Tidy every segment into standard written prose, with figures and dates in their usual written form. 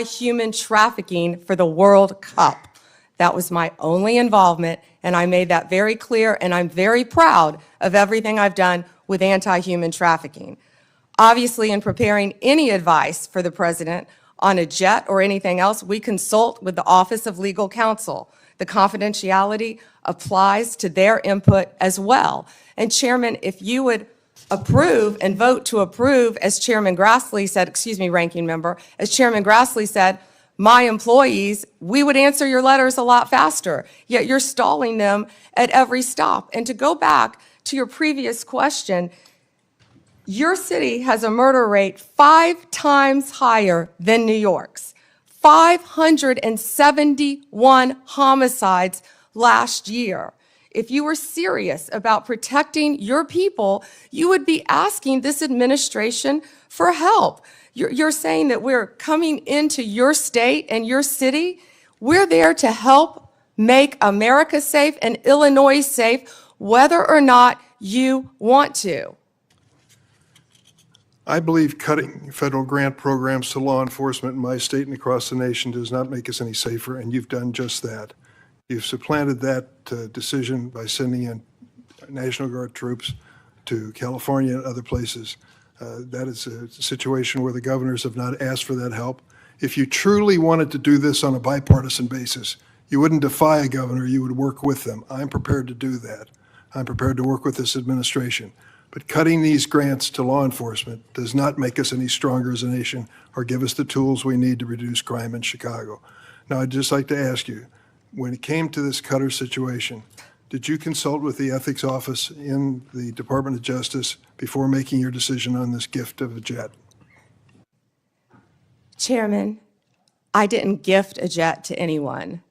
human trafficking for the World Cup. That was my only involvement, and I made that very clear, and I'm very proud of everything I've done with anti-human trafficking. Obviously, in preparing any advice for the president on a jet or anything else, we consult with the Office of Legal Counsel. The confidentiality applies to their input as well. And Chairman, if you would approve and vote to approve, as Chairman Grassley said, excuse me, Ranking Member, as Chairman Grassley said, my employees, we would answer your letters a lot faster, yet you're stalling them at every stop. And to go back to your previous question, your city has a murder rate 5 times higher than New York's. 571 homicides last year. If you were serious about protecting your people, you would be asking this administration for help. You're saying that we're coming into your state and your city. We're there to help make America safe and Illinois safe, whether or not you want to. I believe cutting federal grant programs to law enforcement in my state and across the nation does not make us any safer, and you've done just that. You've supplanted that decision by sending in National Guard troops to California and other places. That is a situation where the governors have not asked for that help. If you truly wanted to do this on a bipartisan basis, you wouldn't defy a governor, you would work with them. I'm prepared to do that. I'm prepared to work with this administration. But cutting these grants to law enforcement does not make us any stronger as a nation or give us the tools we need to reduce crime in Chicago. Now, I'd just like to ask you, when it came to this Cutter situation, did you consult with the ethics office in the Department of Justice before making your decision on this gift of a jet? Chairman, I didn't gift a jet to anyone.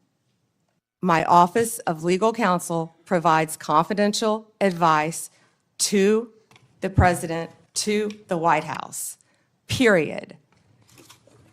My Office of Legal Counsel provides confidential advice to the president, to the White House, period.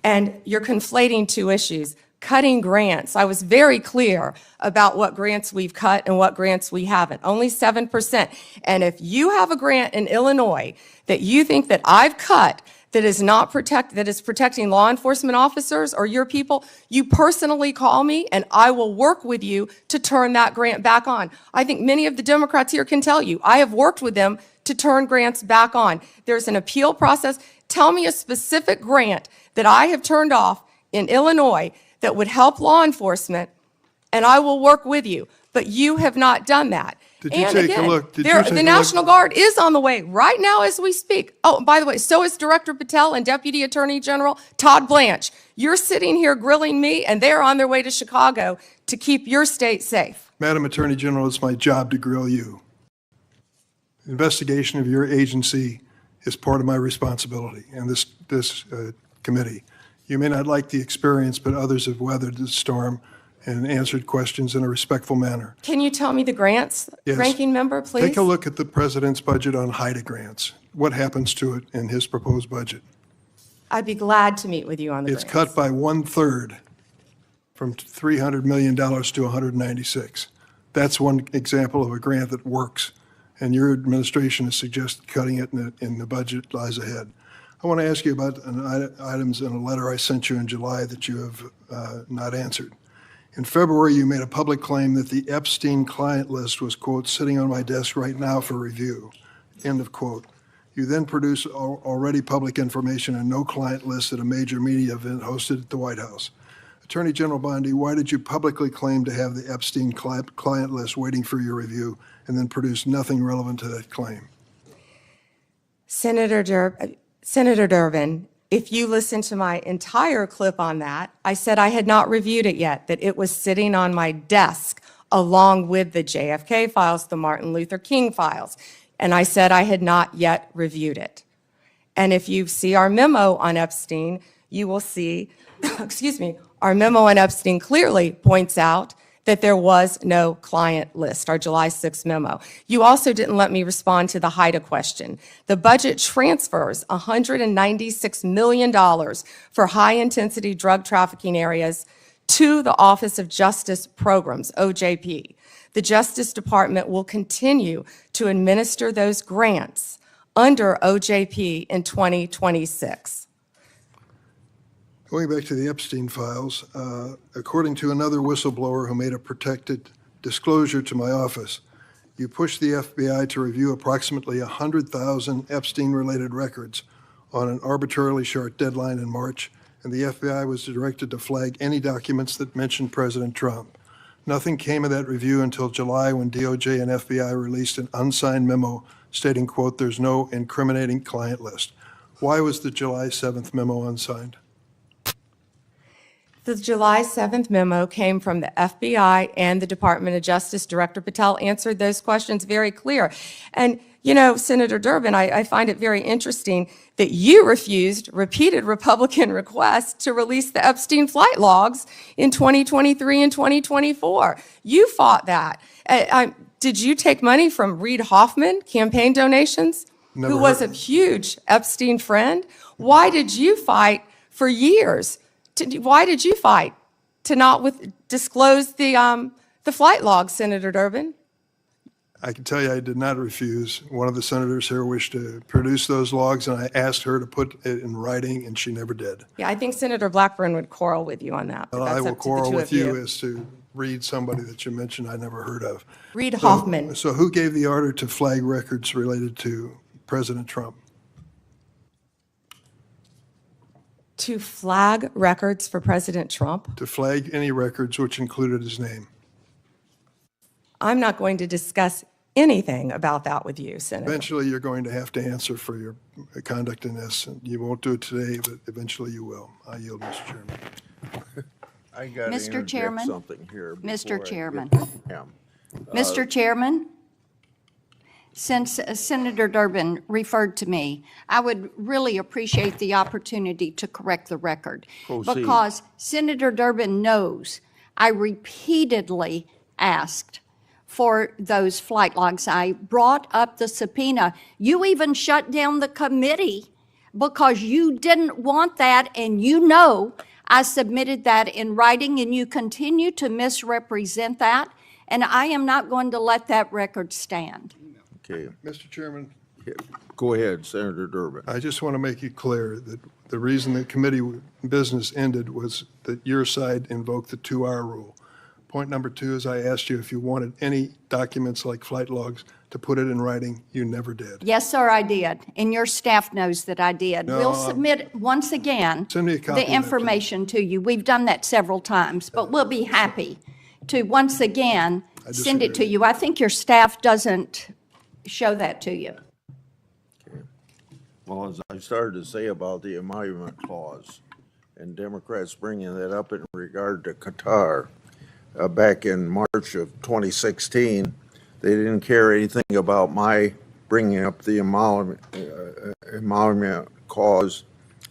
And you're conflating two issues. Cutting grants, I was very clear about what grants we've cut and what grants we haven't, only 7%. And if you have a grant in Illinois that you think that I've cut that is not that is protecting law enforcement officers or your people, you personally call me and I will work with you to turn that grant back on. I think many of the Democrats here can tell you, I have worked with them to turn grants back on. There's an appeal process. Tell me a specific grant that I have turned off in Illinois that would help law enforcement, and I will work with you. But you have not done that. Did you take a look? The National Guard is on the way right now as we speak. Oh, by the way, so is Director Patel and Deputy Attorney General Todd Blanche. You're sitting here grilling me, and they're on their way to Chicago to keep your state safe. Madam Attorney General, it's my job to grill you. The investigation of your agency is part of my responsibility and this committee. You may not like the experience, but others have weathered the storm and answered questions in a respectful manner. Can you tell me the grants, yes. Ranking Member, please? Take a look at the president's budget on HIDA grants. What happens to it in his proposed budget? I'd be glad to meet with you on the It's grants. cut by 1/3 from $300 million to 196. That's one example of a grant that works, and your administration has suggested cutting it in the budget lies ahead. I want to ask you about items in a letter I sent you in July that you have not answered. In February, you made a public claim that the Epstein client list was, quote, sitting on my desk right now for review, end of quote. You then produced already public information and no client list at a major media event hosted at the White House. Attorney General Bondi, why did you publicly claim to have the Epstein client list waiting for your review and then produce nothing relevant to that claim? Senator Durbin, if you listen to my entire clip on that, I said I had not reviewed it yet, that it was sitting on my desk along with the JFK files, the Martin Luther King files, and I said I had not yet reviewed it. And if you see our memo on Epstein, you will see, excuse me, our memo on Epstein clearly points out that there was no client list, our July 6th memo. You also didn't let me respond to the HIDA question. The budget transfers $196 million for high-intensity drug trafficking areas to the Office of Justice Programs, OJP. The Justice Department will continue to administer those grants under OJP in 2026. Going back to the Epstein files, according to another whistleblower who made a protected disclosure to my office, you pushed the FBI to review approximately 100,000 Epstein-related records on an arbitrarily short deadline in March, and the FBI was directed to flag any documents that mentioned President Trump. Nothing came of that review until July when DOJ and FBI released an unsigned memo stating, quote, "There's no incriminating client list." Why was the July 7th memo unsigned? The July 7th memo came from the FBI and the Department of Justice. Director Patel answered those questions very clear. And, you know, Senator Durbin, I find it very interesting that you refused repeated Republican requests to release the Epstein flight logs in 2023 and 2024. You fought that. Did you take money from Reid Hoffman, campaign donations, Never who was a heard. huge Epstein friend? Why did you fight for years? Why did you fight to not disclose the flight logs, Senator Durbin? I can tell you I did not refuse. One of the senators here wished to produce those logs, and I asked her to put it in writing, and she never did. Yeah, I think Senator Blackburn would quarrel with you on that. But Well, I that's will up to the quarrel two with of you as to Reid, somebody that you mentioned I never heard of. Reid Hoffman. So who gave the order to flag records related to President Trump? To flag records for President Trump? To flag any records which included his name. I'm not going to discuss anything about that with you, Senator. Eventually, you're going to have to answer for your conduct in this. And you won't do it today, but eventually you will. I yield, Mr. Chairman. I got to Mr. interject Chairman? something here. Mr. before I Chairman. get to Pam. Mr. Chairman, since Senator Durbin referred to me, I would really appreciate the opportunity to correct the record. Proceed. Because Senator Durbin knows I repeatedly asked for those flight logs. I brought up the subpoena. You even shut down the committee because you didn't want that, and you know I submitted that in writing, and you continue to misrepresent that, and I am not going to let that record stand. Okay, Mr. Chairman, go ahead, Senator Durbin. I just want to make it clear that the reason the committee business ended was that your side invoked the 2-hour rule. Point number 2 is I asked you if you wanted any documents like flight logs to put it in writing. You never did. Yes, sir, I did, and your staff knows that I did. No, We'll submit, once again, Send me a copy of the that, please. information to you. We've done that several times, but we'll be happy to, once again, I send it to disagree. you. I think your staff doesn't show that to you. Well, as I started to say about the emolument clause, and Democrats bringing that up in regard to Qatar, back in March of 2016, they didn't care anything about my bringing up the emolument clause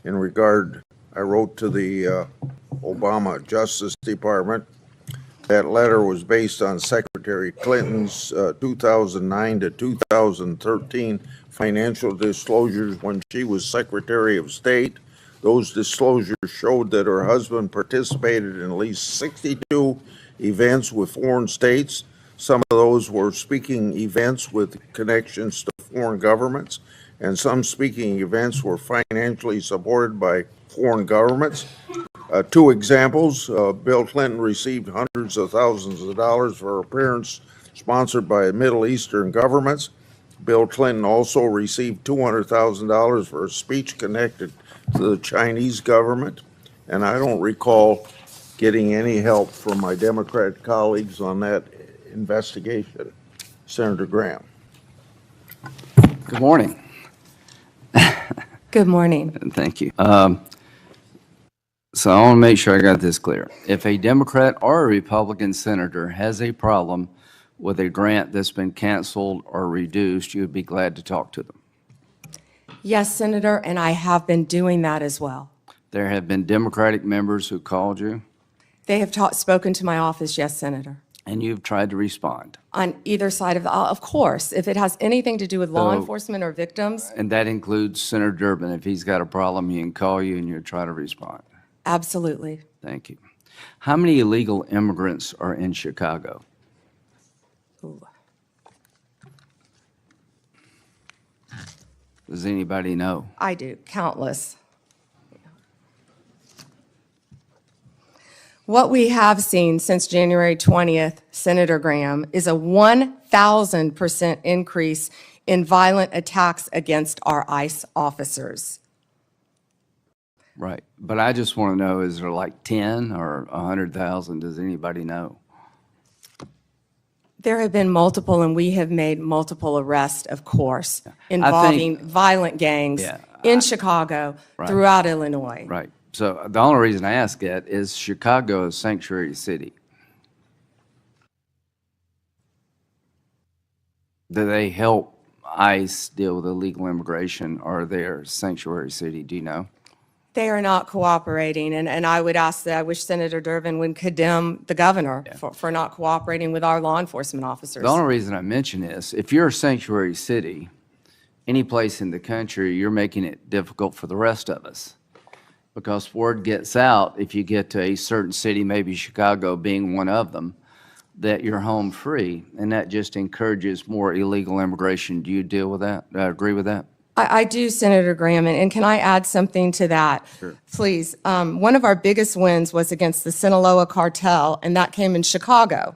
in regard. I wrote to the Obama Justice Department. That letter was based on Secretary Clinton's 2009 to 2013 financial disclosures when she was Secretary of State. Those disclosures showed that her husband participated in at least 62 events with foreign states. Some of those were speaking events with connections to foreign governments, and some speaking events were financially supported by foreign governments. 2 examples, Bill Clinton received hundreds of thousands of dollars for appearance sponsored by Middle Eastern governments. Bill Clinton also received $200,000 for a speech connected to the Chinese government, and I don't recall getting any help from my Democrat colleagues on that investigation. Senator Graham. Good morning. Good morning. Thank you. So I want to make sure I got this clear. If a Democrat or a Republican senator has a problem with a grant that's been canceled or reduced, you would be glad to talk to them. Yes, Senator, and I have been doing that as well. There have been Democratic members who called you, They have spoken to my office, yes, Senator, and you've tried to respond. on either side of course, if it has anything to do with law So- enforcement or victims, And that includes Senator Durbin. If he's got a problem, he can call you and you'll try to respond. absolutely. Thank you. How many illegal immigrants are in Chicago? Ooh. Does anybody know? I do, countless. What we have seen since January 20th, Senator Graham, is a 1,000% increase in violent attacks against our ICE officers. Right. But I just want to know, is there like 10 or 100,000? Does anybody know? There have been multiple, and we have made multiple arrests, of course, involving violent gangs Yeah, in Chicago, Right. throughout Illinois. Right. So the only reason I ask that is Chicago is sanctuary city. Do they help ICE deal with illegal immigration, or they're sanctuary city? Do you know? They are not cooperating, and I would ask that, I wish Senator Durbin would condemn the governor for not cooperating with our law enforcement officers. The only reason I mention this, if you're a sanctuary city, any place in the country, you're making it difficult for the rest of us. Because word gets out, if you get to a certain city, maybe Chicago being one of them, that you're home free, and that just encourages more illegal immigration. Do you deal with that? Agree with that? I do, Senator Graham, and can I add something to that? Sure. Please. One of our biggest wins was against the Sinaloa cartel, and that came in Chicago.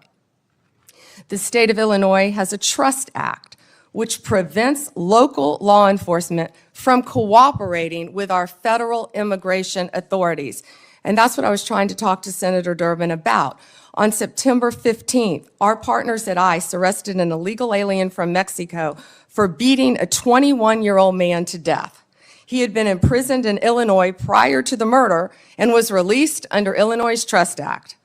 The state of Illinois has a trust act, which prevents local law enforcement from cooperating with our federal immigration authorities. And that's what I was trying to talk to Senator Durbin about. On September 15th, our partners at ICE arrested an illegal alien from Mexico for beating a 21-year-old man to death. He had been imprisoned in Illinois prior to the murder and was released under Illinois' Trust Act.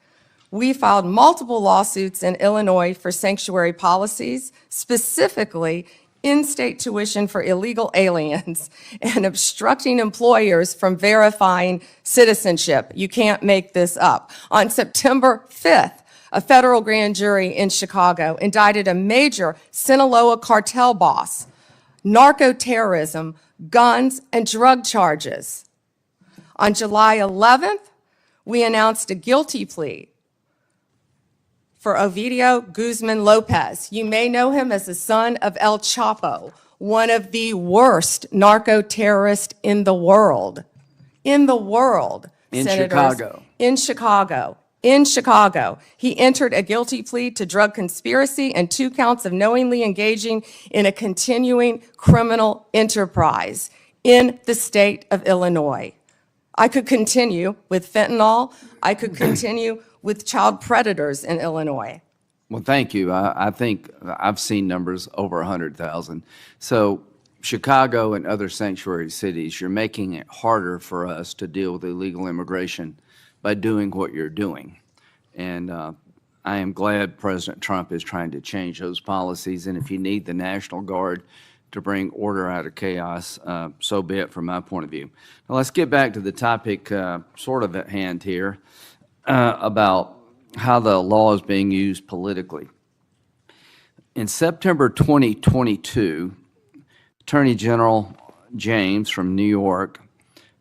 We filed multiple lawsuits in Illinois for sanctuary policies, specifically in-state tuition for illegal aliens and obstructing employers from verifying citizenship. You can't make this up. On September 5th, a federal grand jury in Chicago indicted a major Sinaloa cartel boss, narco-terrorism, guns, and drug charges. On July 11th, we announced a guilty plea for Ovidio Guzman Lopez. You may know him as the son of El Chapo, one of the worst narco-terrorists in the world. In the world, In Senators. Chicago. In Chicago. In Chicago. He entered a guilty plea to drug conspiracy and 2 counts of knowingly engaging in a continuing criminal enterprise in the state of Illinois. I could continue with fentanyl. I could continue with child predators in Illinois. Well, thank you. I think I've seen numbers over 100,000. So Chicago and other sanctuary cities, you're making it harder for us to deal with illegal immigration by doing what you're doing. And I am glad President Trump is trying to change those policies. And if you need the National Guard to bring order out of chaos, so be it from my point of view. Now let's get back to the topic sort of at hand here. About how the law is being used politically. In September 2022, Attorney General James from New York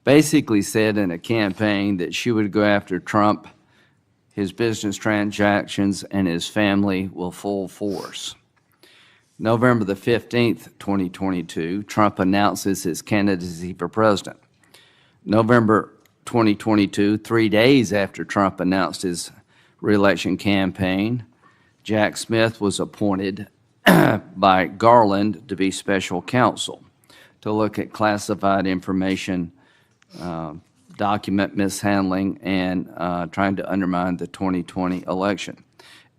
basically said in a campaign that she would go after Trump, his business transactions, and his family with full force. November the 15th, 2022, Trump announces his candidacy for president. November 2022, 3 days after Trump announced his reelection campaign, Jack Smith was appointed by Garland to be special counsel to look at classified information, document mishandling, and trying to undermine the 2020 election.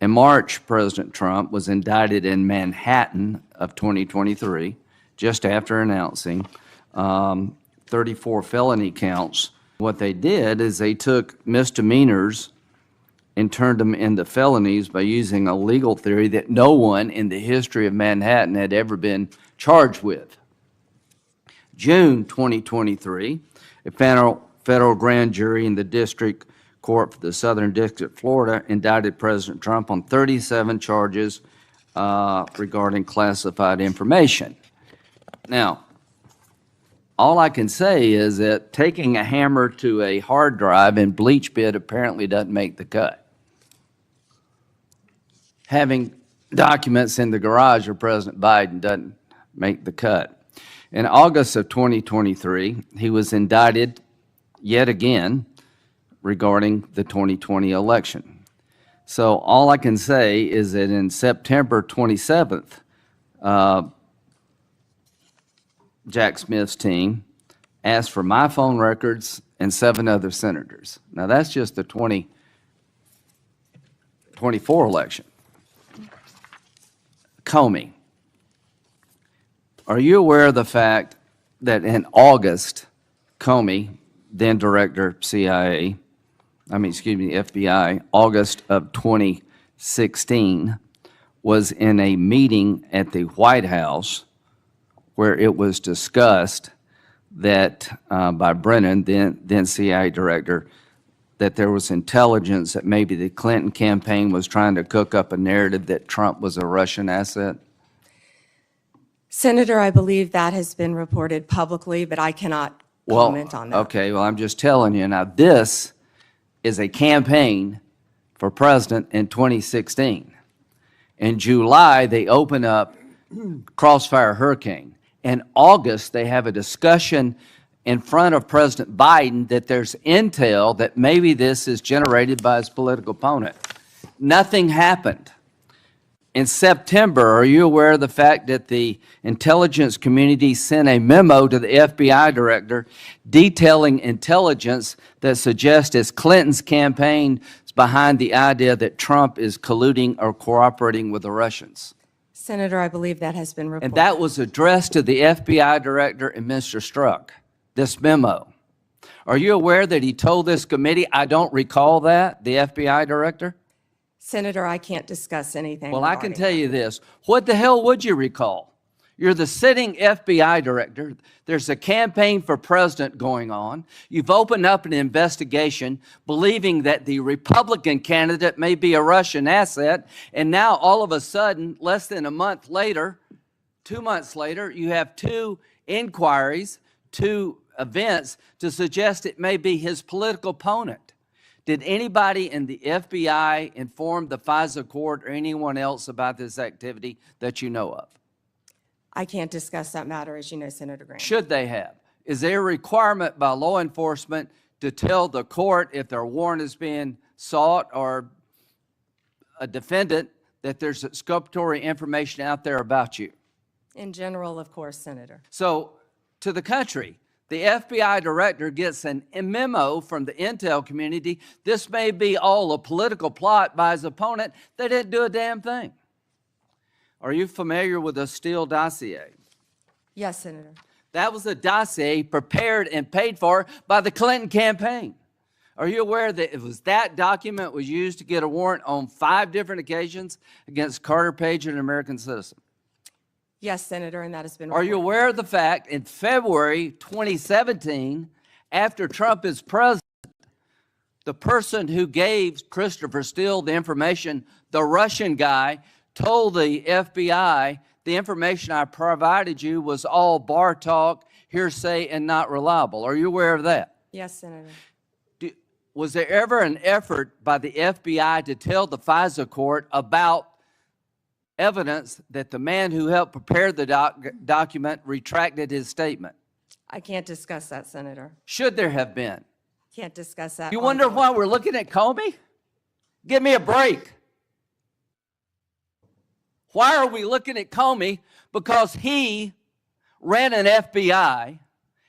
In March, President Trump was indicted in Manhattan of 2023, just after announcing 34 felony counts. What they did is they took misdemeanors and turned them into felonies by using a legal theory that no one in the history of Manhattan had ever been charged with. June 2023, a federal grand jury in the District Court for the Southern District of Florida indicted President Trump on 37 charges regarding classified information. Now, all I can say is that taking a hammer to a hard drive in bleach bit apparently doesn't make the cut. Having documents in the garage of President Biden doesn't make the cut. In August of 2023, he was indicted yet again regarding the 2020 election. So all I can say is that in September 27th, Jack Smith's team asked for my phone records and 7 other senators. Now, that's just the 2024 election. Comey, are you aware of the fact that in August, Comey, then Director CIA, FBI, August of 2016, was in a meeting at the White House where it was discussed that by Brennan, then CIA Director, that there was intelligence that maybe the Clinton campaign was trying to cook up a narrative that Trump was a Russian asset? Senator, I believe that has been reported publicly, but I cannot comment on that. Okay, well, I'm just telling you. Now, this is a campaign for president in 2016. In July, they open up Crossfire Hurricane. In August, they have a discussion in front of President Biden that there's intel that maybe this is generated by his political opponent. Nothing happened. In September, are you aware of the fact that the intelligence community sent a memo to the FBI director detailing intelligence that suggests it's Clinton's campaign is behind the idea that Trump is colluding or cooperating with the Russians? Senator, I believe that has been reported. And that was addressed to the FBI director and Mr. Strzok, this memo. Are you aware that he told this committee, I don't recall that, the FBI director? Senator, I can't discuss anything. Well, I can regarding tell you this. What the hell would you recall? You're the sitting FBI director. There's a campaign for president going on. You've opened up an investigation believing that the Republican candidate may be a Russian asset. And now all of a sudden, less than a month later, 2 months later, you have 2 inquiries, 2 events to suggest it may be his political opponent. Did anybody in the FBI inform the FISA court or anyone else about this activity that you know of? I can't discuss that matter, as you know, Senator Grant. Should they have? Is there a requirement by law enforcement to tell the court if their warrant is being sought or a defendant that there's exculpatory information out there about you? In general, of course, Senator. So, to the country, the FBI director gets a memo from the intel community. This may be all a political plot by his opponent. They didn't do a damn thing. Are you familiar with the Steele dossier? Yes, Senator. That was a dossier prepared and paid for by the Clinton campaign. Are you aware that it was that document was used to get a warrant on 5 different occasions against Carter Page, an American citizen? Yes, Senator, and that has been Are you reported. aware of the fact in February 2017, after Trump is president, the person who gave Christopher Steele the information, the Russian guy, told the FBI, the information I provided you was all bar talk, hearsay, and not reliable. Are you aware of that? Yes, Senator. Was there ever an effort by the FBI to tell the FISA court about evidence that the man who helped prepare the document retracted his statement? I can't discuss that, Senator. Should there have been? Can't discuss that. You wonder why we're looking at Comey? Give me a break. Why are we looking at Comey? Because he ran an FBI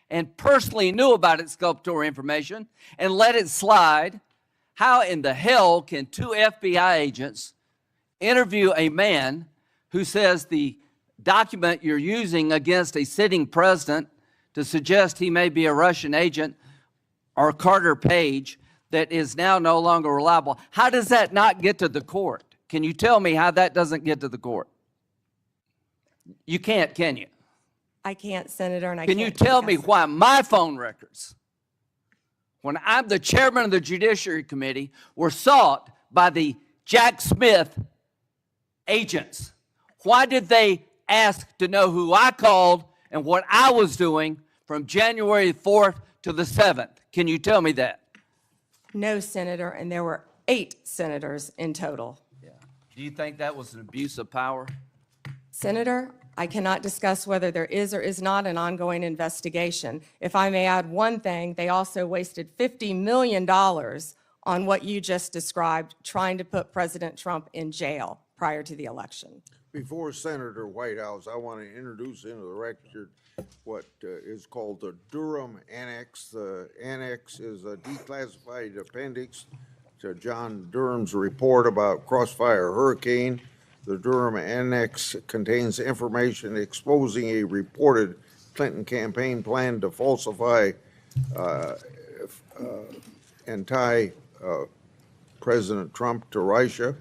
and personally knew about exculpatory information and let it slide. How in the hell can 2 FBI agents interview a man who says the document you're using against a sitting president to suggest he may be a Russian agent or Carter Page that is now no longer reliable? How does that not get to the court? Can you tell me how that doesn't get to the court? You can't, can you? I can't, Senator, and I Can can't you tell me discuss it. why my phone records, when I'm the chairman of the Judiciary Committee, were sought by the Jack Smith agents? Why did they ask to know who I called and what I was doing from January 4th to the 7th? Can you tell me that? No, Senator, and there were 8 senators in total. Do you think that was an abuse of power? Senator, I cannot discuss whether there is or is not an ongoing investigation. If I may add one thing, they also wasted $50 million on what you just described, trying to put President Trump in jail prior to the election. Before Senator Whitehouse, I want to introduce into the record what is called the Durham Annex. The annex is a declassified appendix to John Durham's report about Crossfire Hurricane. The Durham Annex contains information exposing a reported Clinton campaign plan to falsify and tie President Trump to Russia.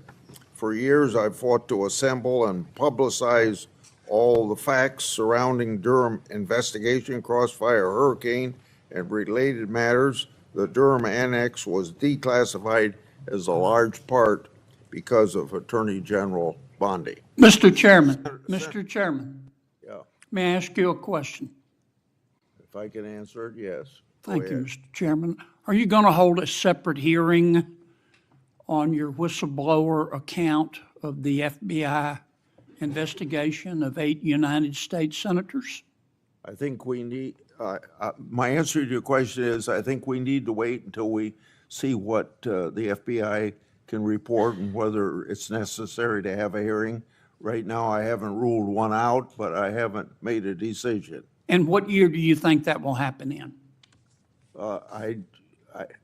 For years, I've fought to assemble and publicize all the facts surrounding Durham investigation, Crossfire Hurricane, and related matters. The Durham Annex was declassified as a large part because of Attorney General Bondi. Mr. Chairman, Yeah, may I ask you a question? if I can answer it, yes. Go Thank you, ahead. Mr. Chairman. Are you going to hold a separate hearing on your whistleblower account of the FBI investigation of 8 United States senators? I think we need, my answer to your question is, I think we need to wait until we see what the FBI can report and whether it's necessary to have a hearing. Right now, I haven't ruled one out, but I haven't made a decision. And what year do you think that will happen in? I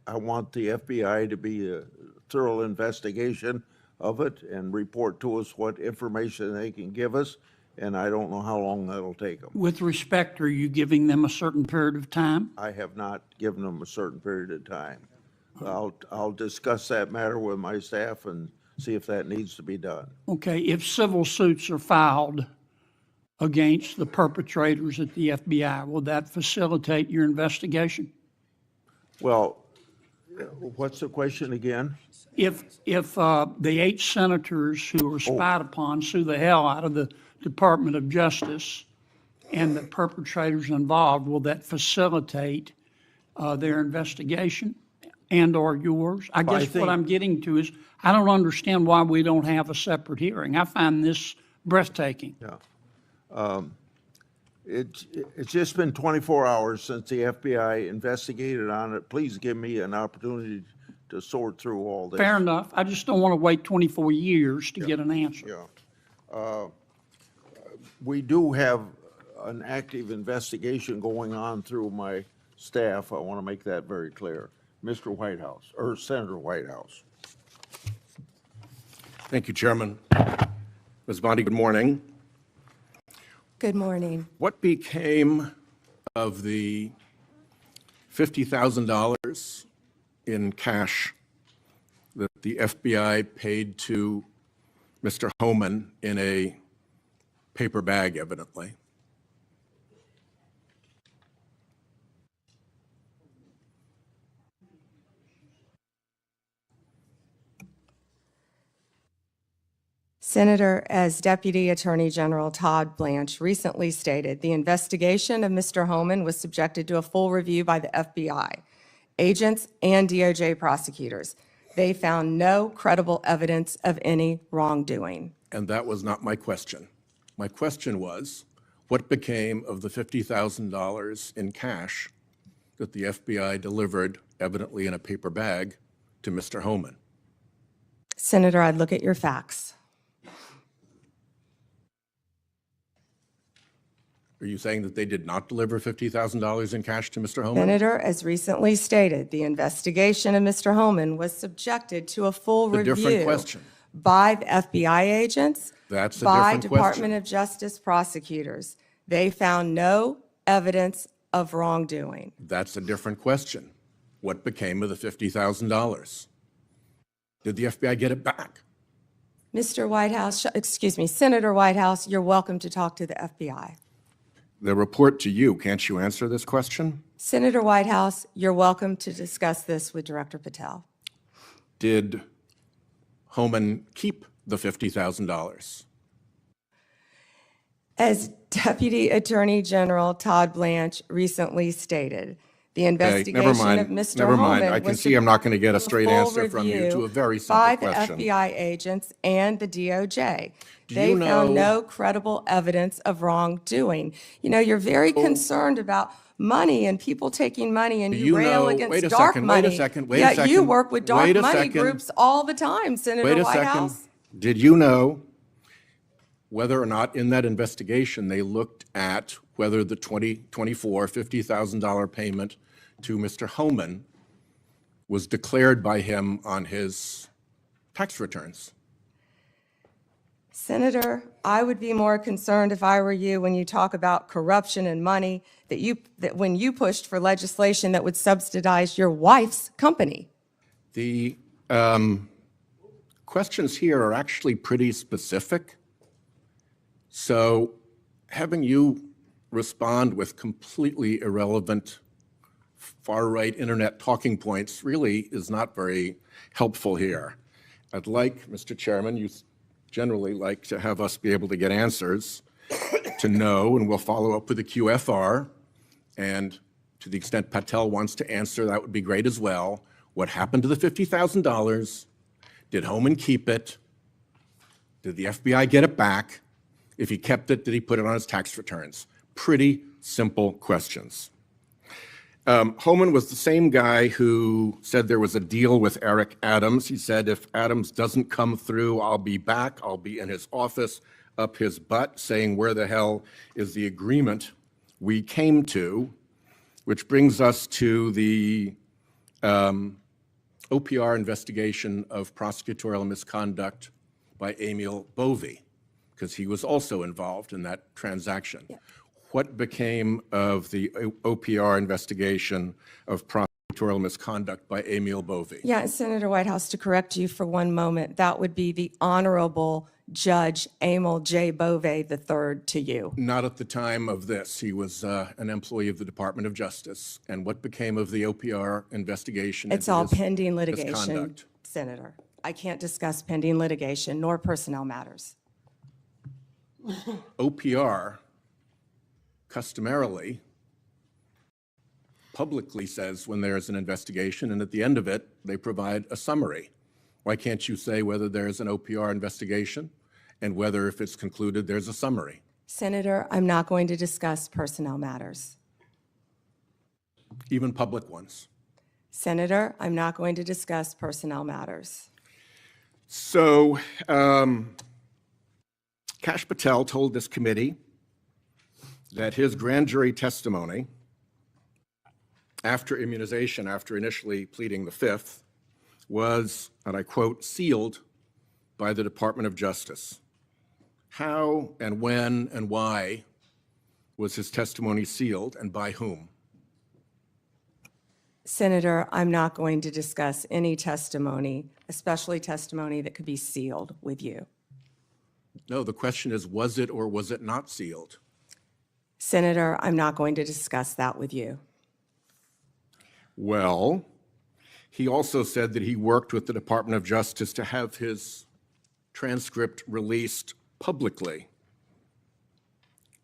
want the FBI to be a thorough investigation of it and report to us what information they can give us, and I don't know how long that'll take them. With respect, are you giving them a certain period of time? I have not given them a certain period of time. I'll discuss that matter with my staff and see if that needs to be done. Okay, if civil suits are filed against the perpetrators at the FBI, will that facilitate your investigation? Well, what's the question again? If the 8 senators who were spied upon sue the hell out of the Department of Justice and the perpetrators involved, will that facilitate their investigation and/or yours? I guess what I'm getting to is, I don't understand why we don't have a separate hearing. I find this breathtaking. Yeah. It's just been 24 hours since the FBI investigated on it. Please give me an opportunity to sort through all this. Fair enough. I just don't want to wait 24 years to get an answer. Yeah. We do have an active investigation going on through my staff. I want to make that very clear. Mr. Whitehouse, or Senator Whitehouse. Thank you, Chairman. Ms. Bondi, good morning. Good morning. What became of the $50,000 in cash that the FBI paid to Mr. Holman in a paper bag, evidently? Senator, as Deputy Attorney General Todd Blanche recently stated, the investigation of Mr. Holman was subjected to a full review by the FBI, agents, and DOJ prosecutors. They found no credible evidence of any wrongdoing. And that was not my question. My question was, what became of the $50,000 in cash that the FBI delivered, evidently in a paper bag, to Mr. Holman? Senator, I'd look at your facts. Are you saying that they did not deliver $50,000 in cash to Mr. Holman? Senator, as recently stated, the investigation of Mr. Holman was subjected to a full A different review question. by the FBI agents, That's a by different Department question. of Justice prosecutors. They found no evidence of wrongdoing. That's a different question. What became of the $50,000? Did the FBI get it back? Mr. Whitehouse, Senator Whitehouse, you're welcome to talk to the FBI. The report to you, can't you answer this question? Senator Whitehouse, you're welcome to discuss this with Director Patel. Did Holman keep the $50,000? As Deputy Attorney General Todd Blanche recently stated, The Okay, investigation never mind. of Mr. Never mind. Holman I can was see I'm not going to get a the straight full answer from you to review a very simple by the question. FBI agents and the DOJ. Do They you found know- no credible evidence of wrongdoing. You know, you're very concerned about money and people taking money, and Do you you rail know- against wait a dark second, money. wait a second, wait a Yet you second, work with dark wait a money second. groups all the time, Senator Wait a Whitehouse. second. Did you know whether or not in that investigation they looked at whether the $50,000 payment to Mr. Holman was declared by him on his tax returns? Senator, I would be more concerned if I were you when you talk about corruption and money, that when you pushed for legislation that would subsidize your wife's company. The questions here are actually pretty specific. So having you respond with completely irrelevant far-right internet talking points really is not very helpful here. I'd like, Mr. Chairman, you generally like to have us be able to get answers to know, and we'll follow up with the QFR. And to the extent Patel wants to answer, that would be great as well. What happened to the $50,000? Did Holman keep it? Did the FBI get it back? If he kept it, did he put it on his tax returns? Pretty simple questions. Holman was the same guy who said there was a deal with Eric Adams. He said, if Adams doesn't come through, I'll be back. I'll be in his office, up his butt, saying, where the hell is the agreement we came to? Which brings us to the OPR investigation of prosecutorial misconduct by Emil Bovee, because he was also involved in that transaction. Yeah. What became of the OPR investigation of prosecutorial misconduct by Emil Bovee? Yeah, Senator Whitehouse, to correct you for one moment, that would be the Honorable Judge Emil J. Bovee III to you. Not at the time of this. He was an employee of the Department of Justice. And what became of the OPR investigation? It's into all his pending litigation, misconduct? Senator. I can't discuss pending litigation nor personnel matters. OPR customarily publicly says when there's an investigation, and at the end of it, they provide a summary. Why can't you say whether there's an OPR investigation and whether, if it's concluded, there's a summary? Senator, I'm not going to discuss personnel matters. Even public ones. Senator, I'm not going to discuss personnel matters. So, Kash Patel told this committee that his grand jury testimony after immunization, after initially pleading the Fifth, was, and I quote, sealed by the Department of Justice. How and when and why was his testimony sealed, and by whom? Senator, I'm not going to discuss any testimony, especially testimony that could be sealed with you. No, the question is, was it or was it not sealed? Senator, I'm not going to discuss that with you. Well, he also said that he worked with the Department of Justice to have his transcript released publicly.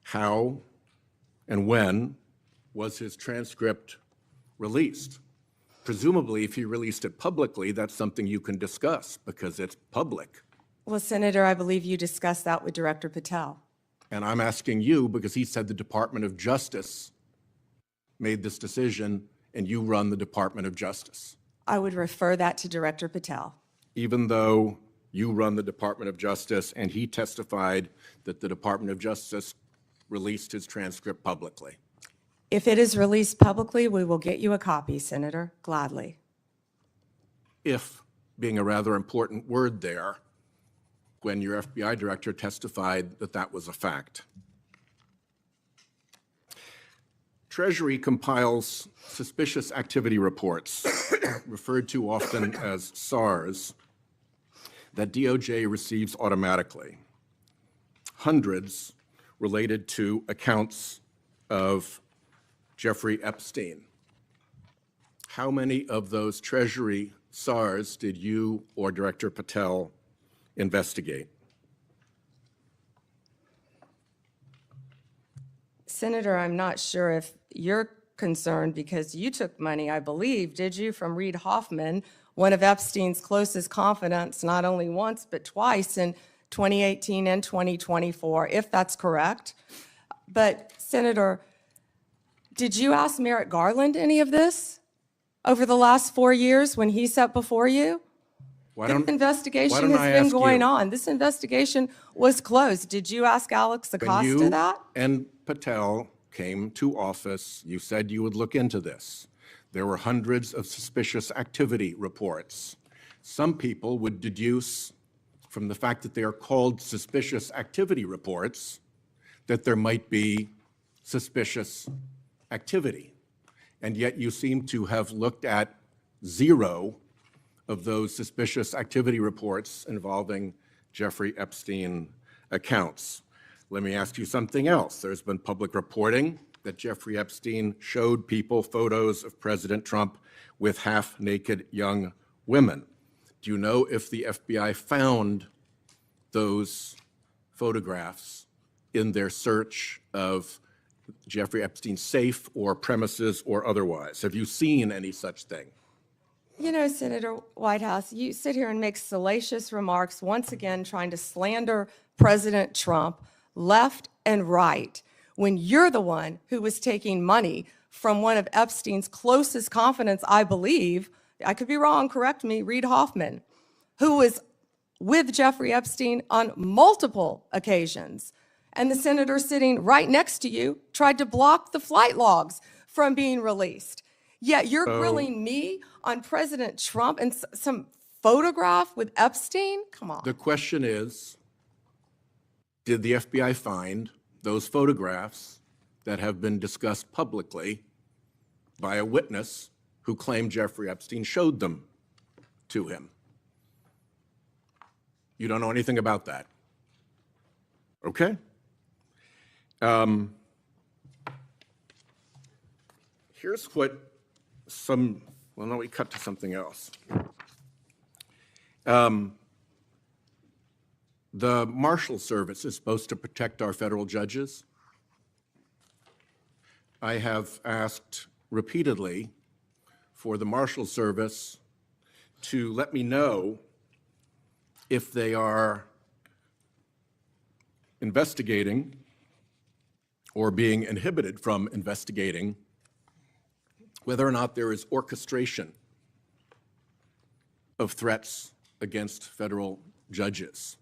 How and when was his transcript released? Presumably, if he released it publicly, that's something you can discuss because it's public. Well, Senator, I believe you discussed that with Director Patel. And I'm asking you because he said the Department of Justice made this decision and you run the Department of Justice. I would refer that to Director Patel. Even though you run the Department of Justice and he testified that the Department of Justice released his transcript publicly. If it is released publicly, we will get you a copy, Senator, gladly. If, being a rather important word there, when your FBI director testified that that was a fact. Treasury compiles suspicious activity reports, referred to often as SARs, that DOJ receives automatically. Hundreds related to accounts of Jeffrey Epstein. How many of those Treasury SARs did you or Director Patel investigate? Senator, I'm not sure if your concerned because you took money, I believe, did you, from Reid Hoffman, one of Epstein's closest confidants, not only once but twice in 2018 and 2024, if that's correct. But Senator, did you ask Merrick Garland any of this over the last 4 years when he sat before you? Why This don't investigation I has been ask going you? on. This investigation was closed. Did you ask Alex When Acosta you that? and Patel came to office, you said you would look into this. There were hundreds of suspicious activity reports. Some people would deduce from the fact that they are called suspicious activity reports that there might be suspicious activity. And yet you seem to have looked at 0 of those suspicious activity reports involving Jeffrey Epstein accounts. Let me ask you something else. There's been public reporting that Jeffrey Epstein showed people photos of President Trump with half-naked young women. Do you know if the FBI found those photographs in their search of Jeffrey Epstein's safe or premises or otherwise? Have you seen any such thing? You know, Senator Whitehouse, you sit here and make salacious remarks, once again trying to slander President Trump left and right, when you're the one who was taking money from one of Epstein's closest confidants, I believe, I could be wrong, correct me, Reid Hoffman, who was with Jeffrey Epstein on multiple occasions. And the senator sitting right next to you tried to block the flight logs from being released. Yet you're grilling me on President Trump and some photograph with Epstein? Come on. The question is, did the FBI find those photographs that have been discussed publicly by a witness who claimed Jeffrey Epstein showed them to him? You don't know anything about that? Okay. Here's what well, no, we cut to something else. The Marshal Service is supposed to protect our federal judges. I have asked repeatedly for the Marshal Service to let me know if they are investigating or being inhibited from investigating whether or not there is orchestration of threats against federal judges,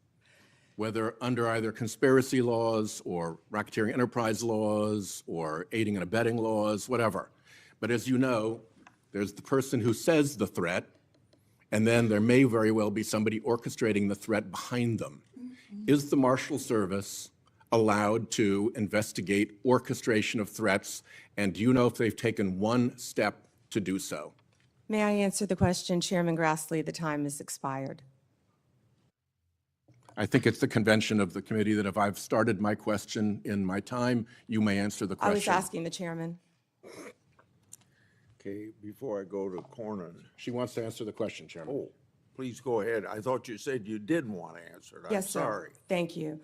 whether under either conspiracy laws or racketeering enterprise laws or aiding and abetting laws, whatever. But as you know, there's the person who says the threat, and then there may very well be somebody orchestrating the threat behind them. Is the Marshal Service allowed to investigate orchestration of threats, and do you know if they've taken one step to do so? May I answer the question, Chairman Grassley? The time has expired. I think it's the convention of the committee that if I've started my question in my time, you may answer the I question. was asking the chairman. Okay, before I go to Cornyn. She wants to answer the question, Chairman. Oh, please go ahead. I thought you said you didn't want to answer it. I'm Yes, sir. sorry. Thank you.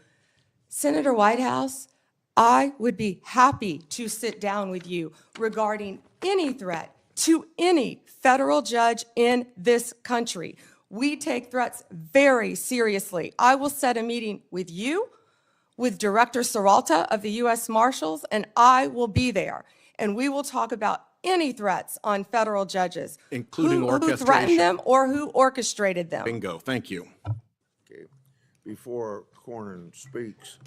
Senator Whitehouse, I would be happy to sit down with you regarding any threat to any federal judge in this country. We take threats very seriously. I will set a meeting with you, with Director Serralta of the U.S. Marshals, and I will be there. And we will talk about any threats on federal judges. Including who orchestration. threatened them or who orchestrated them. Bingo, thank you. Okay. Before Cornyn speaks,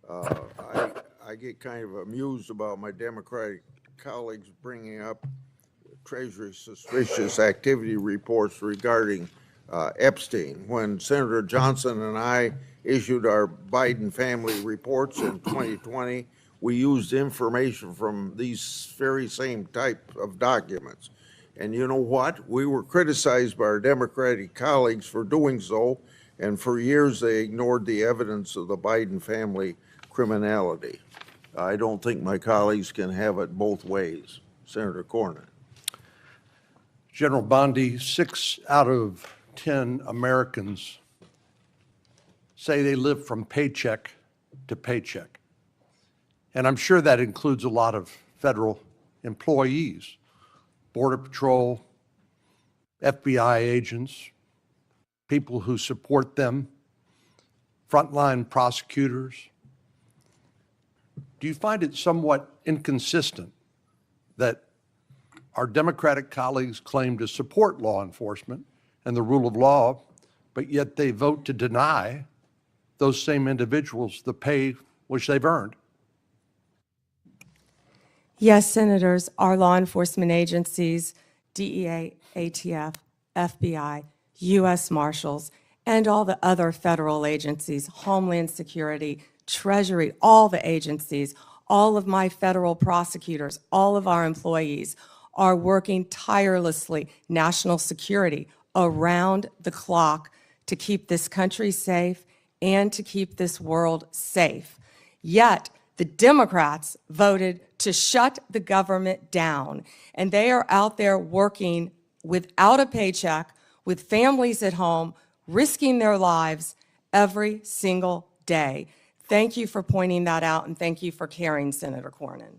I get kind of amused about my Democratic colleagues bringing up Treasury suspicious activity reports regarding Epstein. When Senator Johnson and I issued our Biden family reports in 2020, we used information from these very same type of documents. And you know what? We were criticized by our Democratic colleagues for doing so, and for years they ignored the evidence of the Biden family criminality. I don't think my colleagues can have it both ways. Senator Cornyn. General Bondi, 6 out of 10 Americans say they live from paycheck to paycheck. And I'm sure that includes a lot of federal employees, Border Patrol, FBI agents, people who support them, frontline prosecutors. Do you find it somewhat inconsistent that our Democratic colleagues claim to support law enforcement and the rule of law, but yet they vote to deny those same individuals the pay which they've earned? Yes, Senators, our law enforcement agencies, DEA, ATF, FBI, U.S. Marshals, and all the other federal agencies, Homeland Security, Treasury, all the agencies, all of my federal prosecutors, all of our employees are working tirelessly, national security, around the clock to keep this country safe and to keep this world safe. Yet, the Democrats voted to shut the government down, and they are out there working without a paycheck, with families at home, risking their lives every single day. Thank you for pointing that out, and thank you for caring, Senator Cornyn.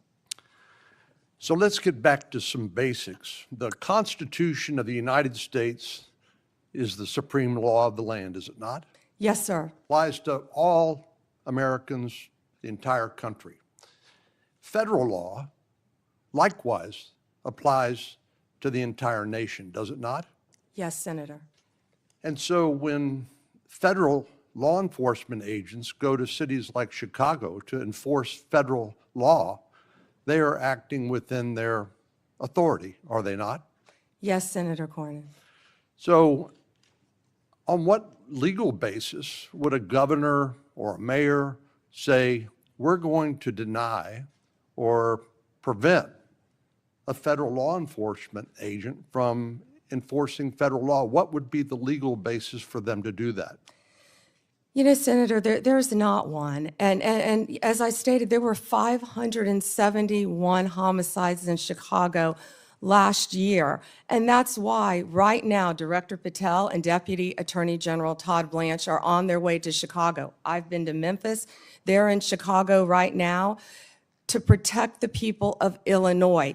So let's get back to some basics. The Constitution of the United States is the supreme law of the land, is it not? Yes, sir. Applies to all Americans, the entire country. Federal law, likewise, applies to the entire nation, does it not? Yes, Senator. And so when federal law enforcement agents go to cities like Chicago to enforce federal law, they are acting within their authority, are they not? Yes, Senator Cornyn. So on what legal basis would a governor or a mayor say, we're going to deny or prevent a federal law enforcement agent from enforcing federal law? What would be the legal basis for them to do that? You know, Senator, there's not one. And as I stated, there were 571 homicides in Chicago last year. And that's why right now, Director Patel and Deputy Attorney General Todd Blanche are on their way to Chicago. I've been to Memphis. They're in Chicago right now to protect the people of Illinois.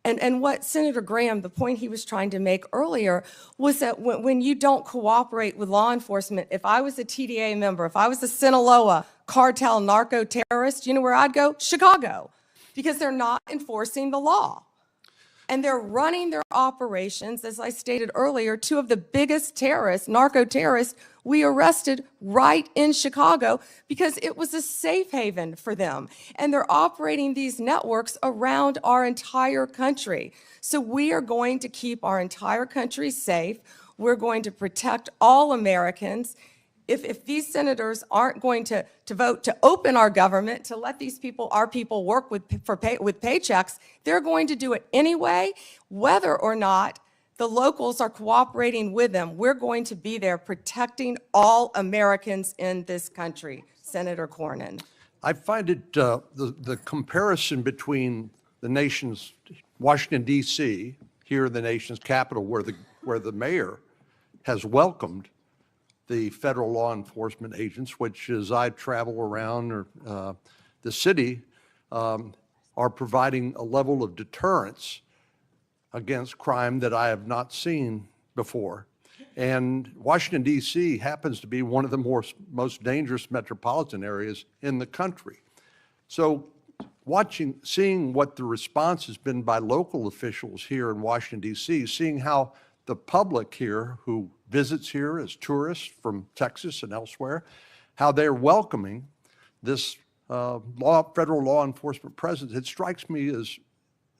And what Senator Graham, the point he was trying to make earlier, was that when you don't cooperate with law enforcement, if I was a TDA member, if I was a Sinaloa cartel narco terrorist, you know where I'd go? Chicago, because they're not enforcing the law. And they're running their operations, as I stated earlier, two of the biggest terrorists, narco terrorists, we arrested right in Chicago because it was a safe haven for them. And they're operating these networks around our entire country. So we are going to keep our entire country safe. We're going to protect all Americans. If these senators aren't going to vote to open our government, to let these people, our people, work with paychecks, they're going to do it anyway, whether or not the locals are cooperating with them. We're going to be there protecting all Americans in this country, Senator Cornyn. I find it, the comparison between the nation's, Washington, D.C., here in the nation's capital, where the mayor has welcomed the federal law enforcement agents, which as I travel around the city, are providing a level of deterrence against crime that I have not seen before. And Washington, D.C. happens to be one of the most dangerous metropolitan areas in the country. So seeing what the response has been by local officials here in Washington, D.C., seeing how the public here who visits here as tourists from Texas and elsewhere, how they're welcoming this federal law enforcement presence, it strikes me as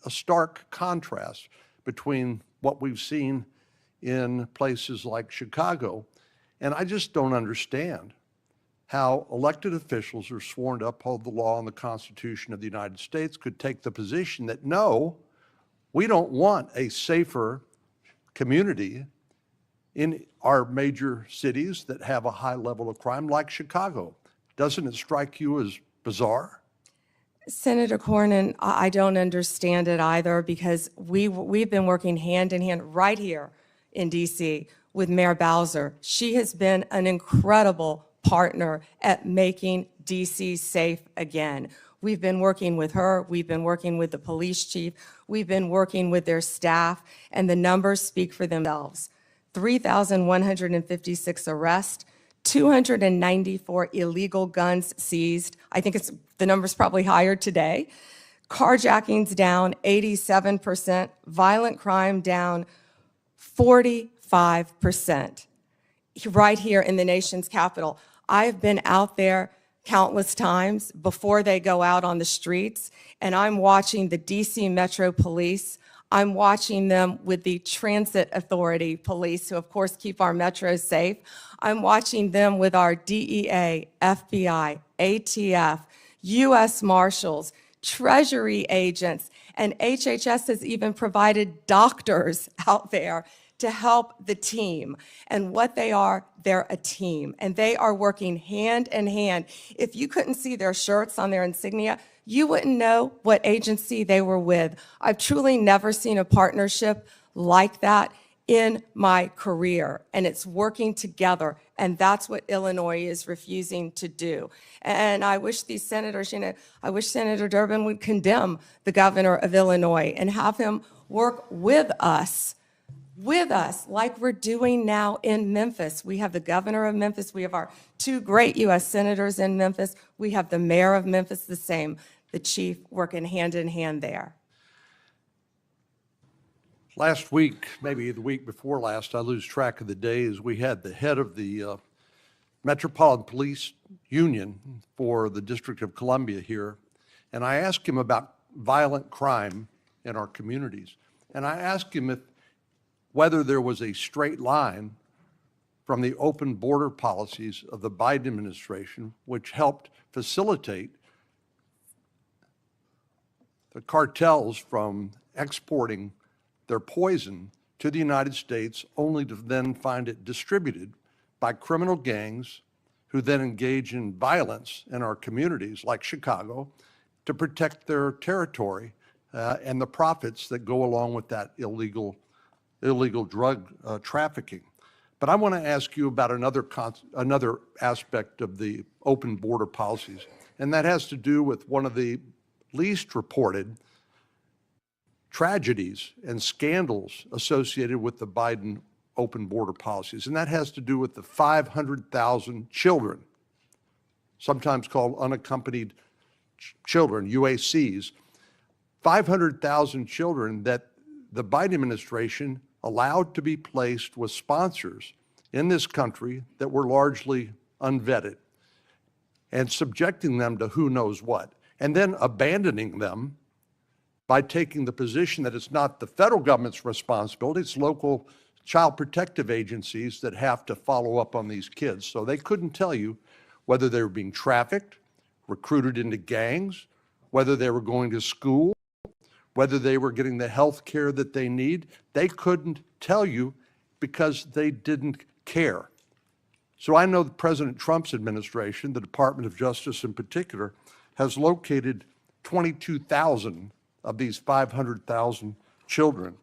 a stark contrast between what we've seen in places like Chicago. And I just don't understand how elected officials who are sworn to uphold the law and the Constitution of the United States could take the position that, no, we don't want a safer community in our major cities that have a high level of crime like Chicago. Doesn't it strike you as bizarre? Senator Cornyn, I don't understand it either, because we've been working hand in hand right here in D.C. with Mayor Bowser. She has been an incredible partner at making D.C. safe again. We've been working with her. We've been working with the police chief. We've been working with their staff, and the numbers speak for themselves. 3,156 arrests, 294 illegal guns seized. I think the number's probably higher today. Carjackings down 87%, violent crime down 45%. Right here in the nation's capital. I've been out there countless times before they go out on the streets, and I'm watching the DC Metro Police. I'm watching them with the Transit Authority Police, who of course keep our metros safe. I'm watching them with our DEA, FBI, ATF, U.S. Marshals, Treasury agents, and HHS has even provided doctors out there to help the team. And what they are, they're a team, and they are working hand in hand. If you couldn't see their shirts on their insignia, you wouldn't know what agency they were with. I've truly never seen a partnership like that in my career, and it's working together, and that's what Illinois is refusing to do. And I wish these senators, I wish Senator Durbin would condemn the governor of Illinois and have him work with us like we're doing now in Memphis. We have the governor of Memphis. We have our two great U.S. senators in Memphis. We have the mayor of Memphis, the same, the chief, working hand in hand there. Last week, maybe the week before last, I lose track of the days, we had the head of the Metropolitan Police Union for the District of Columbia here, and I asked him about violent crime in our communities. And I asked him whether there was a straight line from the open border policies of the Biden administration, which helped facilitate the cartels from exporting their poison to the United States, only to then find it distributed by criminal gangs who then engage in violence in our communities, like Chicago, to protect their territory and the profits that go along with that illegal drug trafficking. But I want to ask you about another aspect of the open border policies, and that has to do with one of the least reported tragedies and scandals associated with the Biden open border policies, and that has to do with the 500,000 children, sometimes called unaccompanied children, UACs, 500,000 children that the Biden administration allowed to be placed with sponsors in this country that were largely unvetted, and subjecting them to who knows what, and then abandoning them by taking the position that it's not the federal government's responsibility, it's local child protective agencies that have to follow up on these kids. So they couldn't tell you whether they were being trafficked, recruited into gangs, whether they were going to school, whether they were getting the health care that they need. They couldn't tell you because they didn't care. So I know that President Trump's administration, the Department of Justice in particular, has located 22,000 of these 500,000 children.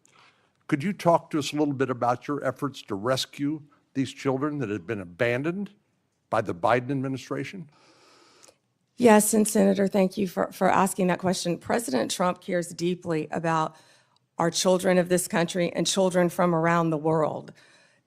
Could you talk to us a little bit about your efforts to rescue these children that have been abandoned by the Biden administration? Yes, and Senator, thank you for asking that question. President Trump cares deeply about our children of this country and children from around the world.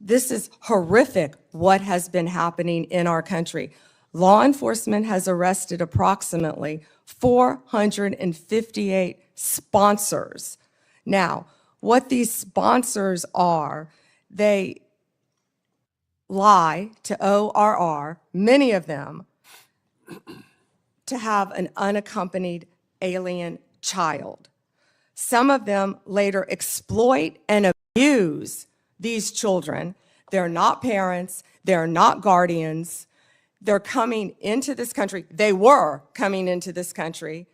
This is horrific what has been happening in our country. Law enforcement has arrested approximately 458 sponsors. Now, what these sponsors are, they lie to ORR, many of them, to have an unaccompanied alien child. Some of them later exploit and abuse these children. They're not parents, they're not guardians. They're coming into this country, they were coming into this country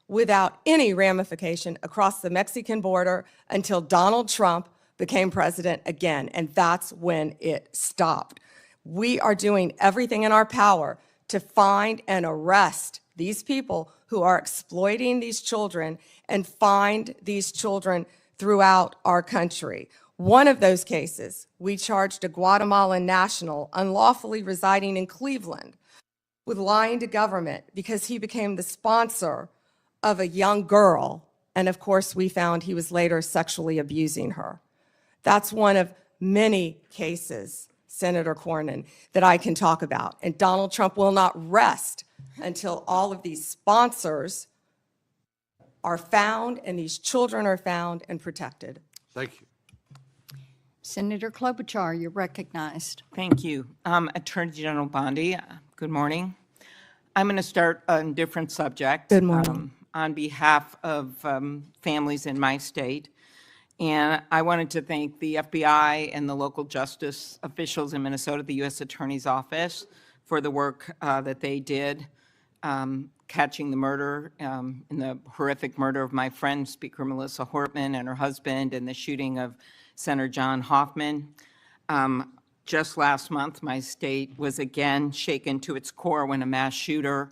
without any ramification across the Mexican border until Donald Trump became president again, and that's when it stopped. We are doing everything in our power to find and arrest these people who are exploiting these children and find these children throughout our country. One of those cases, we charged a Guatemalan national unlawfully residing in Cleveland with lying to government because he became the sponsor of a young girl, and of course, we found he was later sexually abusing her. That's one of many cases, Senator Cornyn, that I can talk about. And Donald Trump will not rest until all of these sponsors are found and these children are found and protected. Thank you. Senator Klobuchar, you're recognized. Thank you. Attorney General Bondi, good morning. I'm going to start on a different subject. Good morning. On behalf of families in my state. And I wanted to thank the FBI and the local justice officials in Minnesota, the U.S. Attorney's Office, for the work that they did catching the murder, in the horrific murder of my friend, Speaker Melissa Hortman, and her husband, and the shooting of Senator John Hoffman. Just last month, my state was again shaken to its core when a mass shooter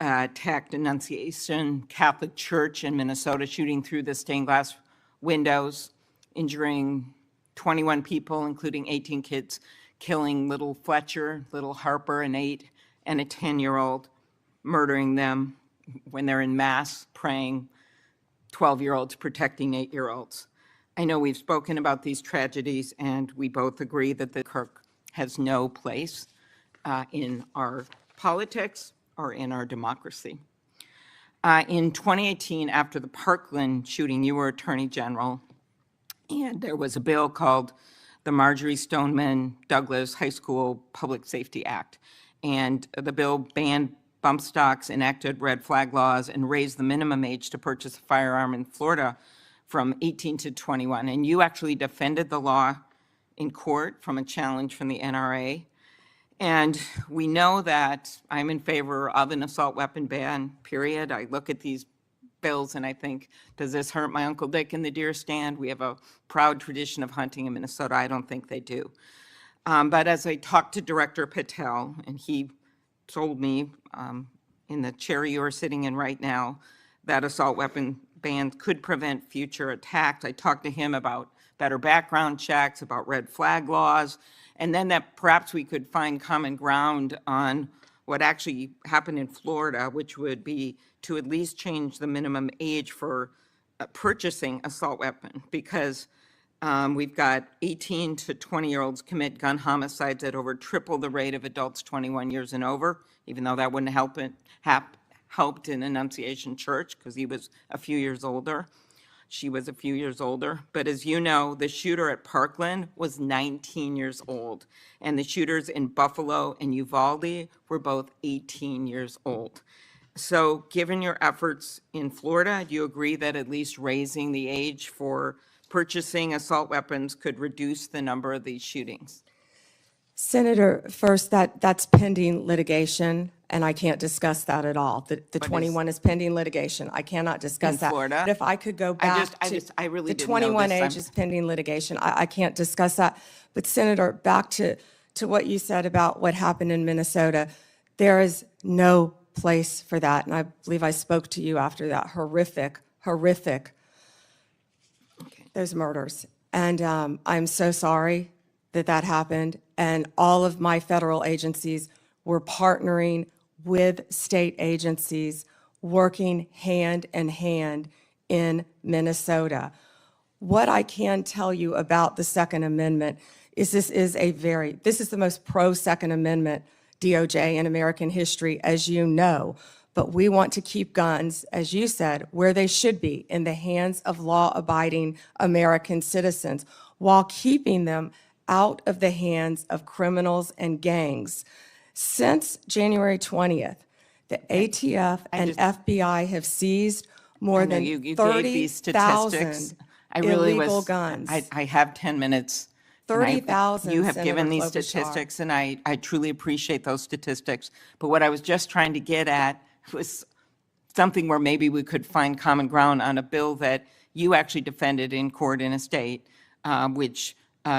attacked Annunciation Catholic Church in Minnesota, shooting through the stained glass windows, injuring 21 people, including 18 kids, killing little Fletcher, little Harper, an 8 and a 10-year-old, murdering them when they're in mass praying, 12-year-olds protecting 8-year-olds. I know we've spoken about these tragedies, and we both agree that the Kirk has no place in our politics or in our democracy. In 2018, after the Parkland shooting, you were Attorney General, and there was a bill called the Marjorie Stoneman Douglas High School Public Safety Act. And the bill banned bump stocks, enacted red flag laws, and raised the minimum age to purchase a firearm in Florida from 18 to 21. And you actually defended the law in court from a challenge from the NRA. And we know that I'm in favor of an assault weapon ban, period. I look at these bills and I think, does this hurt my Uncle Dick in the deer stand? We have a proud tradition of hunting in Minnesota. I don't think they do. But as I talked to Director Patel, and he told me in the chair you are sitting in right now, that assault weapon bans could prevent future attacks. I talked to him about better background checks, about red flag laws, and then that perhaps we could find common ground on what actually happened in Florida, which would be to at least change the minimum age for purchasing assault weapon, because we've got 18 to 20-year-olds commit gun homicides at over triple the rate of adults 21 years and over, even though that wouldn't helped in Annunciation Church because he was a few years older. She was a few years older. But as you know, the shooter at Parkland was 19 years old, and the shooters in Buffalo and Uvalde were both 18 years old. So given your efforts in Florida, do you agree that at least raising the age for purchasing assault weapons could reduce the number of these shootings? Senator, first, that's pending litigation, and I can't discuss that at all. The 21 is pending litigation. I cannot discuss In that. Florida? But if I could go back I really the didn't know 21 this. age is pending litigation. I can't discuss that. But Senator, back to what you said about what happened in Minnesota, there is no place for that. And I believe I spoke to you after that horrific, those murders. And I'm so sorry that happened. And all of my federal agencies were partnering with state agencies, working hand in hand in Minnesota. What I can tell you about the Second Amendment is this is the most pro-Second Amendment DOJ in American history, as you know. But we want to keep guns, as you said, where they should be, in the hands of law-abiding American citizens, while keeping them out of the hands of criminals and gangs. Since January 20th, the ATF and FBI have seized more than you gave these 30,000 illegal guns. I have 10 minutes. and 30,000, You have Senator given these Klobuchar. statistics, and I truly appreciate those statistics. But what I was just trying to get at was something where maybe we could find common ground on a bill that you actually defended in court in a state, which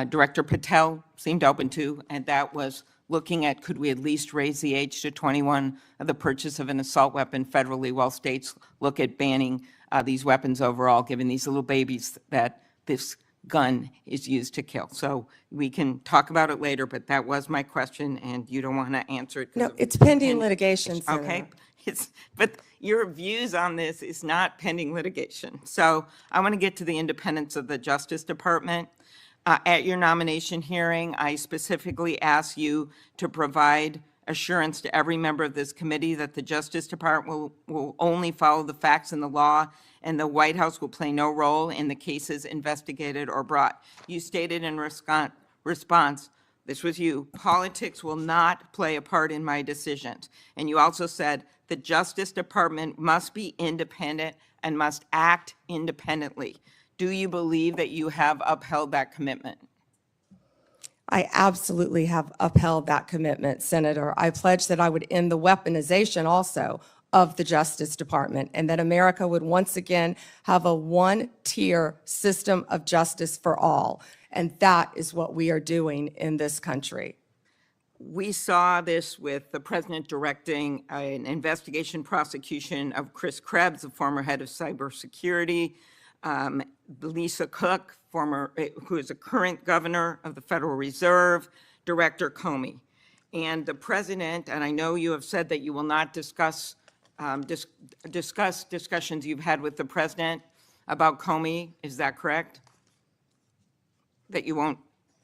Director Patel seemed open to, and that was looking at, could we at least raise the age to 21 of the purchase of an assault weapon federally, while states look at banning these weapons overall, given these little babies that this gun is used to kill. So we can talk about it later, but that was my question, and you don't want to answer it. 'cause No, of it's pending litigation, Senator. Okay, but your views on this is not pending litigation. So I want to get to the independence of the Justice Department. At your nomination hearing, I specifically asked you to provide assurance to every member of this committee that the Justice Department will only follow the facts and the law, and the White House will play no role in the cases investigated or brought. You stated in response, this was you, politics will not play a part in my decisions. And you also said the Justice Department must be independent and must act independently. Do you believe that you have upheld that commitment? I absolutely have upheld that commitment, Senator. I pledged that I would end the weaponization also of the Justice Department, and that America would once again have a one-tier system of justice for all. And that is what we are doing in this country. We saw this with the president directing an investigation prosecution of Chris Krebs, the former head of cybersecurity, Lisa Cook, who is a current governor of the Federal Reserve, Director Comey. And the president, and I know you have said that you will not discuss discussions you've had with the president about Comey. Is that correct? That you won't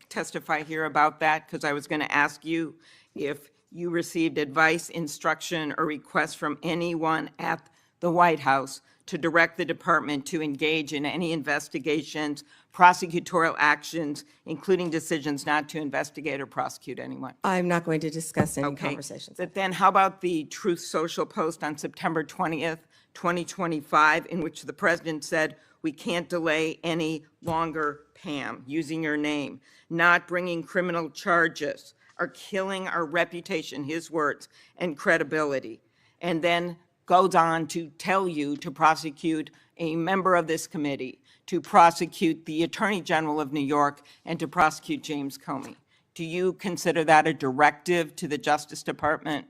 testify here about that? Because I was going to ask you if you received advice, instruction, or request from anyone at the White House to direct the department to engage in any investigations, prosecutorial actions, including decisions not to investigate or prosecute anyone. I'm not going to discuss any Okay. conversations. But then how about the Truth Social post on September 20th, 2025, in which the president said, "We can't delay any longer, Pam," using your name, "not bringing criminal charges are killing our reputation," his words, "and credibility." And then goes on to tell you to prosecute a member of this committee, to prosecute the Attorney General of New York, and to prosecute James Comey. Do you consider that a directive to the Justice Department?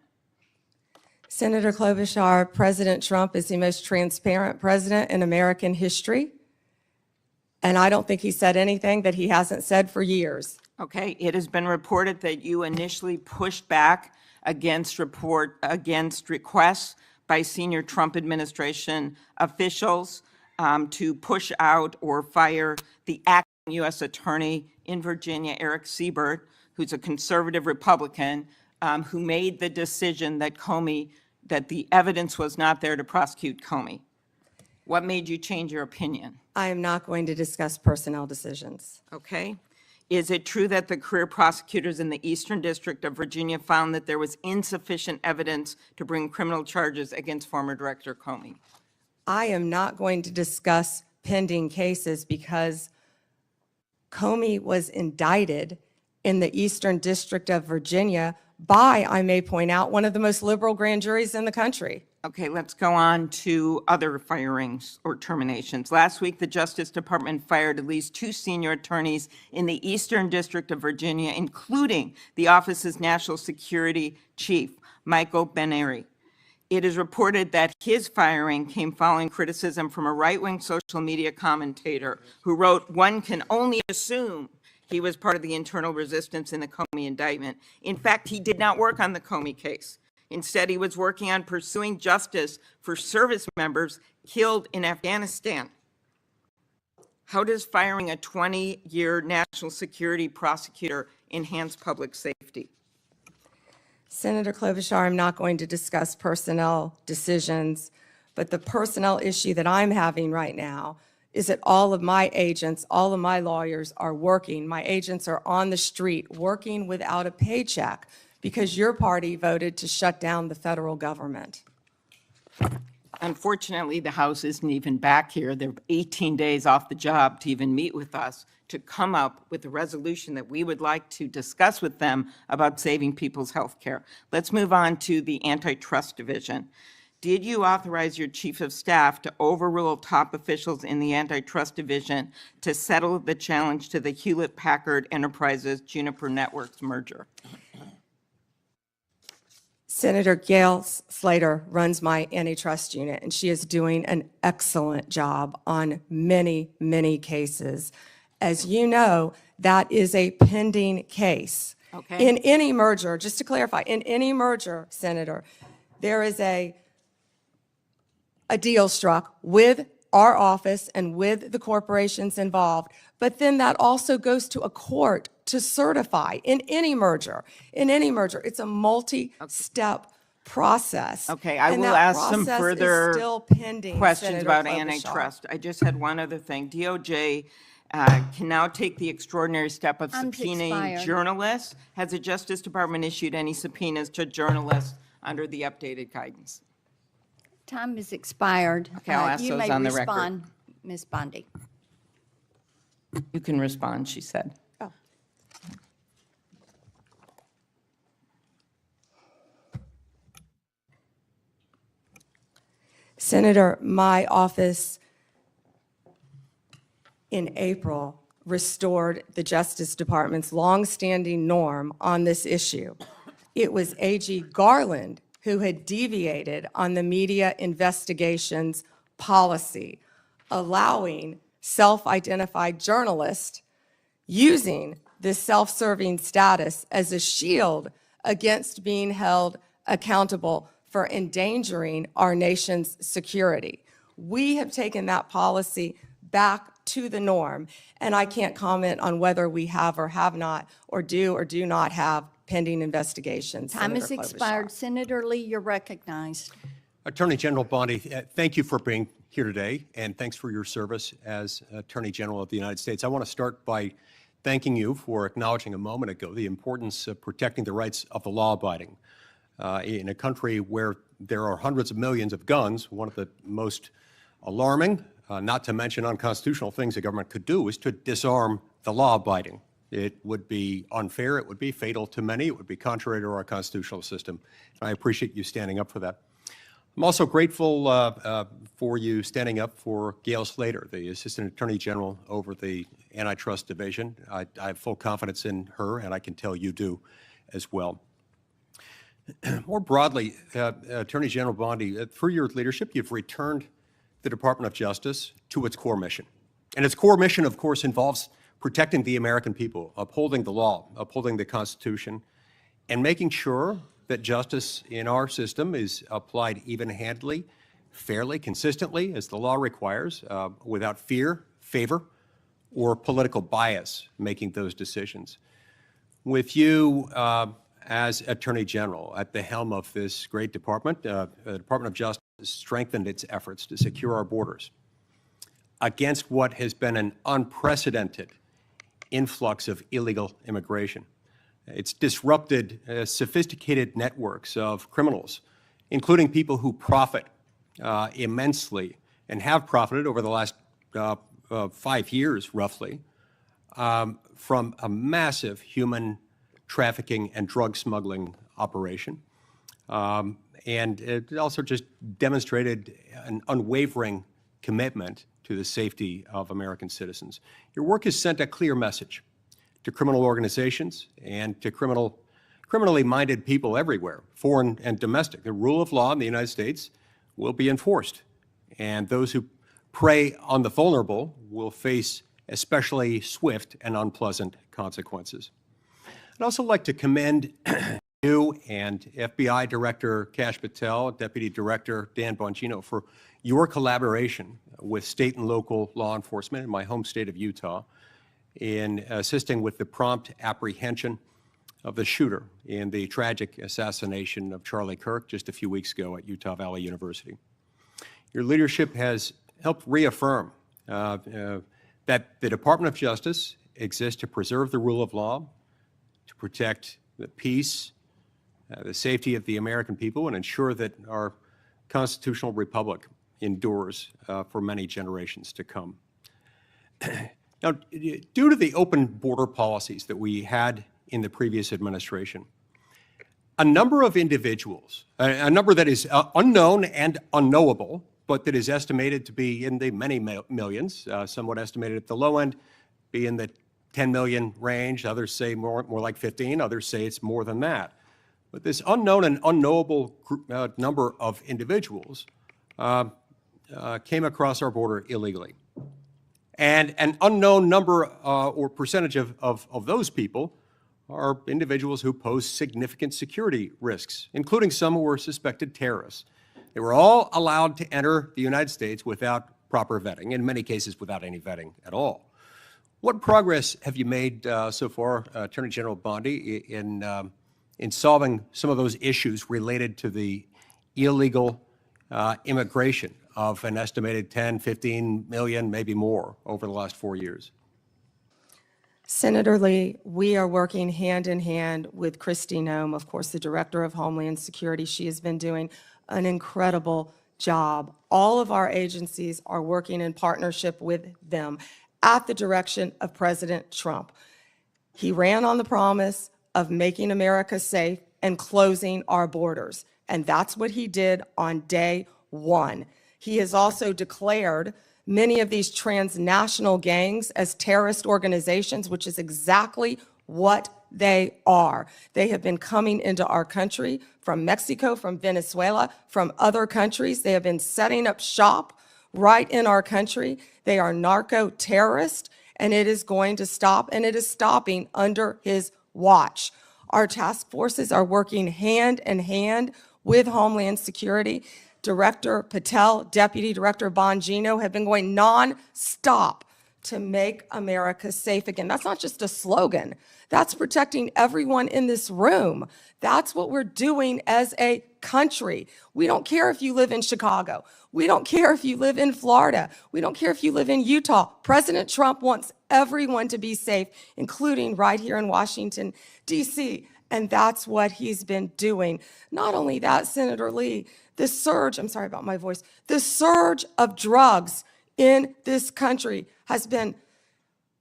Senator Klobuchar, President Trump is the most transparent president in American history, and I don't think he said anything that he hasn't said for years. Okay, it has been reported that you initially pushed back against requests by senior Trump administration officials to push out or fire the acting U.S. Attorney in Virginia, Eric Siebert, who's a conservative Republican, who made the decision that that the evidence was not there to prosecute Comey. What made you change your opinion? I am not going to discuss personnel decisions. Okay. Is it true that the career prosecutors in the Eastern District of Virginia found that there was insufficient evidence to bring criminal charges against former Director Comey? I am not going to discuss pending cases because Comey was indicted in the Eastern District of Virginia by, I may point out, one of the most liberal grand juries in the country. Okay, let's go on to other firings or terminations. Last week, the Justice Department fired at least 2 senior attorneys in the Eastern District of Virginia, including the office's national security chief, Michael Benary. It is reported that his firing came following criticism from a right-wing social media commentator who wrote, "One can only assume he was part of the internal resistance in the Comey indictment." In fact, he did not work on the Comey case. Instead, he was working on pursuing justice for service members killed in Afghanistan. How does firing a 20-year national security prosecutor enhance public safety? Senator Klobuchar, I'm not going to discuss personnel decisions, but the personnel issue that I'm having right now is that all of my agents, all of my lawyers are working. My agents are on the street working without a paycheck because your party voted to shut down the federal government. Unfortunately, the House isn't even back here. They're 18 days off the job to even meet with us to come up with a resolution that we would like to discuss with them about saving people's health care. Let's move on to the Antitrust Division. Did you authorize your chief of staff to overrule top officials in the Antitrust Division to settle the challenge to the Hewlett-Packard Enterprises Juniper Networks merger? Senator Gail Slater runs my antitrust unit, and she is doing an excellent job on many, many cases. As you know, that is a pending case. Okay. In any merger, just to clarify, in any merger, Senator, there is a deal struck with our office and with the corporations involved, but then that also goes to a court to certify in any merger. In any merger, it's a multi-step process. Okay, I and will that ask some process is further still pending, questions Senator about Klobuchar. antitrust. I just had one other thing. DOJ can now take the extraordinary step of Time's subpoenaing expired. journalists. Has the Justice Department issued any subpoenas to journalists under the updated guidance? Time is expired. Okay, I'll ask You those may on the record. respond, Ms. Bondi. You can respond, she said. Oh. Senator, my office in April restored the Justice Department's longstanding norm on this issue. It was AG Garland who had deviated on the media investigations policy, allowing self-identified journalists using this self-serving status as a shield against being held accountable for endangering our nation's security. We have taken that policy back to the norm, and I can't comment on whether we have or have not, or do not have pending investigations. Time is Senator Klobuchar. expired. Senator Lee, you're recognized. Attorney General Bondi, thank you for being here today, and thanks for your service as Attorney General of the United States. I want to start by thanking you for acknowledging a moment ago the importance of protecting the rights of the law-abiding. In a country where there are hundreds of millions of guns, one of the most alarming, not to mention unconstitutional things the government could do is to disarm the law-abiding. It would be unfair, it would be fatal to many, it would be contrary to our constitutional system. I appreciate you standing up for that. I'm also grateful for you standing up for Gail Slater, the Assistant Attorney General over the Antitrust Division. I have full confidence in her, and I can tell you do as well. More broadly, Attorney General Bondi, through your leadership, you've returned the Department of Justice to its core mission. And its core mission, of course, involves protecting the American people, upholding the law, upholding the Constitution, and making sure that justice in our system is applied even-handedly, fairly, consistently, as the law requires, without fear, favor, or political bias making those decisions. With you as Attorney General at the helm of this great department, the Department of Justice has strengthened its efforts to secure our borders against what has been an unprecedented influx of illegal immigration. It's disrupted sophisticated networks of criminals, including people who profit immensely and have profited over the last 5 years, roughly, from a massive human trafficking and drug smuggling operation. And it also just demonstrated an unwavering commitment to the safety of American citizens. Your work has sent a clear message to criminal organizations and to criminally minded people everywhere, foreign and domestic. The rule of law in the United States will be enforced, and those who prey on the vulnerable will face especially swift and unpleasant consequences. I'd also like to commend you and FBI Director Kash Patel, Deputy Director Dan Bongino for your collaboration with state and local law enforcement in my home state of Utah in assisting with the prompt apprehension of the shooter in the tragic assassination of Charlie Kirk just a few weeks ago at Utah Valley University. Your leadership has helped reaffirm that the Department of Justice exists to preserve the rule of law, to protect the peace, the safety of the American people, and ensure that our constitutional republic endures for many generations to come. Now, due to the open border policies that we had in the previous administration, a number of individuals, a number that is unknown and unknowable, but that is estimated to be in the many millions, somewhat estimated at the low end, be in the 10 million range. Others say more like 15. Others say it's more than that. But this unknown and unknowable number of individuals came across our border illegally. And an unknown number or percentage of those people are individuals who pose significant security risks, including some who are suspected terrorists. They were all allowed to enter the United States without proper vetting, in many cases without any vetting at all. What progress have you made so far, Attorney General Bondi, in solving some of those issues related to the illegal immigration of an estimated 10, 15 million, maybe more, over the last 4 years? Senator Lee, we are working hand in hand with Kristi Noem, of course, the Director of Homeland Security. She has been doing an incredible job. All of our agencies are working in partnership with them at the direction of President Trump. He ran on the promise of making America safe and closing our borders, and that's what he did on day one. He has also declared many of these transnational gangs as terrorist organizations, which is exactly what they are. They have been coming into our country from Mexico, from Venezuela, from other countries. They have been setting up shop right in our country. They are narco-terrorists, and it is going to stop, and it is stopping under his watch. Our task forces are working hand in hand with Homeland Security. Director Patel, Deputy Director Bongino have been going non-stop to make America safe again. That's not just a slogan. That's protecting everyone in this room. That's what we're doing as a country. We don't care if you live in Chicago. We don't care if you live in Florida. We don't care if you live in Utah. President Trump wants everyone to be safe, including right here in Washington, D.C., and that's what he's been doing. Not only that, Senator Lee, the surge, I'm sorry about my voice, the surge of drugs in this country has been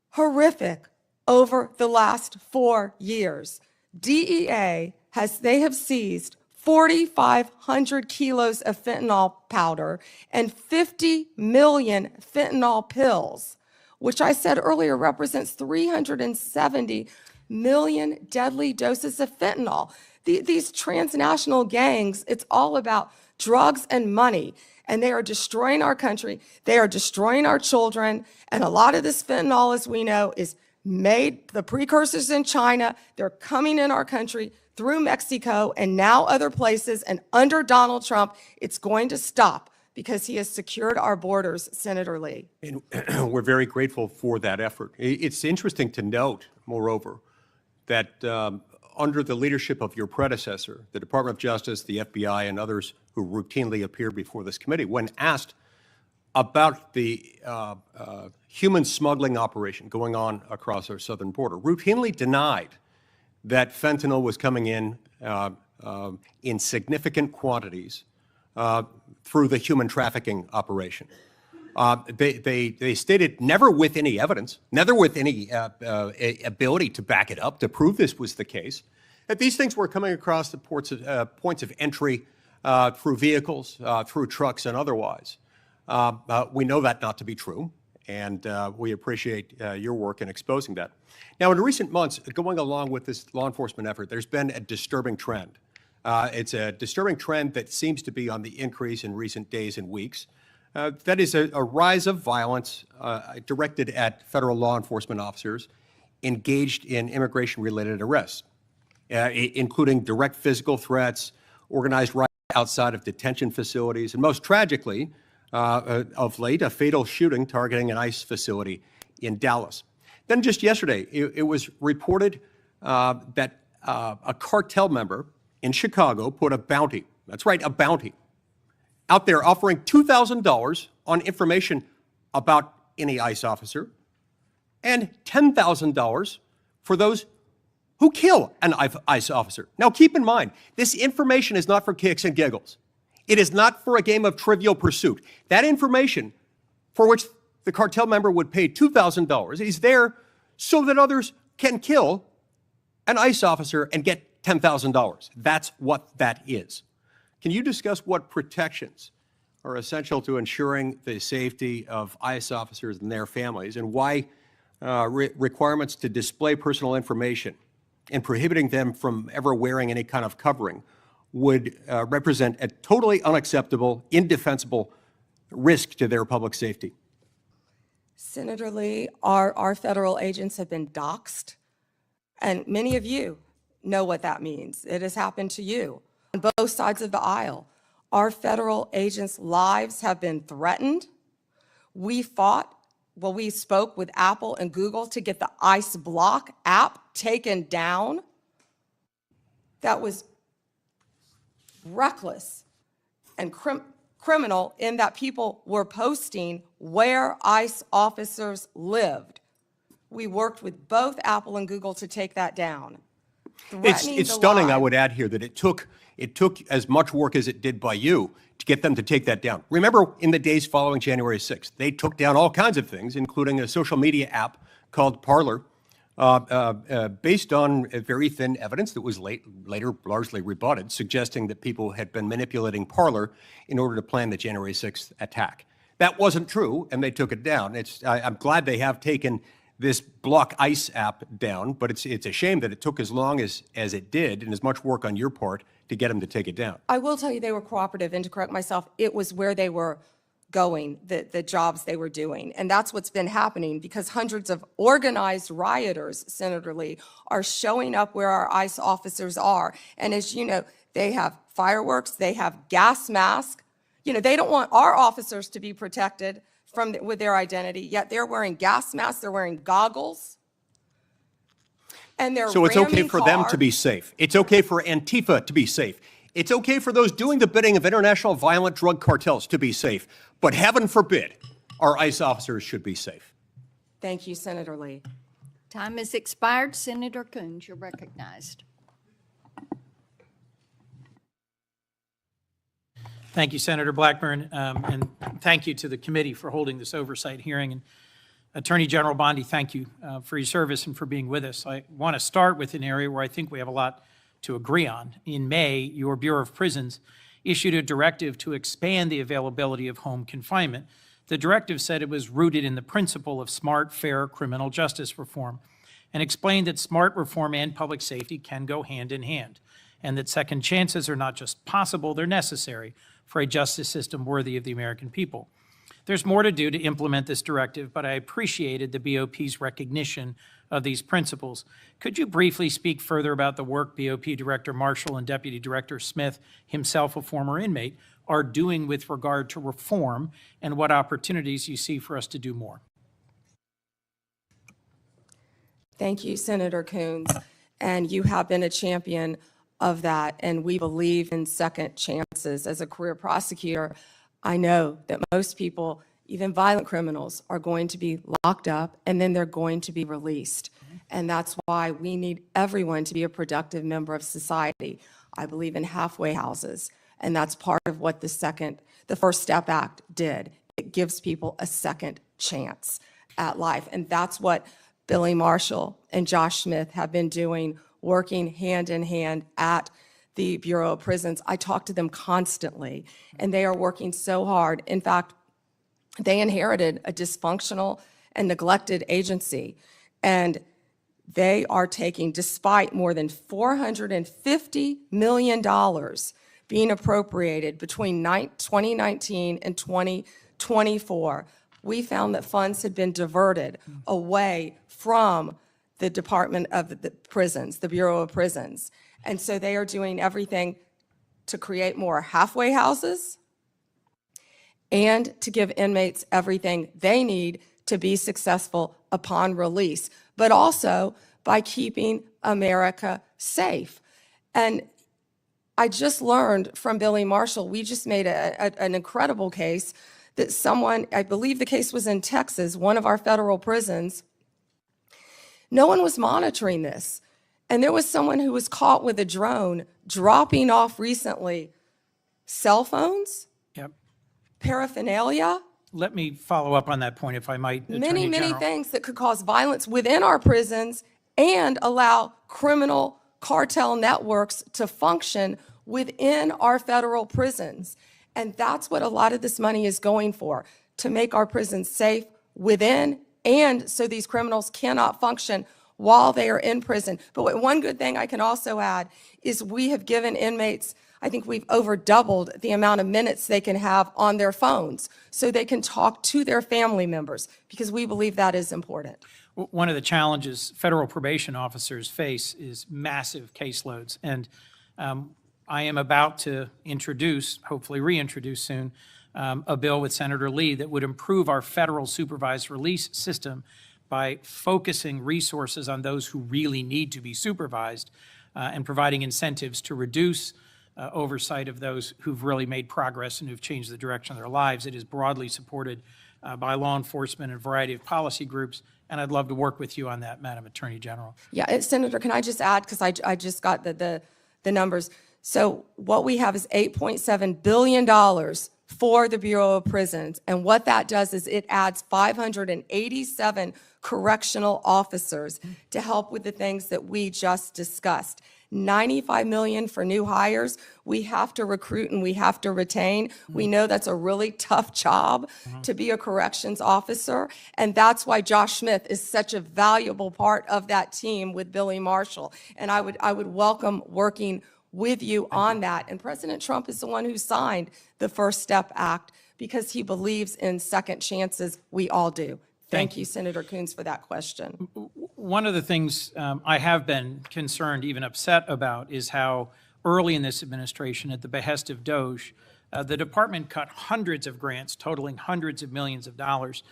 horrific over the last 4 years. DEA they have seized 4,500 kilos of fentanyl powder and 50 million fentanyl pills, which I said earlier represents 370 million deadly doses of fentanyl. These transnational gangs, it's all about drugs and money, and they are destroying our country. They are destroying our children, and a lot of this fentanyl, as we know, is made, the precursors in China. They're coming in our country through Mexico and now other places, and under Donald Trump, it's going to stop because he has secured our borders, Senator Lee. And we're very grateful for that effort. It's interesting to note, moreover, that under the leadership of your predecessor, the Department of Justice, the FBI, and others who routinely appear before this committee, when asked about the human smuggling operation going on across our southern border, routinely denied that fentanyl was coming in significant quantities through the human trafficking operation. They stated never with any evidence, never with any ability to back it up, to prove this was the case, that these things were coming across the points of entry through vehicles, through trucks, and otherwise. We know that not to be true, and we appreciate your work in exposing that. Now, in recent months, going along with this law enforcement effort, there's been a disturbing trend. It's a disturbing trend that seems to be on the increase in recent days and weeks. That is a rise of violence directed at federal law enforcement officers engaged in immigration-related arrests, including direct physical threats, organized riots outside of detention facilities, and most tragically, of late, a fatal shooting targeting an ICE facility in Dallas. Then just yesterday, it was reported that a cartel member in Chicago put a bounty, that's right, a bounty, out there offering $2,000 on information about any ICE officer and $10,000 for those who kill an ICE officer. Now, keep in mind, this information is not for kicks and giggles. It is not for a game of Trivial Pursuit. That information for which the cartel member would pay $2,000 is there so that others can kill an ICE officer and get $10,000. That's what that is. Can you discuss what protections are essential to ensuring the safety of ICE officers and their families, and why requirements to display personal information and prohibiting them from ever wearing any kind of covering would represent a totally unacceptable, indefensible risk to their public safety? Senator Lee, our federal agents have been doxxed, and many of you know what that means. It has happened to you on both sides of the aisle. Our federal agents' lives have been threatened. We spoke with Apple and Google to get the ICE Block app taken down. That was reckless and criminal in that people were posting where ICE officers lived. We worked with both Apple and Google to take that down. It's stunning, I would add here, that it took as much work as it did by you to get them to take that down. Remember, in the days following January 6th, they took down all kinds of things, including a social media app called Parler, based on very thin evidence that was later largely rebutted, suggesting that people had been manipulating Parler in order to plan the January 6th attack. That wasn't true, and they took it down. I'm glad they have taken this Block ICE app down, but it's a shame that it took as long as it did and as much work on your part to get them to take it down. I will tell you they were cooperative, and to correct myself, it was where they were going, the jobs they were doing. And that's what's been happening, because hundreds of organized rioters, Senator Lee, are showing up where our ICE officers are. And as you know, they have fireworks, they have gas masks. You know, they don't want our officers to be protected with their identity, yet they're wearing gas masks, they're wearing goggles, and they're So it's okay ramming for them to cars. be safe. It's okay for Antifa to be safe. It's okay for those doing the bidding of international violent drug cartels to be safe. But heaven forbid, our ICE officers should be safe. Thank you, Senator Lee. Time has expired. Senator Coons, you're recognized. Thank you, Senator Blackburn, and thank you to the committee for holding this oversight hearing. And Attorney General Bondi, thank you for your service and for being with us. I want to start with an area where I think we have a lot to agree on. In May, your Bureau of Prisons issued a directive to expand the availability of home confinement. The directive said it was rooted in the principle of smart, fair criminal justice reform, and explained that smart reform and public safety can go hand in hand, and that second chances are not just possible, they're necessary for a justice system worthy of the American people. There's more to do to implement this directive, but I appreciated the BOP's recognition of these principles. Could you briefly speak further about the work BOP Director Marshall and Deputy Director Smith, himself a former inmate, are doing with regard to reform, and what opportunities you see for us to do more? Thank you, Senator Coons. And you have been a champion of that, and we believe in second chances. As a career prosecutor, I know that most people, even violent criminals, are going to be locked up and then they're going to be released. And that's why we need everyone to be a productive member of society. I believe in halfway houses, and that's part of what the First Step Act did. It gives people a second chance at life, and that's what Billy Marshall and Josh Smith have been doing, working hand in hand at the Bureau of Prisons. I talk to them constantly, and they are working so hard. In fact, they inherited a dysfunctional and neglected agency, and they are taking, despite more than $450 million being appropriated between 2019 and 2024, we found that funds had been diverted away from the Department of the Prisons, the Bureau of Prisons. And so they are doing everything to create more halfway houses and to give inmates everything they need to be successful upon release, but also by keeping America safe. And I just learned from Billy Marshall, we just made an incredible case that someone, I believe the case was in Texas, one of our federal prisons, no one was monitoring this. And there was someone who was caught with a drone dropping off recently cell phones, Yep. paraphernalia, Let me follow up on that point, if I might, Attorney many General. things that could cause violence within our prisons and allow criminal cartel networks to function within our federal prisons. And that's what a lot of this money is going for, to make our prisons safe within and so these criminals cannot function while they are in prison. But one good thing I can also add is we have given inmates, I think we've over doubled the amount of minutes they can have on their phones so they can talk to their family members, because we believe that is important. One of the challenges federal probation officers face is massive caseloads. And I am about to introduce, hopefully reintroduce soon, a bill with Senator Lee that would improve our federal supervised release system by focusing resources on those who really need to be supervised and providing incentives to reduce oversight of those who've really made progress and who've changed the direction of their lives. It is broadly supported by law enforcement and a variety of policy groups, and I'd love to work with you on that, Madam Attorney General. Yeah, Senator, can I just add, because I just got the numbers. So what we have is $8.7 billion for the Bureau of Prisons, and what that does is it adds 587 correctional officers to help with the things that we just discussed. $95 million for new hires. We have to recruit and we have to retain. We know that's a really tough job to be a corrections officer, and that's why Josh Smith is such a valuable part of that team with Billy Marshall. And I would welcome working with you on that. And President Trump is the one who signed the First Step Act because he believes in second chances. We all do. Thank you, Senator Coons, for that question. One of the things I have been concerned, even upset about, is how early in this administration, at the behest of DOJ, the department cut hundreds of grants totaling hundreds of millions of dollars,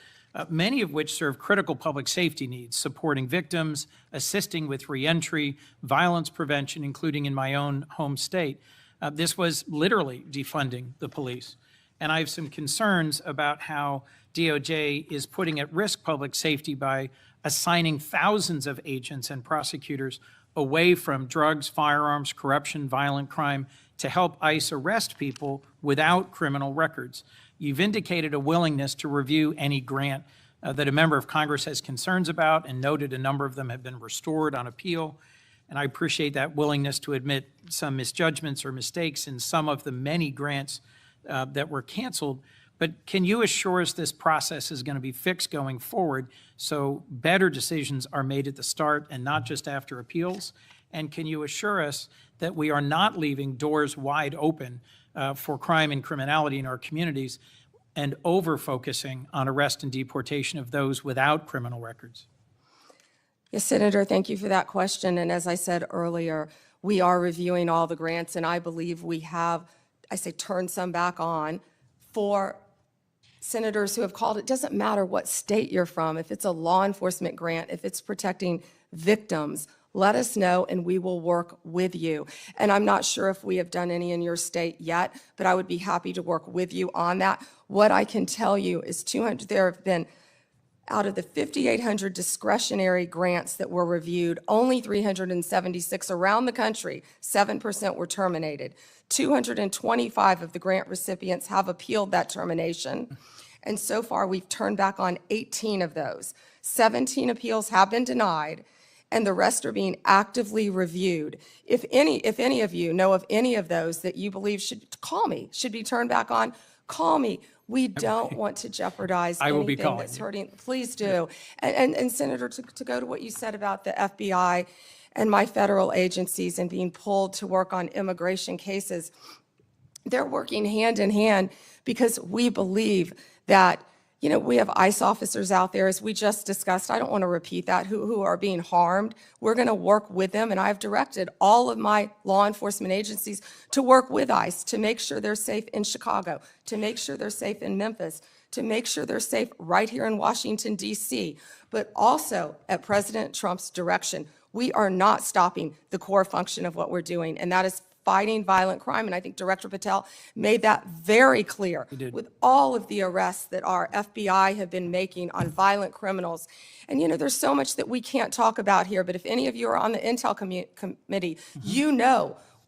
many of which serve critical public safety needs, supporting victims, assisting with reentry, violence prevention, including in my own home state. This was literally defunding the police. And I have some concerns about how DOJ is putting at risk public safety by assigning thousands of agents and prosecutors away from drugs, firearms, corruption, violent crime to help ICE arrest people without criminal records. You've indicated a willingness to review any grant that a member of Congress has concerns about, and noted a number of them have been restored on appeal. And I appreciate that willingness to admit some misjudgments or mistakes in some of the many grants that were canceled. But can you assure us this process is going to be fixed going forward so better decisions are made at the start and not just after appeals? And can you assure us that we are not leaving doors wide open for crime and criminality in our communities and over-focusing on arrest and deportation of those without criminal records? Yes, Senator, thank you for that question. And as I said earlier, we are reviewing all the grants, and I believe we have, turned some back on for senators who have called. It doesn't matter what state you're from. If it's a law enforcement grant, if it's protecting victims, let us know and we will work with you. And I'm not sure if we have done any in your state yet, but I would be happy to work with you on that. What I can tell you is there have been, out of the 5,800 discretionary grants that were reviewed, only 376 around the country, 7% were terminated. 225 of the grant recipients have appealed that termination. And so far, we've turned back on 18 of those. 17 appeals have been denied, and the rest are being actively reviewed. If any of you know of any of those that you believe should be turned back on, call me. We don't want to jeopardize anything that's hurting. Please do. And Senator, to go to what you said about the FBI and my federal agencies and being pulled to work on immigration cases, they're working hand in hand because we believe that, we have ICE officers out there, as we just discussed. I don't want to repeat that, who are being harmed. We're going to work with them, and I've directed all of my law enforcement agencies to work with ICE to make sure they're safe in Chicago, to make sure they're safe in Memphis, to make sure they're safe right here in Washington, D.C., but also at President Trump's direction. We are not stopping the core function of what we're doing, and that is fighting violent crime. And I think Director Patel made that very clear with all of the arrests that our FBI have been making on violent criminals. And, there's so much that we can't talk about here, but if any of you are on the Intel Committee,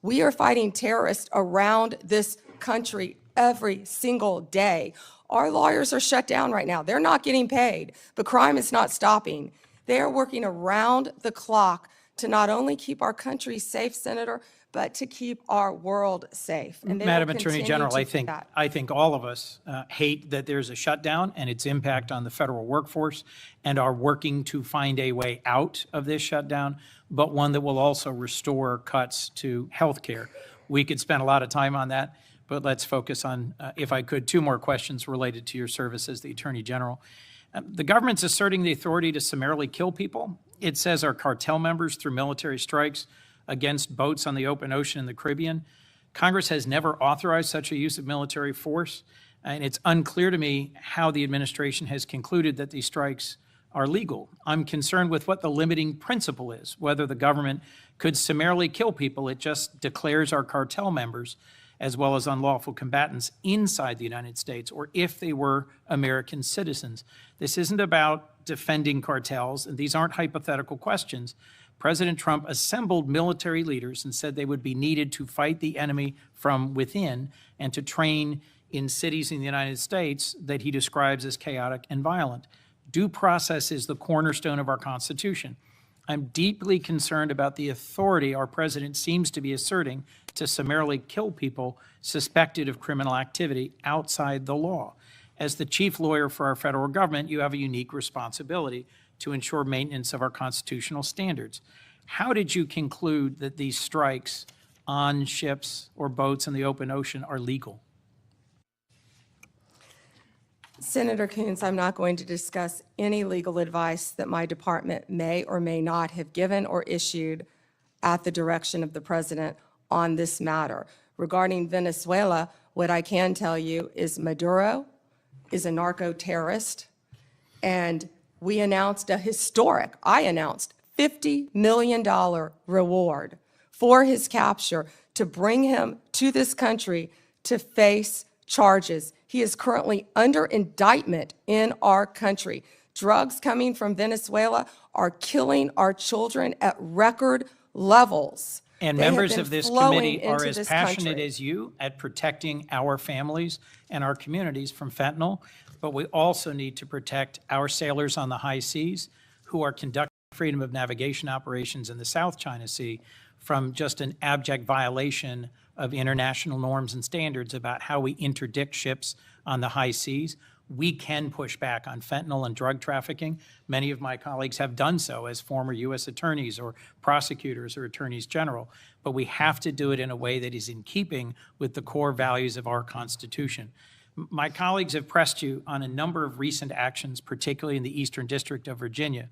we are fighting terrorists around this country every single day. Our lawyers are shut down right now. They're not getting paid, but crime is not stopping. They are working around the clock to not only keep our country safe, Senator, but to keep our world safe. And they will Madam Attorney continue General, to I do think, that. I think all of us hate that there's a shutdown and its impact on the federal workforce, and are working to find a way out of this shutdown, but one that will also restore cuts to health care. We could spend a lot of time on that, but let's focus on, if I could, 2 more questions related to your service as the Attorney General. The government's asserting the authority to summarily kill people. It says our cartel members through military strikes against boats on the open ocean in the Caribbean. Congress has never authorized such a use of military force, and it's unclear to me how the administration has concluded that these strikes are legal. I'm concerned with what the limiting principle is, whether the government could summarily kill people. It just declares our cartel members as well as unlawful combatants inside the United States, or if they were American citizens. This isn't about defending cartels, and these aren't hypothetical questions. President Trump assembled military leaders and said they would be needed to fight the enemy from within and to train in cities in the United States that he describes as chaotic and violent. Due process is the cornerstone of our Constitution. I'm deeply concerned about the authority our president seems to be asserting to summarily kill people suspected of criminal activity outside the law. As the chief lawyer for our federal government, you have a unique responsibility to ensure maintenance of our constitutional standards. How did you conclude that these strikes on ships or boats in the open ocean are legal? Senator Coons, I'm not going to discuss any legal advice that my department may or may not have given or issued at the direction of the president on this matter. Regarding Venezuela, what I can tell you is Maduro is a narco-terrorist, and I announced $50 million reward for his capture to bring him to this country to face charges. He is currently under indictment in our country. Drugs coming from Venezuela are killing our children at record levels. And They have members been of this flowing committee are into as this passionate country. as you at protecting our families and our communities from fentanyl, but we also need to protect our sailors on the high seas who are conducting freedom of navigation operations in the South China Sea from just an abject violation of international norms and standards about how we interdict ships on the high seas. We can push back on fentanyl and drug trafficking. Many of my colleagues have done so as former U.S. attorneys or prosecutors or attorneys general, but we have to do it in a way that is in keeping with the core values of our Constitution. My colleagues have pressed you on a number of recent actions, particularly in the Eastern District of Virginia.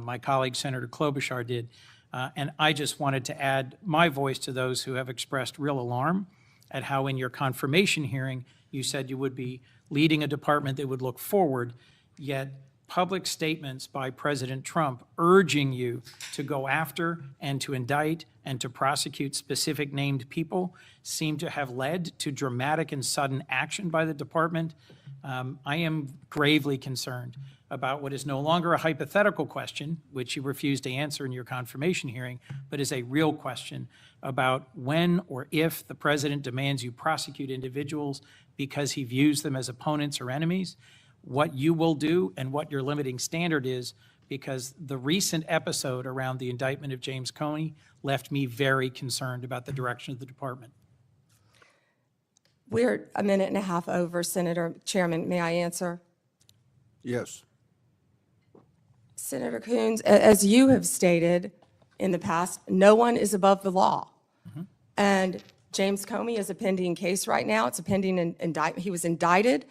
My colleague, Senator Klobuchar, did. And I just wanted to add my voice to those who have expressed real alarm at how in your confirmation hearing, you said you would be leading a department that would look forward, yet public statements by President Trump urging you to go after and to indict and to prosecute specific named people seem to have led to dramatic and sudden action by the department. I am gravely concerned about what is no longer a hypothetical question, which you refused to answer in your confirmation hearing, but is a real question about when or if the president demands you prosecute individuals because he views them as opponents or enemies, what you will do and what your limiting standard is, because the recent episode around the indictment of James Comey left me very concerned about the direction of the department. We're a minute and a half over, Senator Chairman. May I answer? Yes. Senator Coons, as you have stated in the past, no one is above the law. And James Comey is a pending case right now. It's a pending indictment. He was indicted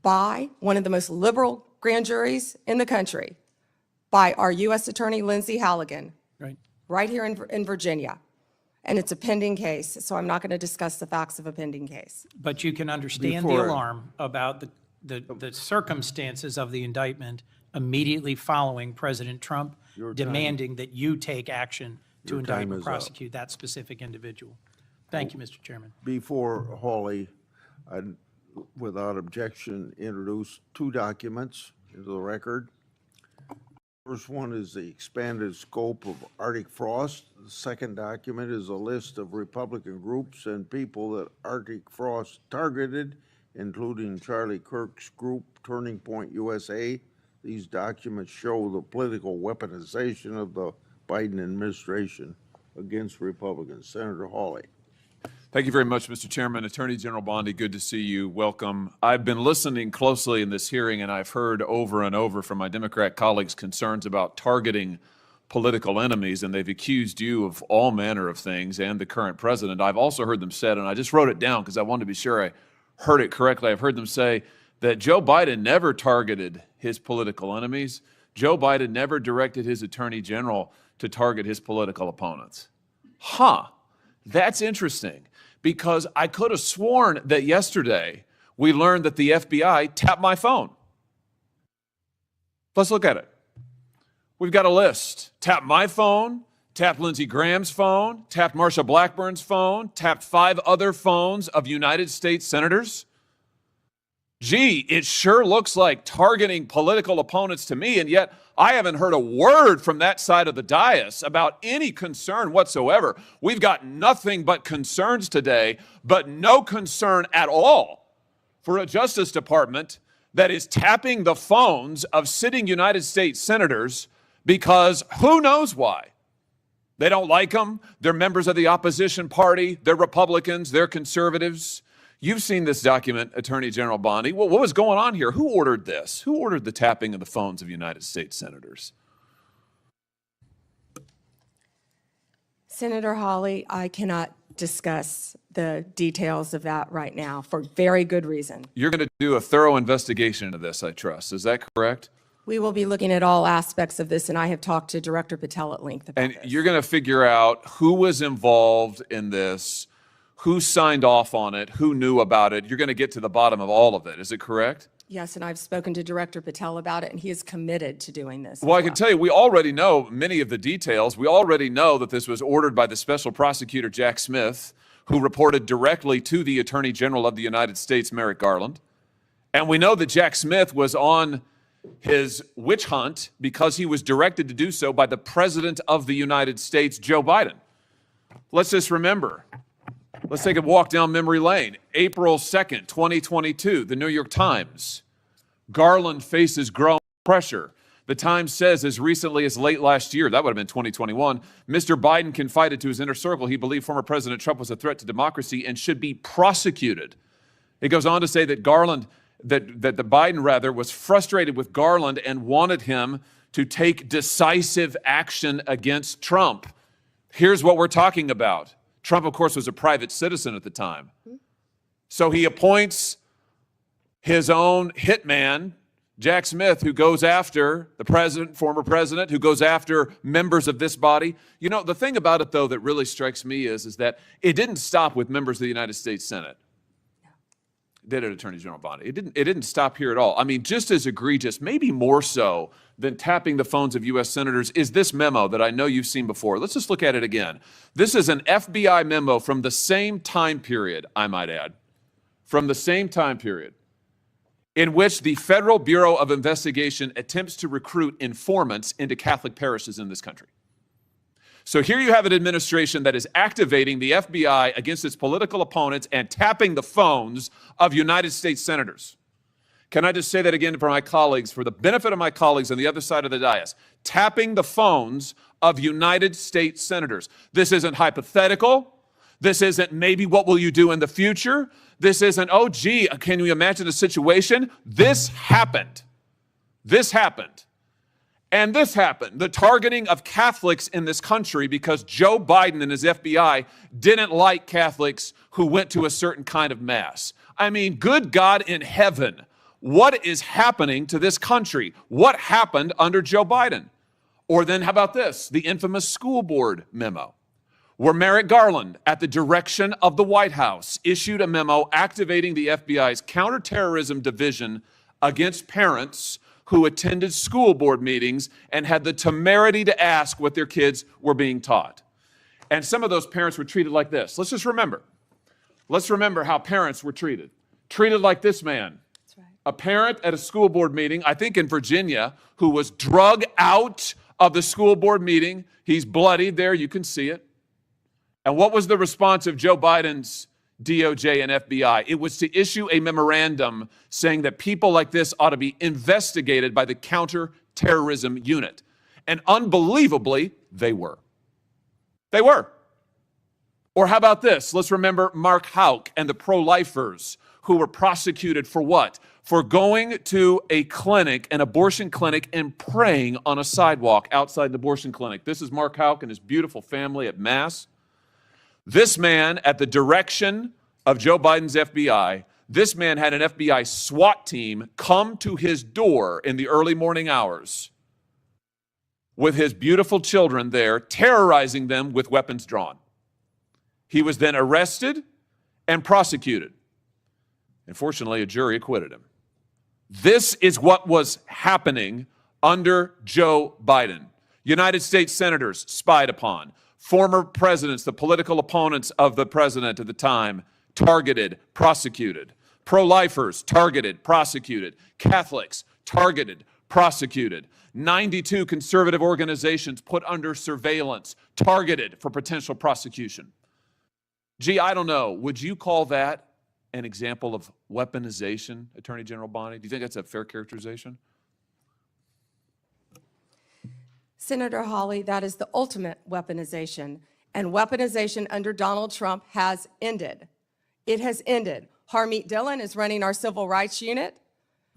by one of the most liberal grand juries in the country, by our U.S. Attorney Lindsay Halligan, right here in Virginia. And it's a pending case, so I'm not going to discuss the facts of a pending case. But you can understand the alarm about the circumstances of the indictment immediately following President Trump demanding that you take action to indict and prosecute that specific individual. Thank you, Mr. Chairman. Before Hawley, I'd, without objection, introduce 2 documents into the record. First one is the expanded scope of Arctic frost. The second document is a list of Republican groups and people that Arctic frost targeted, including Charlie Kirk's group, Turning Point USA. These documents show the political weaponization of the Biden administration against Republicans. Senator Hawley. Thank you very much, Mr. Chairman. Attorney General Bondi, good to see you. Welcome. I've been listening closely in this hearing, and I've heard over and over from my Democrat colleagues concerns about targeting political enemies, and they've accused you of all manner of things and the current president. I've also heard them said, and I just wrote it down because I wanted to be sure I heard it correctly. I've heard them say that Joe Biden never targeted his political enemies. Joe Biden never directed his attorney general to target his political opponents. That's interesting, because I could have sworn that yesterday we learned that the FBI tapped my phone. Let's look at it. We've got a list. Tapped my phone, tapped Lindsey Graham's phone, tapped Marsha Blackburn's phone, tapped 5 other phones of United States senators. Gee, it sure looks like targeting political opponents to me, and yet I haven't heard a word from that side of the dais about any concern whatsoever. We've got nothing but concerns today, but no concern at all for a Justice Department that is tapping the phones of sitting United States senators because who knows why. They don't like them. They're members of the opposition party. They're Republicans. They're conservatives. You've seen this document, Attorney General Bondi. What was going on here? Who ordered this? Who ordered the tapping of the phones of United States senators? Senator Hawley, I cannot discuss the details of that right now for very good reason. You're going to do a thorough investigation into this, I trust. Is that correct? We will be looking at all aspects of this, and I have talked to Director Patel at length about And this. you're going to figure out who was involved in this, who signed off on it, who knew about it. You're going to get to the bottom of all of it. Is it correct? Yes, and I've spoken to Director Patel about it, and he is committed to doing this. Well, I can tell you, we already know many of the details. We already know that this was ordered by the special prosecutor, Jack Smith, who reported directly to the Attorney General of the United States, Merrick Garland. And we know that Jack Smith was on his witch hunt because he was directed to do so by the President of the United States, Joe Biden. Let's just remember. Let's take a walk down memory lane. April 2nd, 2022, the New York Times. Garland faces growing pressure. The Times says as recently as late last year, that would have been 2021, Mr. Biden confided to his inner circle he believed former President Trump was a threat to democracy and should be prosecuted. It goes on to say that the Biden was frustrated with Garland and wanted him to take decisive action against Trump. Here's what we're talking about. Trump, of course, was a private citizen at the time. So he appoints his own hitman, Jack Smith, who goes after the president, former president, who goes after members of this body. You know, the thing about it, though, that really strikes me is that it didn't stop with members of the United States Senate. Did it, Attorney General Bondi? It didn't stop here at all. I mean, just as egregious, maybe more so than tapping the phones of U.S. senators, is this memo that I know you've seen before. Let's just look at it again. This is an FBI memo from the same time period, I might add, from the same time period, in which the Federal Bureau of Investigation attempts to recruit informants into Catholic parishes in this country. So here you have an administration that is activating the FBI against its political opponents and tapping the phones of United States senators. Can I just say that again for my colleagues, for the benefit of my colleagues on the other side of the dais? Tapping the phones of United States senators. This isn't hypothetical. This isn't maybe what will you do in the future. This isn't, oh, gee, can you imagine a situation? This happened. This happened. And this happened, the targeting of Catholics in this country because Joe Biden and his FBI didn't like Catholics who went to a certain kind of mass. I mean, good God in heaven, what is happening to this country? What happened under Joe Biden? Or then how about this, the infamous school board memo, where Merrick Garland, at the direction of the White House, issued a memo activating the FBI's counterterrorism division against parents who attended school board meetings and had the temerity to ask what their kids were being taught. And some of those parents were treated like this. Let's just remember. Let's remember how parents were treated. Treated like this man. That's right. A parent at a school board meeting, I think in Virginia, who was drug out of the school board meeting. He's bloodied there, you can see it. And what was the response of Joe Biden's DOJ and FBI? It was to issue a memorandum saying that people like this ought to be investigated by the counterterrorism unit. And unbelievably, they were. They were. Or how about this? Let's remember Mark Houck and the pro-lifers who were prosecuted for what? For going to a clinic, an abortion clinic, and praying on a sidewalk outside the abortion clinic. This is Mark Houck and his beautiful family at Mass. This man, at the direction of Joe Biden's FBI, this man had an FBI SWAT team come to his door in the early morning hours with his beautiful children there, terrorizing them with weapons drawn. He was then arrested and prosecuted. Unfortunately, a jury acquitted him. This is what was happening under Joe Biden. United States senators spied upon. Former presidents, the political opponents of the president at the time, targeted, prosecuted. Pro-lifers, targeted, prosecuted. Catholics, targeted, prosecuted. 92 conservative organizations put under surveillance, targeted for potential prosecution. Gee, I don't know. Would you call that an example of weaponization, Attorney General Bondi? Do you think that's a fair characterization? Senator Hawley, that is the ultimate weaponization. And weaponization under Donald Trump has ended. It has ended. Harmeet Dillon is running our civil rights unit,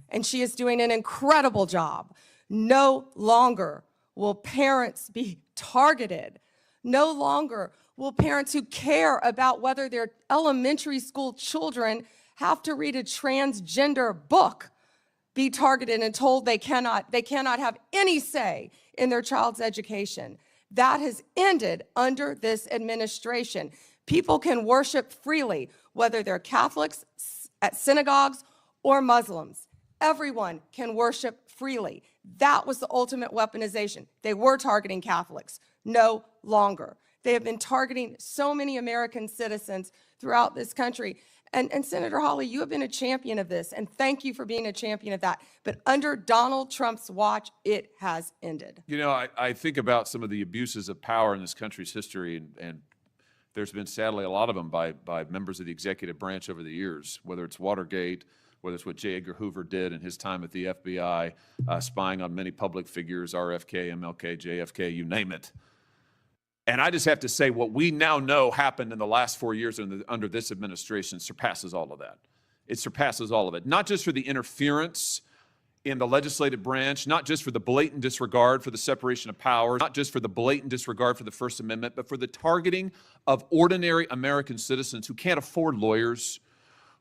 and she is doing an incredible job. No longer will parents be targeted. No longer will parents who care about whether their elementary school children have to read a transgender book be targeted and told they cannot have any say in their child's education. That has ended under this administration. People can worship freely, whether they're Catholics at synagogues or Muslims. Everyone can worship freely. That was the ultimate weaponization. They were targeting Catholics. No longer. They have been targeting so many American citizens throughout this country. And Senator Hawley, you have been a champion of this, and thank you for being a champion of that. But under Donald Trump's watch, it has ended. You know, I think about some of the abuses of power in this country's history, and there's been, sadly, a lot of them by members of the executive branch over the years, whether it's Watergate, whether it's what J. Edgar Hoover did in his time at the FBI, spying on many public figures, RFK, MLK, JFK, you name it. And I just have to say, what we now know happened in the last 4 years under this administration surpasses all of that. It surpasses all of it. Not just for the interference in the legislative branch, not just for the blatant disregard for the separation of powers, not just for the blatant disregard for the First Amendment, but for the targeting of ordinary American citizens who can't afford lawyers,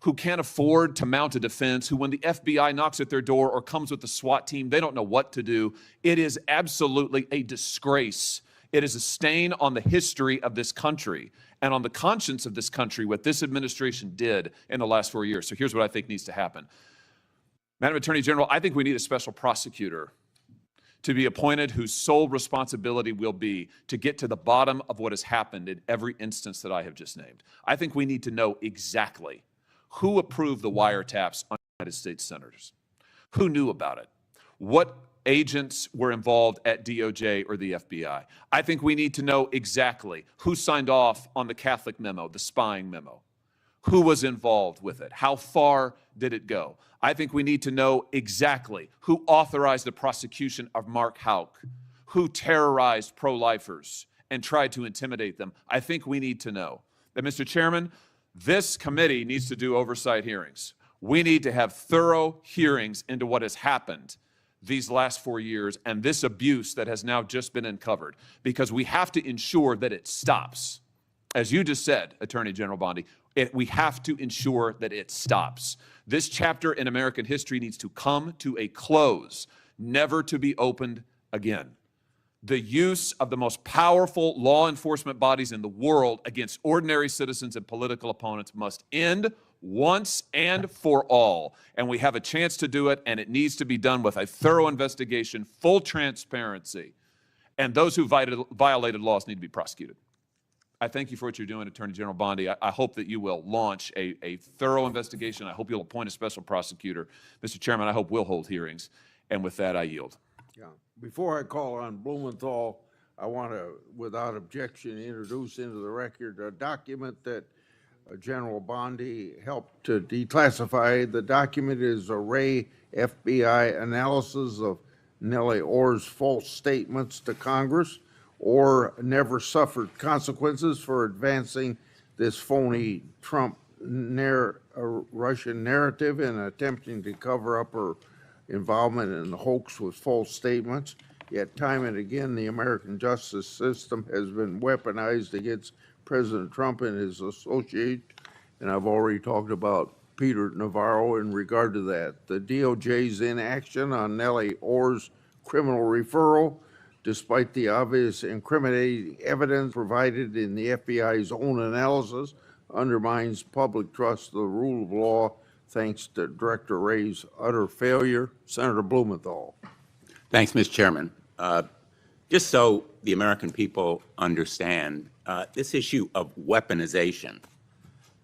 who can't afford to mount a defense, who when the FBI knocks at their door or comes with the SWAT team, they don't know what to do. It is absolutely a disgrace. It is a stain on the history of this country and on the conscience of this country, what this administration did in the last 4 years. So here's what I think needs to happen. Madam Attorney General, I think we need a special prosecutor to be appointed whose sole responsibility will be to get to the bottom of what has happened in every instance that I have just named. I think we need to know exactly who approved the wiretaps on United States senators, who knew about it, what agents were involved at DOJ or the FBI. I think we need to know exactly who signed off on the Catholic memo, the spying memo, who was involved with it, how far did it go. I think we need to know exactly who authorized the prosecution of Mark Houck, who terrorized pro-lifers and tried to intimidate them. I think we need to know that, Mr. Chairman, this committee needs to do oversight hearings. We need to have thorough hearings into what has happened these last 4 years and this abuse that has now just been uncovered, because we have to ensure that it stops. As you just said, Attorney General Bondi, we have to ensure that it stops. This chapter in American history needs to come to a close, never to be opened again. The use of the most powerful law enforcement bodies in the world against ordinary citizens and political opponents must end once and for all. And we have a chance to do it, and it needs to be done with a thorough investigation, full transparency, and those who violated laws need to be prosecuted. I thank you for what you're doing, Attorney General Bondi. I hope that you will launch a thorough investigation. I hope you'll appoint a special prosecutor. Mr. Chairman, I hope we'll hold hearings. And with that, I yield. Yeah. Before I call on Blumenthal, I want to, without objection, introduce into the record a document that General Bondi helped to declassify. The document is a Ray FBI analysis of Nellie Orr's false statements to Congress. or never suffered consequences for advancing this phony Trump Russian narrative and attempting to cover up her involvement in the hoax with false statements. Yet time and again, the American justice system has been weaponized against President Trump and his associates, and I've already talked about Peter Navarro in regard to that. The DOJ's inaction on Nellie Orr's criminal referral, despite the obvious incriminating evidence provided in the FBI's own analysis, undermines public trust of the rule of law thanks to Director Wray's utter failure. Senator Blumenthal. Thanks, Mr. Chairman. Just so the American people understand, this issue of weaponization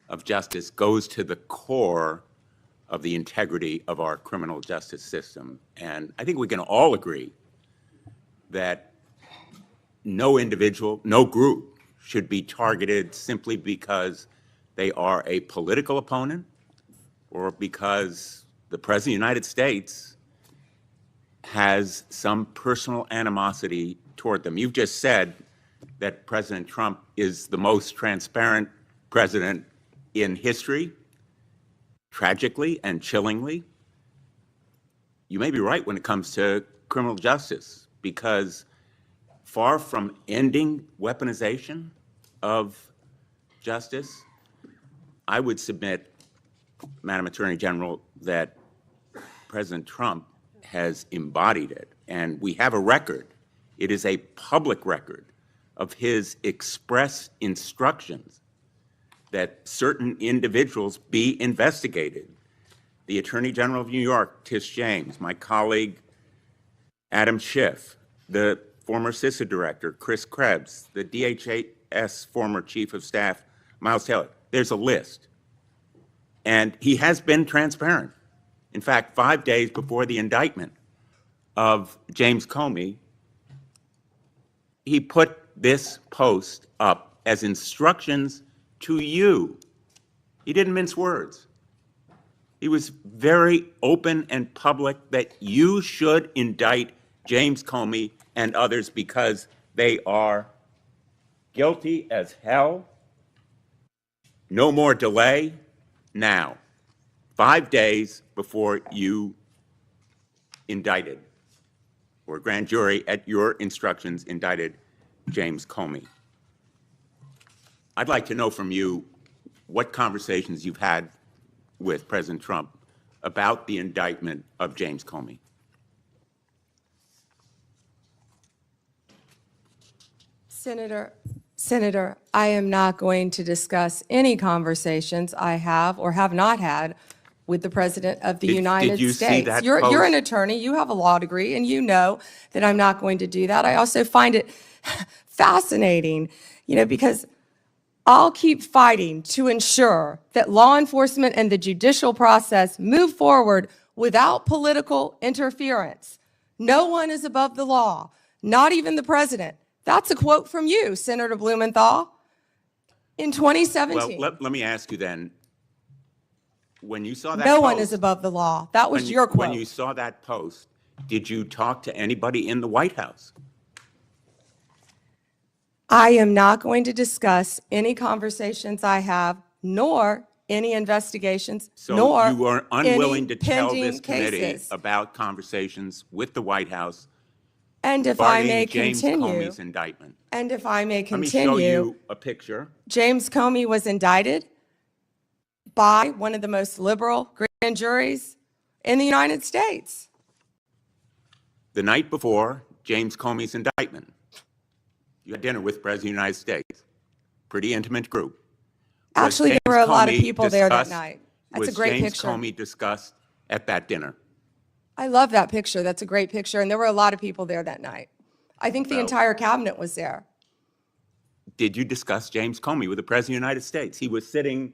of justice goes to the core of the integrity of our criminal justice system. And I think we can all agree that no individual, no group should be targeted simply because they are a political opponent or because the President of the United States has some personal animosity toward them. You've just said that President Trump is the most transparent president in history. Tragically and chillingly, you may be right when it comes to criminal justice, because far from ending weaponization of justice, I would submit, Madam Attorney General, that President Trump has embodied it. And we have a record. It is a public record of his express instructions that certain individuals be investigated. The Attorney General of New York, Tish James, my colleague Adam Schiff, the former CISA director, Chris Krebs, the DHS former Chief of Staff, Miles Taylor. There's a list. And he has been transparent. In fact, 5 days before the indictment of James Comey, he put this post up as instructions to you. He didn't mince words. He was very open and public that you should indict James Comey and others because they are guilty as hell. No more delay now. 5 days before you indicted, or grand jury at your instructions indicted James Comey. I'd like to know from you what conversations you've had with President Trump about the indictment of James Comey. Senator, I am not going to discuss any conversations I have or have not had with the President of the United you States. see that You're post? an attorney, you have a law degree, and you know that I'm not going to do that. I also find it fascinating, because I'll keep fighting to ensure that law enforcement and the judicial process move forward without political interference. No one is above the law, not even the president. That's a quote from you, Senator Blumenthal, in 2017. Well, let me ask you then, when you saw that No post, one is above the law. That was your quote. When you saw that post, did you talk to anybody in the White House? I am not going to discuss any conversations I have, nor any investigations, So nor you were unwilling any to tell pending this committee cases. about conversations with the White House And if I may regarding James continue, Comey's indictment. and if I may Let me show continue, you a picture. James Comey was indicted by one of the most liberal grand juries in the United States. The night before James Comey's indictment, you had dinner with the President of the United States. Pretty intimate group. Was Actually, there James were a lot of Comey people there that discussed- night. That's a great Was James picture. Comey discussed at that dinner? I love that picture. That's a great picture. And there were a lot of people there that night. I think the Well- entire cabinet was there. Did you discuss James Comey with the President of the United States? He was sitting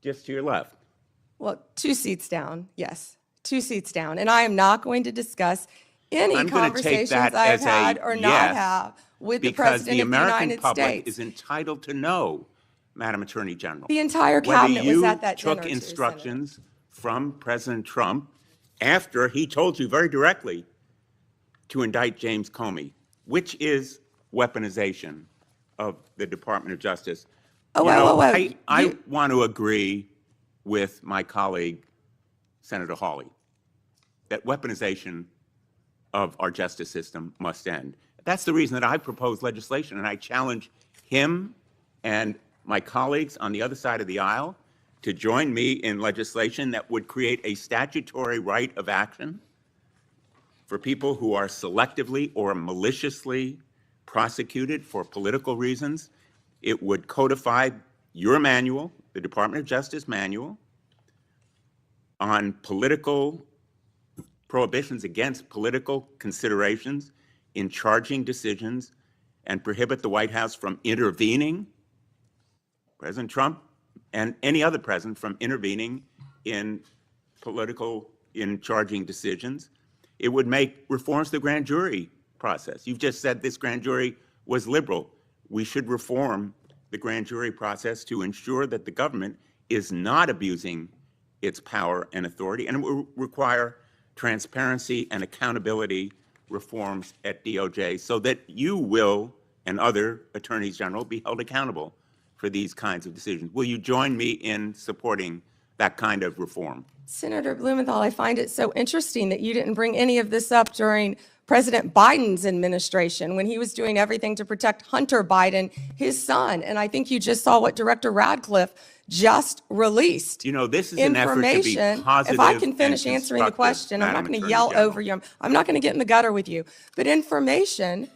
just to your left. Well, 2 seats down, yes, 2 seats down. And I am not going to discuss any I'm going to take conversations that I've as had a or not yes, have with the because President the of the American United public States. is entitled to know, Madam Attorney General. The entire cabinet was at that dinner, whether too, you took Senator. instructions from President Trump after he told you very directly to indict James Comey which is weaponization of the Department of Justice. Oh, You whoa, know, whoa, whoa. I want to agree with my colleague, Senator Hawley, that weaponization of our justice system must end. That's the reason that I proposed legislation, and I challenge him and my colleagues on the other side of the aisle to join me in legislation that would create a statutory right of action for people who are selectively or maliciously prosecuted for political reasons. It would codify your manual, the Department of Justice manual, on political prohibitions against political considerations in charging decisions, and prohibit the White House from intervening, President Trump and any other president from intervening in charging decisions. It would make reforms to the grand jury process. You've just said this grand jury was liberal. We should reform the grand jury process to ensure that the government is not abusing its power and authority, and it will require transparency and accountability reforms at DOJ so that you will and other attorneys general be held accountable for these kinds of decisions. Will you join me in supporting that kind of reform? Senator Blumenthal, I find it so interesting that you didn't bring any of this up during President Biden's administration when he was doing everything to protect Hunter Biden, his son. And I think you just saw what Director Radcliffe just released. You know, this is an effort to be Information. positive. If I can and finish answering the constructive, question, I'm not Madam going to Attorney yell General. over you. I'm not going to get in the gutter with you. But information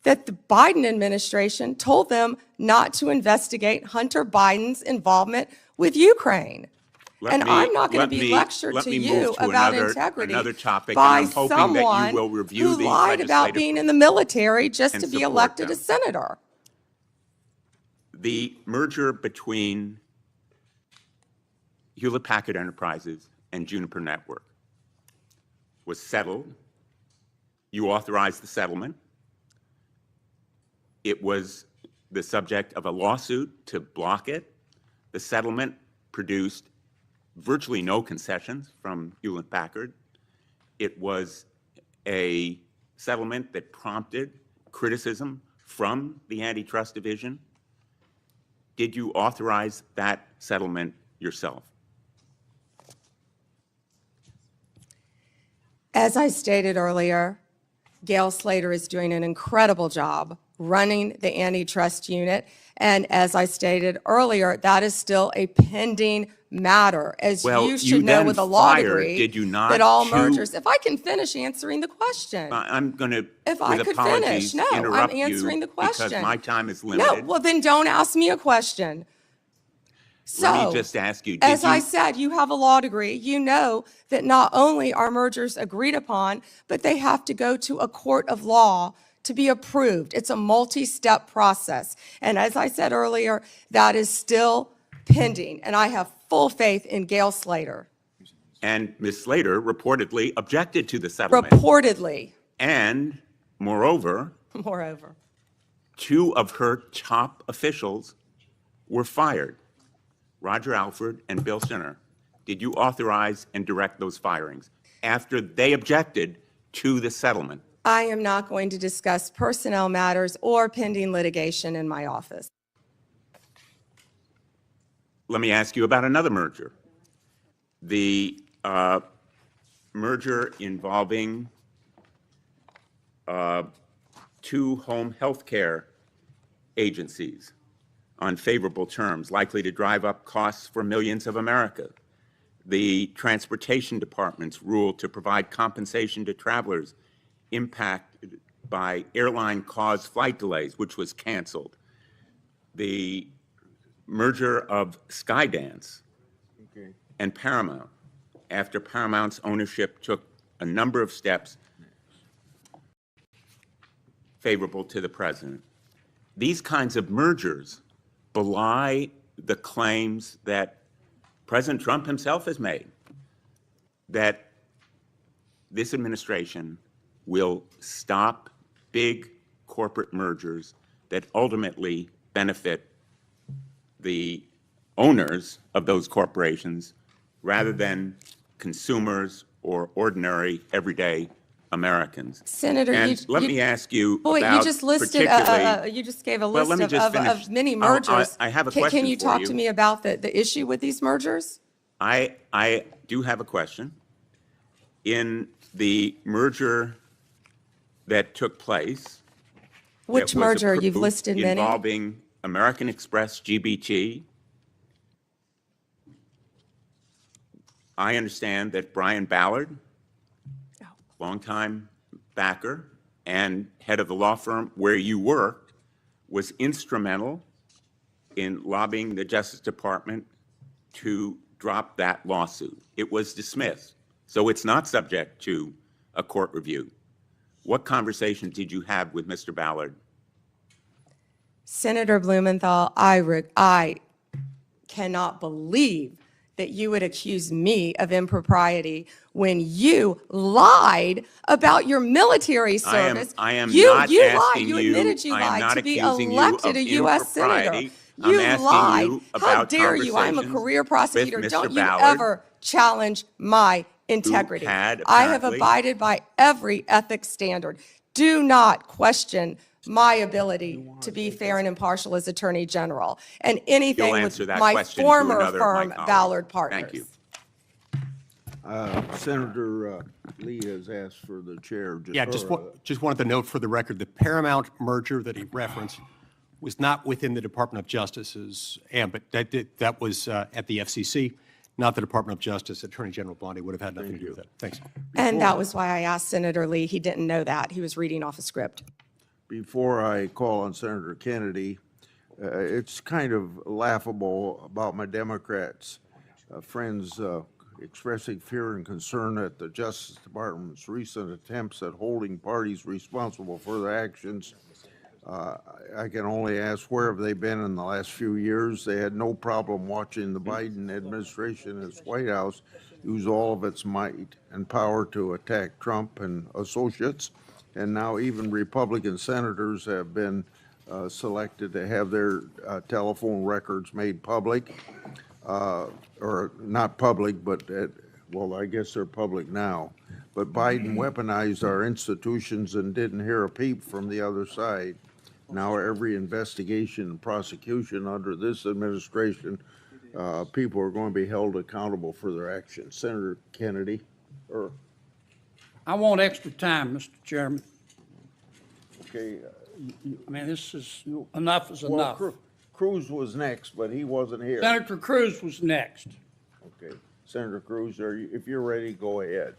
that the Biden administration told them not to investigate Hunter Biden's involvement with Ukraine. Let And me- I'm not going let to be me- lectured let to me you move to about another- integrity another topic, and by I'm hoping that you someone will review who these lied about legislative being in the military just and to be support elected a them. senator. The merger between Hewlett-Packard Enterprises and Juniper Network was settled. You authorized the settlement. It was the subject of a lawsuit to block it. The settlement produced virtually no concessions from Hewlett-Packard. It was a settlement that prompted criticism from the Antitrust Division. Did you authorize that settlement yourself? As I stated earlier, Gail Slater is doing an incredible job running the antitrust unit. And as I stated earlier, that is still a pending matter. As Well, you you should know then with a law fired, degree, did you not, that all two- mergers, if I can finish answering the question. I'm going to, If I with could apologies, finish. No, I'm interrupt answering you the question. because my time is No, limited. well then don't ask me a question. Let me So, just ask you, as did I you, said, you have a law degree. You know that not only are mergers agreed upon, but they have to go to a court of law to be approved. It's a multi-step process. And as I said earlier, that is still pending. And I have full faith in Gail Slater. and Ms. Slater reportedly objected to the settlement. Reportedly, And moreover, moreover. 2 of her top officials were fired, Roger Alford and Bill Sinner. Did you authorize and direct those firings after they objected to the settlement? I am not going to discuss personnel matters or pending litigation in my office. Let me ask you about another merger. The merger involving 2 home health care agencies on favorable terms, likely to drive up costs for millions of America. The Transportation Department's rule to provide compensation to travelers impacted by airline-caused flight delays, which was canceled. The merger of Skydance and Paramount, after Paramount's ownership took a number of steps favorable to the president. These kinds of mergers belie the claims that President Trump himself has made, that this administration will stop big corporate mergers that ultimately benefit the owners of those corporations rather than consumers or ordinary, everyday Americans. Senator, And let me ask you Boy, about you just listed, particularly. you just gave a Well, list let me just of finish. many Oh, mergers. I have a Can question you for talk you. to me about the issue with these mergers? I do have a question. In the merger that took place. Which that was merger? You've approved listed many. Involving American Express, GBT. I understand that Brian Ballard, longtime backer and head of the law firm where you worked, was instrumental in lobbying the Justice Department to drop that lawsuit. It was dismissed, so it's not subject to a court review. What conversations did you have with Mr. Ballard? Senator Blumenthal, I cannot believe that you would accuse me of impropriety when you lied about your military service. I am you not lied. asking You you. admitted you I am lied not to be accusing you elected of a U.S. senator. impropriety. You I'm asking lied. you How about dare you? I'm a conversations career prosecutor. with Mr. Don't you Ballard, ever challenge my integrity. had I have apparently- abided by every ethics standard. Do not question my ability to be fair and impartial as Attorney General, and anything You'll with answer that my question to former another of my firm, colleagues. Ballard Partners. Thank you. Senator Lee has asked for the chair. Yeah, just wanted to note for the record, the Paramount merger that he referenced was not within the Department of Justice's ambit. That was at the FCC, not the Department of Justice. Attorney General Bondi would have had nothing to do with that. Thanks. And that was why I asked Senator Lee. He didn't know that. He was reading off a script. Before I call on Senator Kennedy, it's kind of laughable about my Democrats friends expressing fear and concern at the Justice Department's recent attempts at holding parties responsible for their actions. I can only ask, where have they been in the last few years? They had no problem watching the Biden administration and its White House use all of its might and power to attack Trump and associates. And now even Republican senators have been selected to have their telephone records made public, or not public, but well, I guess they're public now. But Biden weaponized our institutions and didn't hear a peep from the other side. Now every investigation and prosecution under this administration, people are going to be held accountable for their actions. Senator Kennedy, or I want extra time, Mr. Chairman. okay. I mean, this is, enough is Well, enough. Cruz was next, but he wasn't here. Senator Cruz was next. Okay, Senator Cruz, if you're ready, go ahead.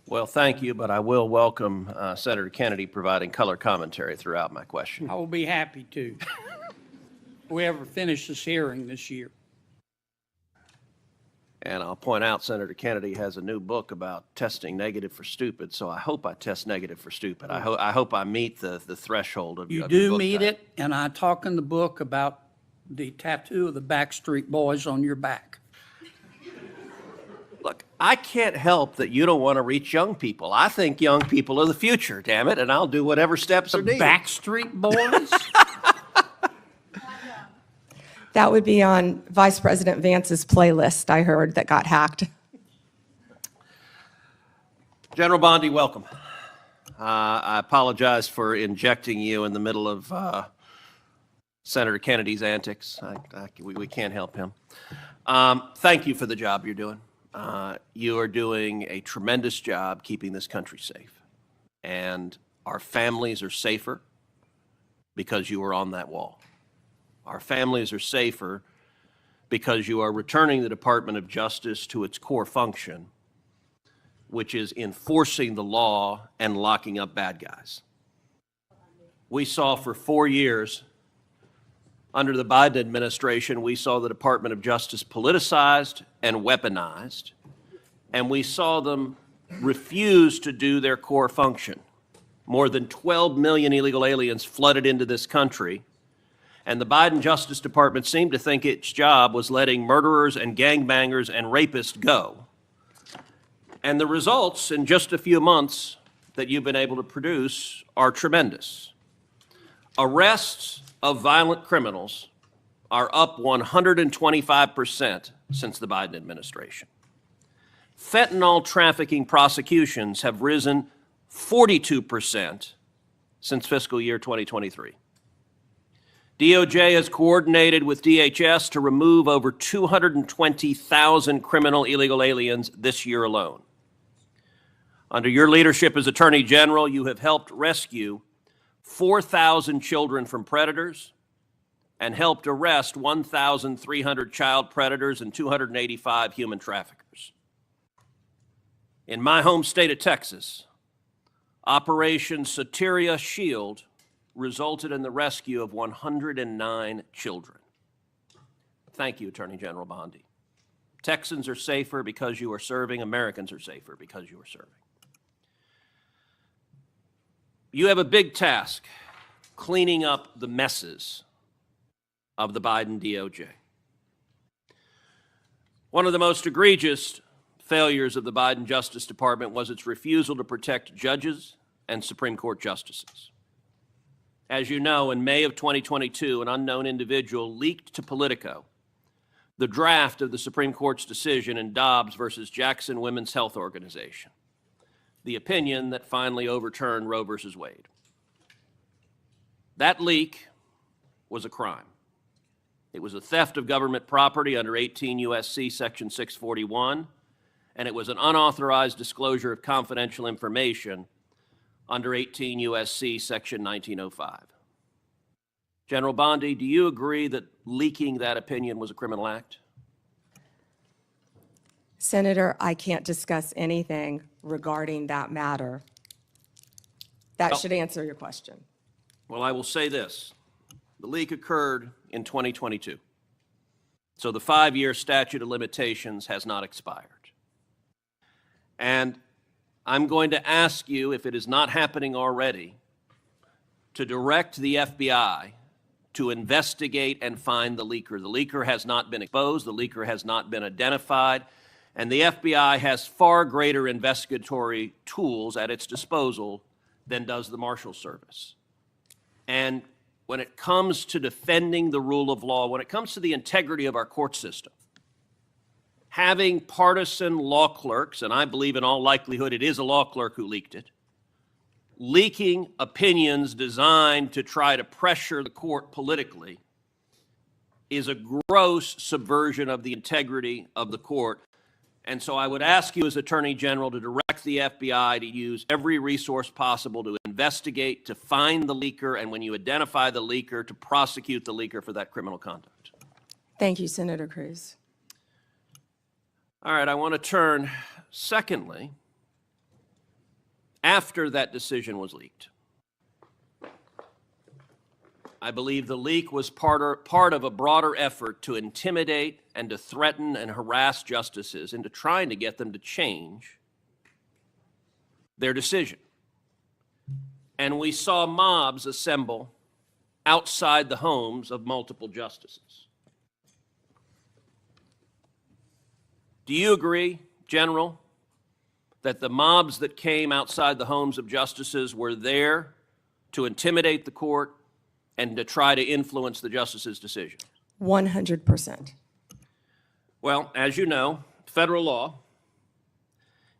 Well, thank you, but I will welcome Senator Kennedy providing color commentary throughout my question. I will be happy to. If we ever finish this hearing this year. And I'll point out Senator Kennedy has a new book about testing negative for stupid, so I hope I test negative for stupid. I hope I meet the threshold of You your do book meet title. it, and I talk in the book about the tattoo of the Backstreet Boys on your back. Look, I can't help that you don't want to reach young people. I think young people are the future, damn it, and I'll do whatever steps are The needed. Backstreet Boys? That would be on Vice President Vance's playlist, I heard, that got hacked. General Bondi, welcome. I apologize for injecting you in the middle of Senator Kennedy's antics. We can't help him. Thank you for the job you're doing. You are doing a tremendous job keeping this country safe. And our families are safer because you were on that wall. Our families are safer because you are returning the Department of Justice to its core function, which is enforcing the law and locking up bad guys. We saw for 4 years, under the Biden administration, we saw the Department of Justice politicized and weaponized, and we saw them refuse to do their core function. More than 12 million illegal aliens flooded into this country, and the Biden Justice Department seemed to think its job was letting murderers and gangbangers and rapists go. And the results in just a few months that you've been able to produce are tremendous. Arrests of violent criminals are up 125% since the Biden administration. Fentanyl trafficking prosecutions have risen 42% since fiscal year 2023. DOJ has coordinated with DHS to remove over 220,000 criminal illegal aliens this year alone. Under your leadership as Attorney General, you have helped rescue 4,000 children from predators and helped arrest 1,300 child predators and 285 human traffickers. In my home state of Texas, Operation Soteria Shield resulted in the rescue of 109 children. Thank you, Attorney General Bondi. Texans are safer because you are serving. Americans are safer because you are serving. You have a big task cleaning up the messes of the Biden DOJ. One of the most egregious failures of the Biden Justice Department was its refusal to protect judges and Supreme Court justices. As you know, in May of 2022, an unknown individual leaked to Politico the draft of the Supreme Court's decision in Dobbs versus Jackson Women's Health Organization, the opinion that finally overturned Roe versus Wade. That leak was a crime. It was a theft of government property under 18 U.S.C. Section 641, and it was an unauthorized disclosure of confidential information under 18 U.S.C. Section 1905. General Bondi, do you agree that leaking that opinion was a criminal act? Senator, I can't discuss anything regarding that matter. That should answer your question. Well, I will say this. The leak occurred in 2022, so the 5-year statute of limitations has not expired. And I'm going to ask you, if it is not happening already, to direct the FBI to investigate and find the leaker. The leaker has not been exposed, the leaker has not been identified, and the FBI has far greater investigatory tools at its disposal than does the Marshal Service. And when it comes to defending the rule of law, when it comes to the integrity of our court system, having partisan law clerks, and I believe in all likelihood it is a law clerk who leaked it, leaking opinions designed to try to pressure the court politically is a gross subversion of the integrity of the court. And so I would ask you as Attorney General to direct the FBI to use every resource possible to investigate, to find the leaker, and when you identify the leaker, to prosecute the leaker for that criminal conduct. Thank you, Senator Cruz. All right, I want to turn, secondly, after that decision was leaked. I believe the leak was part of a broader effort to intimidate and to threaten and harass justices into trying to get them to change their decision. And we saw mobs assemble outside the homes of multiple justices. Do you agree, General, that the mobs that came outside the homes of justices were there to intimidate the court and to try to influence the justice's decision? 100%. Well, as you know, federal law,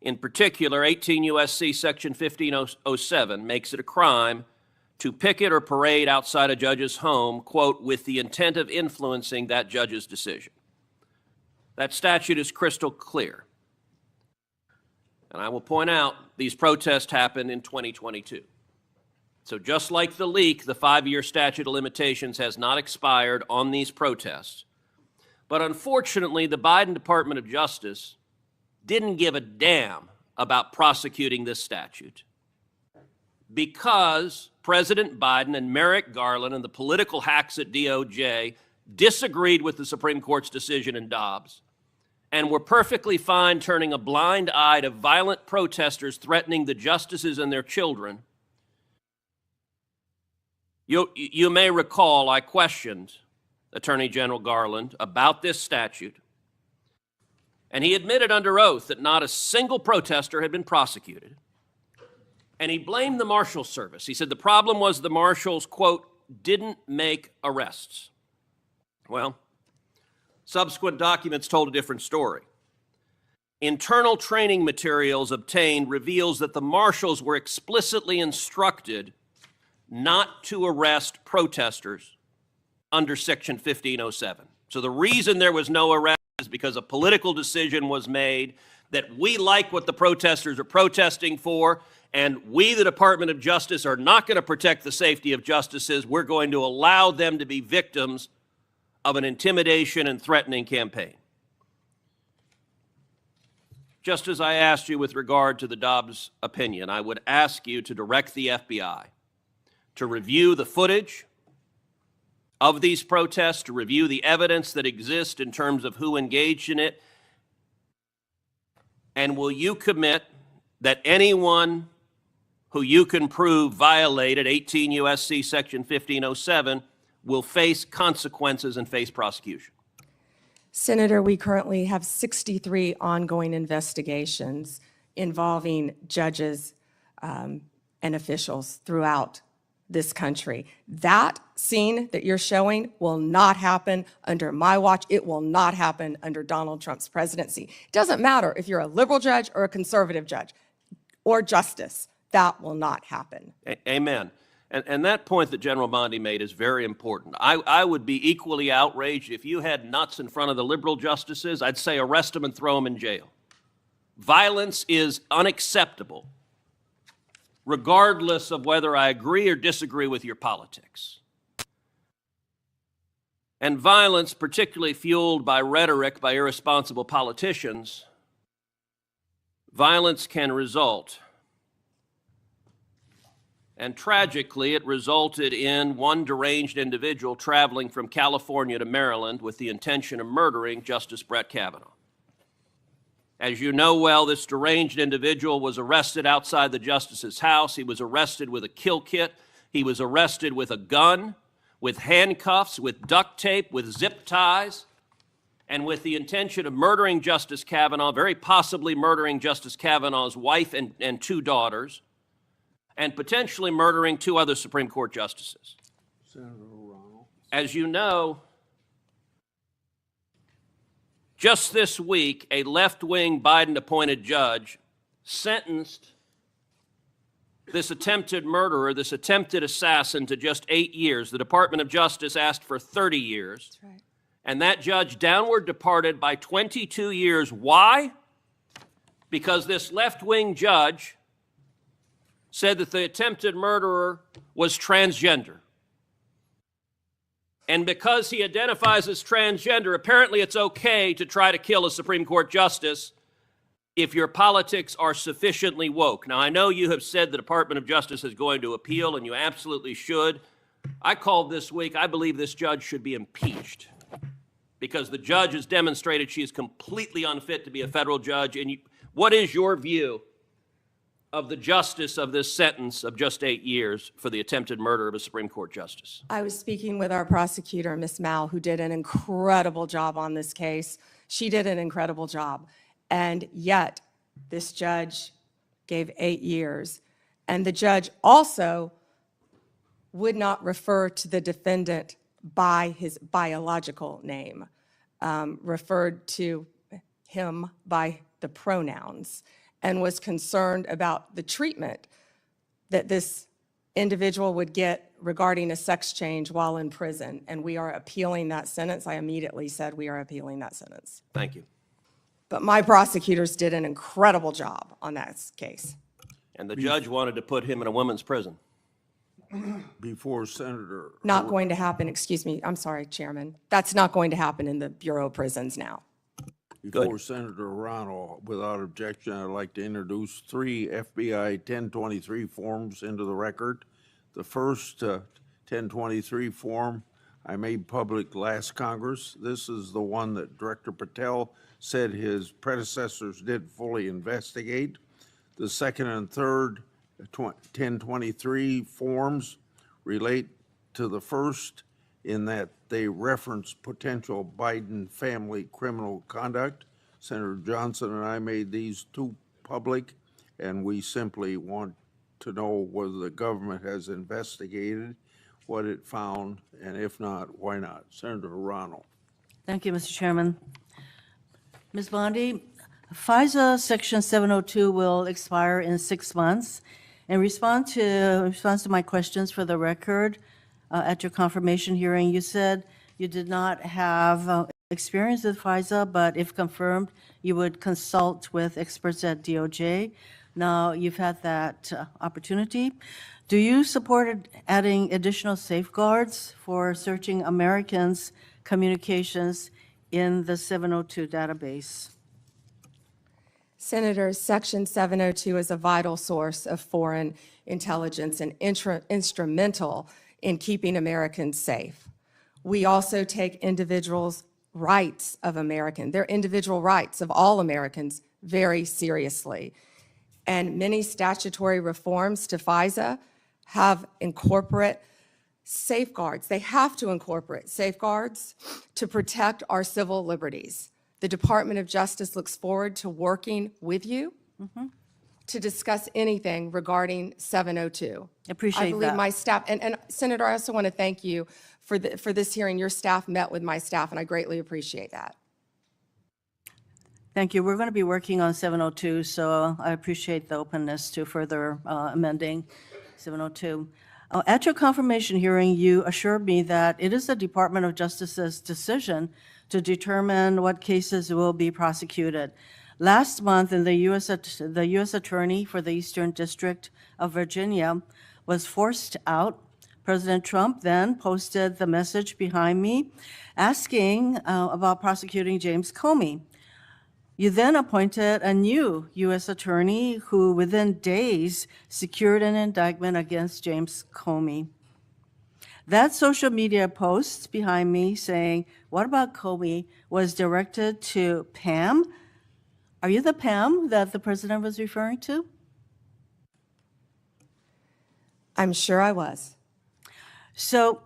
in particular 18 U.S.C. Section 1507, makes it a crime to picket or parade outside a judge's home, quote, with the intent of influencing that judge's decision. That statute is crystal clear. And I will point out, these protests happened in 2022. So just like the leak, the 5-year statute of limitations has not expired on these protests. But unfortunately, the Biden Department of Justice didn't give a damn about prosecuting this statute because President Biden and Merrick Garland and the political hacks at DOJ disagreed with the Supreme Court's decision in Dobbs and were perfectly fine turning a blind eye to violent protesters threatening the justices and their children. You may recall I questioned Attorney General Garland about this statute, and he admitted under oath that not a single protester had been prosecuted. And he blamed the Marshal Service. He said the problem was the Marshals, quote, didn't make arrests. Well, subsequent documents told a different story. Internal training materials obtained reveals that the marshals were explicitly instructed not to arrest protesters under Section 1507. So the reason there was no arrest is because a political decision was made that we like what the protesters are protesting for, and we, the Department of Justice, are not going to protect the safety of justices. We're going to allow them to be victims of an intimidation and threatening campaign. Just as I asked you with regard to the Dobbs opinion, I would ask you to direct the FBI to review the footage of these protests, to review the evidence that exists in terms of who engaged in it, and will you commit that anyone who you can prove violated 18 U.S.C. Section 1507 will face consequences and face prosecution? Senator, we currently have 63 ongoing investigations involving judges and officials throughout this country. That scene that you're showing will not happen under my watch. It will not happen under Donald Trump's presidency. It doesn't matter if you're a liberal judge or a conservative judge or justice. That will not happen. Amen. And that point that General Bondi made is very important. I would be equally outraged if you had nuts in front of the liberal justices. I'd say arrest them and throw them in jail. Violence is unacceptable, regardless of whether I agree or disagree with your politics. And violence, particularly fueled by rhetoric by irresponsible politicians, violence can result. And tragically, it resulted in one deranged individual traveling from California to Maryland with the intention of murdering Justice Brett Kavanaugh. As you know well, this deranged individual was arrested outside the justice's house. He was arrested with a kill kit. He was arrested with a gun, with handcuffs, with duct tape, with zip ties, and with the intention of murdering Justice Kavanaugh, very possibly murdering Justice Kavanaugh's wife and two daughters, and potentially murdering two other Supreme Court justices. Senator Ronald. As you know, just this week, a left-wing Biden-appointed judge sentenced this attempted murderer, this attempted assassin, to just 8 years. The Department of Justice asked for 30 years. That's right. And that judge downward departed by 22 years. Why? Because this left-wing judge said that the attempted murderer was transgender. And because he identifies as transgender, apparently it's okay to try to kill a Supreme Court justice if your politics are sufficiently woke. Now, I know you have said the Department of Justice is going to appeal, and you absolutely should. I called this week, I believe this judge should be impeached because the judge has demonstrated she is completely unfit to be a federal judge. And what is your view of the justice of this sentence of just 8 years for the attempted murder of a Supreme Court justice? I was speaking with our prosecutor, Ms. Mal, who did an incredible job on this case. She did an incredible job. And yet, this judge gave 8 years. And the judge also would not refer to the defendant by his biological name, referred to him by the pronouns, and was concerned about the treatment that this individual would get regarding a sex change while in prison. And we are appealing that sentence. I immediately said we are appealing that sentence. Thank you. But my prosecutors did an incredible job on that case. And the judge wanted to put him in a women's prison. Before Senator. Not going to happen, excuse me, I'm sorry, Chairman. That's not going to happen in the Bureau of Prisons now. Before Senator Ronald, without objection, I'd like to introduce 3 FBI 1023 forms into the record. The first 1023 form I made public last Congress. This is the one that Director Patel said his predecessors did fully investigate. The second and third 1023 forms relate to the first in that they reference potential Biden family criminal conduct. Senator Johnson and I made these 2 public, and we simply want to know whether the government has investigated what it found, and if not, why not? Senator Ronald. Thank you, Mr. Chairman. Ms. Bondi, FISA Section 702 will expire in 6 months. In response to my questions for the record, at your confirmation hearing, you said you did not have experience with FISA, but if confirmed, you would consult with experts at DOJ. Now, you've had that opportunity. Do you support adding additional safeguards for searching Americans' communications in the 702 database? Senator, Section 702 is a vital source of foreign intelligence and instrumental in keeping Americans safe. We also take individuals' rights of their individual rights of all Americans very seriously. And many statutory reforms to FISA have incorporate safeguards. They have to incorporate safeguards to protect our civil liberties. The Department of Justice looks forward to working with you to discuss anything regarding 702. Appreciate I believe that. my staff, and Senator, I also want to thank you for this hearing. Your staff met with my staff, and I greatly appreciate that. Thank you. We're going to be working on 702, so I appreciate the openness to further amending 702. At your confirmation hearing, you assured me that it is the Department of Justice's decision to determine what cases will be prosecuted. Last month, the U.S. Attorney for the Eastern District of Virginia was forced out. President Trump then posted the message behind me asking about prosecuting James Comey. You then appointed a new U.S. attorney who within days secured an indictment against James Comey. That social media post behind me saying, "What about Comey?" was directed to Pam. Are you the Pam that the president was referring to? I'm sure I was. So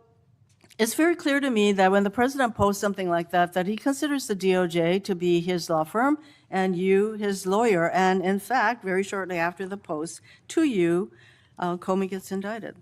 it's very clear to me that when the president posts something like that, that he considers the DOJ to be his law firm and you his lawyer. And in fact, very shortly after the post to you, Comey gets indicted.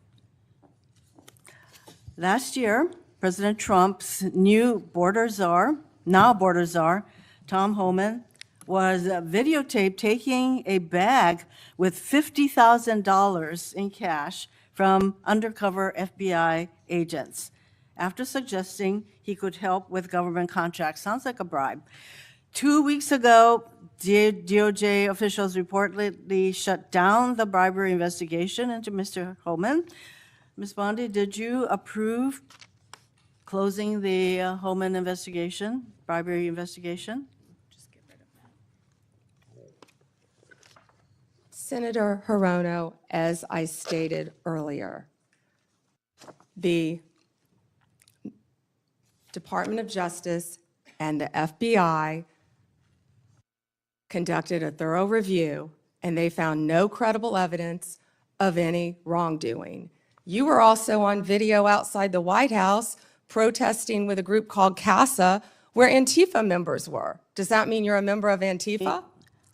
Last year, President Trump's new border czar, now border czar, Tom Holman, was videotaped taking a bag with $50,000 in cash from undercover FBI agents after suggesting he could help with government contracts. Sounds like a bribe. 2 weeks ago, DOJ officials reportedly shut down the bribery investigation into Mr. Holman. Ms. Bondi, did you approve closing the Holman investigation, bribery investigation? Senator Hirono, as I stated earlier, the Department of Justice and the FBI conducted a thorough review, and they found no credible evidence of any wrongdoing. You were also on video outside the White House protesting with a group called CASA, where Antifa members were. Does that mean you're a member of Antifa?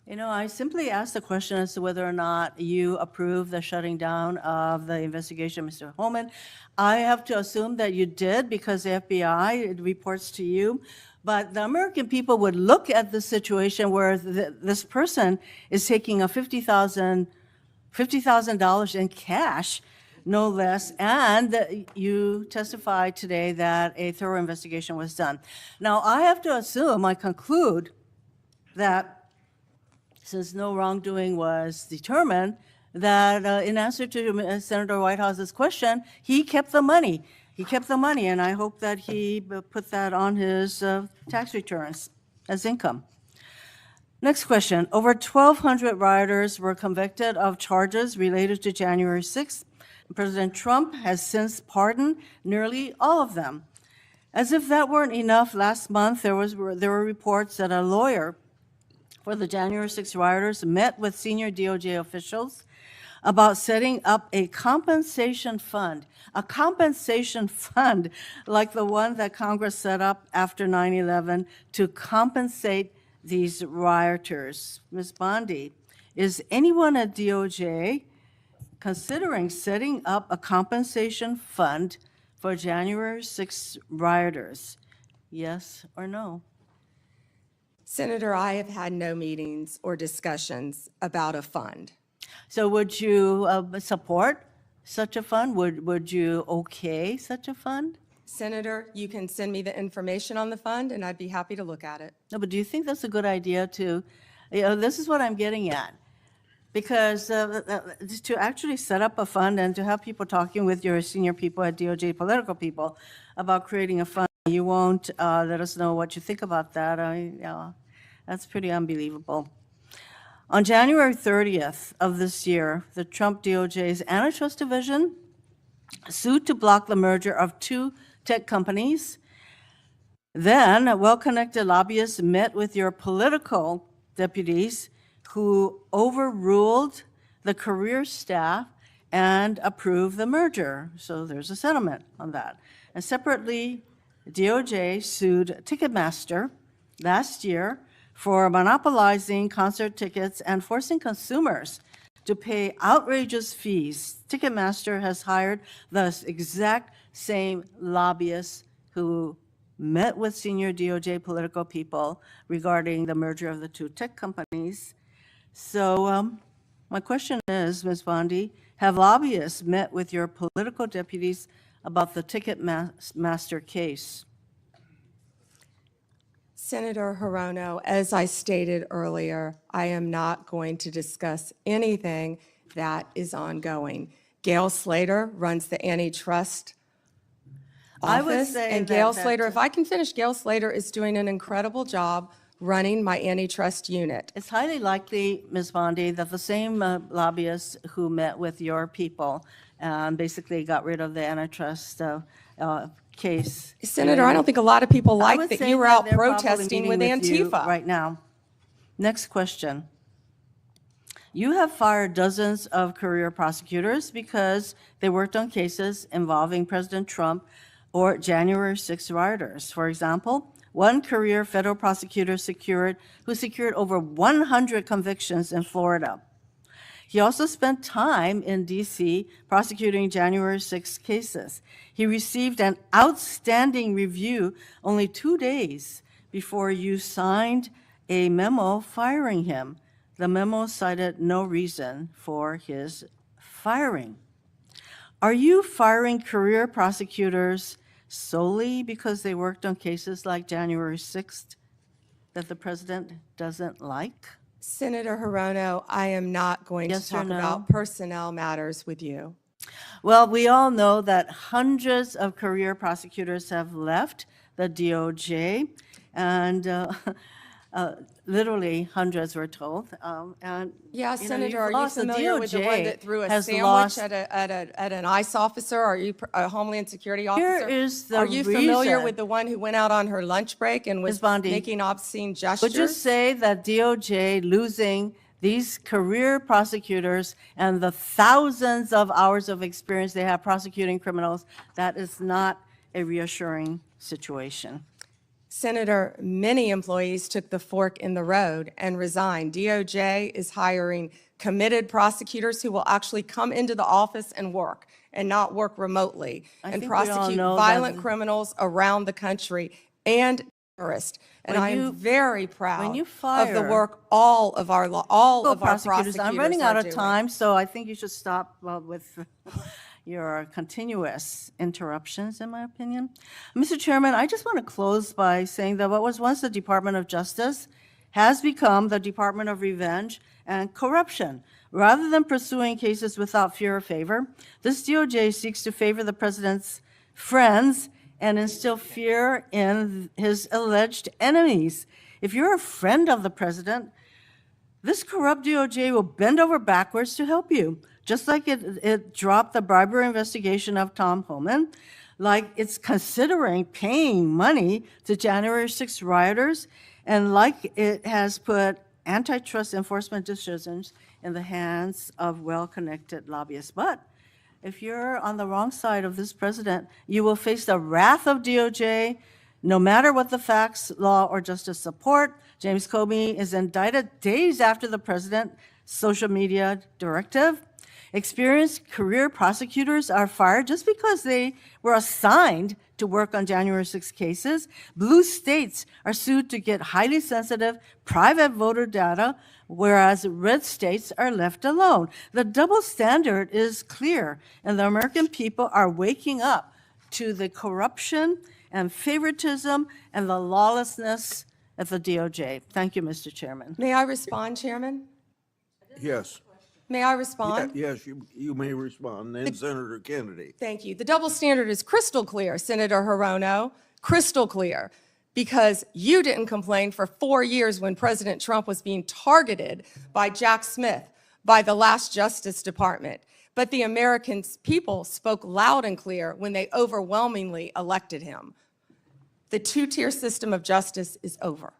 You know, I simply asked the question as to whether or not you approve the shutting down of the investigation, Mr. Holman. I have to assume that you did because the FBI it reports to you. But the American people would look at the situation where this person is taking a $50,000 in cash, no less, and you testified today that a thorough investigation was done. Now, I have to assume, I conclude, that since no wrongdoing was determined, that in answer to Senator Whitehouse's question, he kept the money. He kept the money, and I hope that he put that on his tax returns as income. Next question. Over 1,200 rioters were convicted of charges related to January 6th. President Trump has since pardoned nearly all of them. As if that weren't enough, last month there were reports that a lawyer for the January 6th rioters met with senior DOJ officials about setting up a compensation fund like the one that Congress set up after 9/11 to compensate these rioters. Ms. Bondi, is anyone at DOJ considering setting up a compensation fund for January 6th rioters? Yes or no? Senator, I have had no meetings or discussions about a fund. So would you support such a fund? Would you okay such a fund? Senator, you can send me the information on the fund, and I'd be happy to look at it. No, but do you think that's a good idea this is what I'm getting at. Because to actually set up a fund and to have people talking with your senior people at DOJ, political people, about creating a fund, you won't let us know what you think about that. That's pretty unbelievable. On January 30th of this year, the Trump DOJ's Antitrust Division sued to block the merger of two tech companies. Then, well-connected lobbyists met with your political deputies who overruled the career staff and approved the merger. So there's a settlement on that. And separately, DOJ sued Ticketmaster last year for monopolizing concert tickets and forcing consumers to pay outrageous fees. Ticketmaster has hired the exact same lobbyists who met with senior DOJ political people regarding the merger of the two tech companies. So my question is, Ms. Bondi, have lobbyists met with your political deputies about the Ticketmaster case? Senator Hirono, as I stated earlier, I am not going to discuss anything that is ongoing. Gail Slater runs the Antitrust I would office, say and that Gail that- Slater, if I can finish, Gail Slater is doing an incredible job running my antitrust unit. It's highly likely, Ms. Bondi, that the same lobbyists who met with your people basically got rid of the antitrust case. Senator, I don't think a lot of people I like would that say you were that out they're probably protesting with meeting you Antifa. right now. Next question. You have fired dozens of career prosecutors because they worked on cases involving President Trump or January 6 rioters. For example, one career federal prosecutor who secured over 100 convictions in Florida. He also spent time in D.C. prosecuting January 6 cases. He received an outstanding review only 2 days before you signed a memo firing him. The memo cited no reason for his firing. Are you firing career prosecutors solely because they worked on cases like January 6th that the president doesn't like? Senator Hirono, I am not going Yes to or talk no? about personnel matters with you. Well, we all know that hundreds of career prosecutors have left the DOJ, and literally hundreds, we're told. And Yeah, you know, Senator, you've are you lost. The familiar with the one DOJ that threw a has sandwich lost- at an ICE officer? Are you a Homeland Security officer? is the Are you familiar reason- with the one who went out on her lunch break and was Ms. Bondi, making obscene gestures? Would you say that DOJ losing these career prosecutors and the thousands of hours of experience they have prosecuting criminals, that is not a reassuring situation? Senator, many employees took the fork in the road and resigned. DOJ is hiring committed prosecutors who will actually come into the office and work and not work remotely I and think we all prosecute know violent that- criminals around the country and terrorists. And When I you- am very proud you of the fire work all of our prosecutors I'm running out of are doing. time, so I think you should stop with your continuous interruptions, in my opinion. Mr. Chairman, I just want to close by saying that what was once the Department of Justice has become the Department of Revenge and Corruption. Rather than pursuing cases without fear or favor, this DOJ seeks to favor the president's friends and instill fear in his alleged enemies. If you're a friend of the president, this corrupt DOJ will bend over backwards to help you, just like it dropped the bribery investigation of Tom Holman, like it's considering paying money to January 6 rioters, and like it has put antitrust enforcement decisions in the hands of well-connected lobbyists. But if you're on the wrong side of this president, you will face the wrath of DOJ, no matter what the facts, law, or justice support. James Comey is indicted days after the president's social media directive. Experienced career prosecutors are fired just because they were assigned to work on January 6 cases. Blue states are sued to get highly sensitive private voter data, whereas red states are left alone. The double standard is clear, and the American people are waking up to the corruption and favoritism and the lawlessness at the DOJ. Thank you, Mr. Chairman. May I respond, Chairman? Yes. May I respond? Yes, you may respond. Then Senator Kennedy. Thank you. The double standard is crystal clear, Senator Hirono, crystal clear, because you didn't complain for 4 years when President Trump was being targeted by Jack Smith, by the last Justice Department. But the American people spoke loud and clear when they overwhelmingly elected him. The two-tier system of justice is over.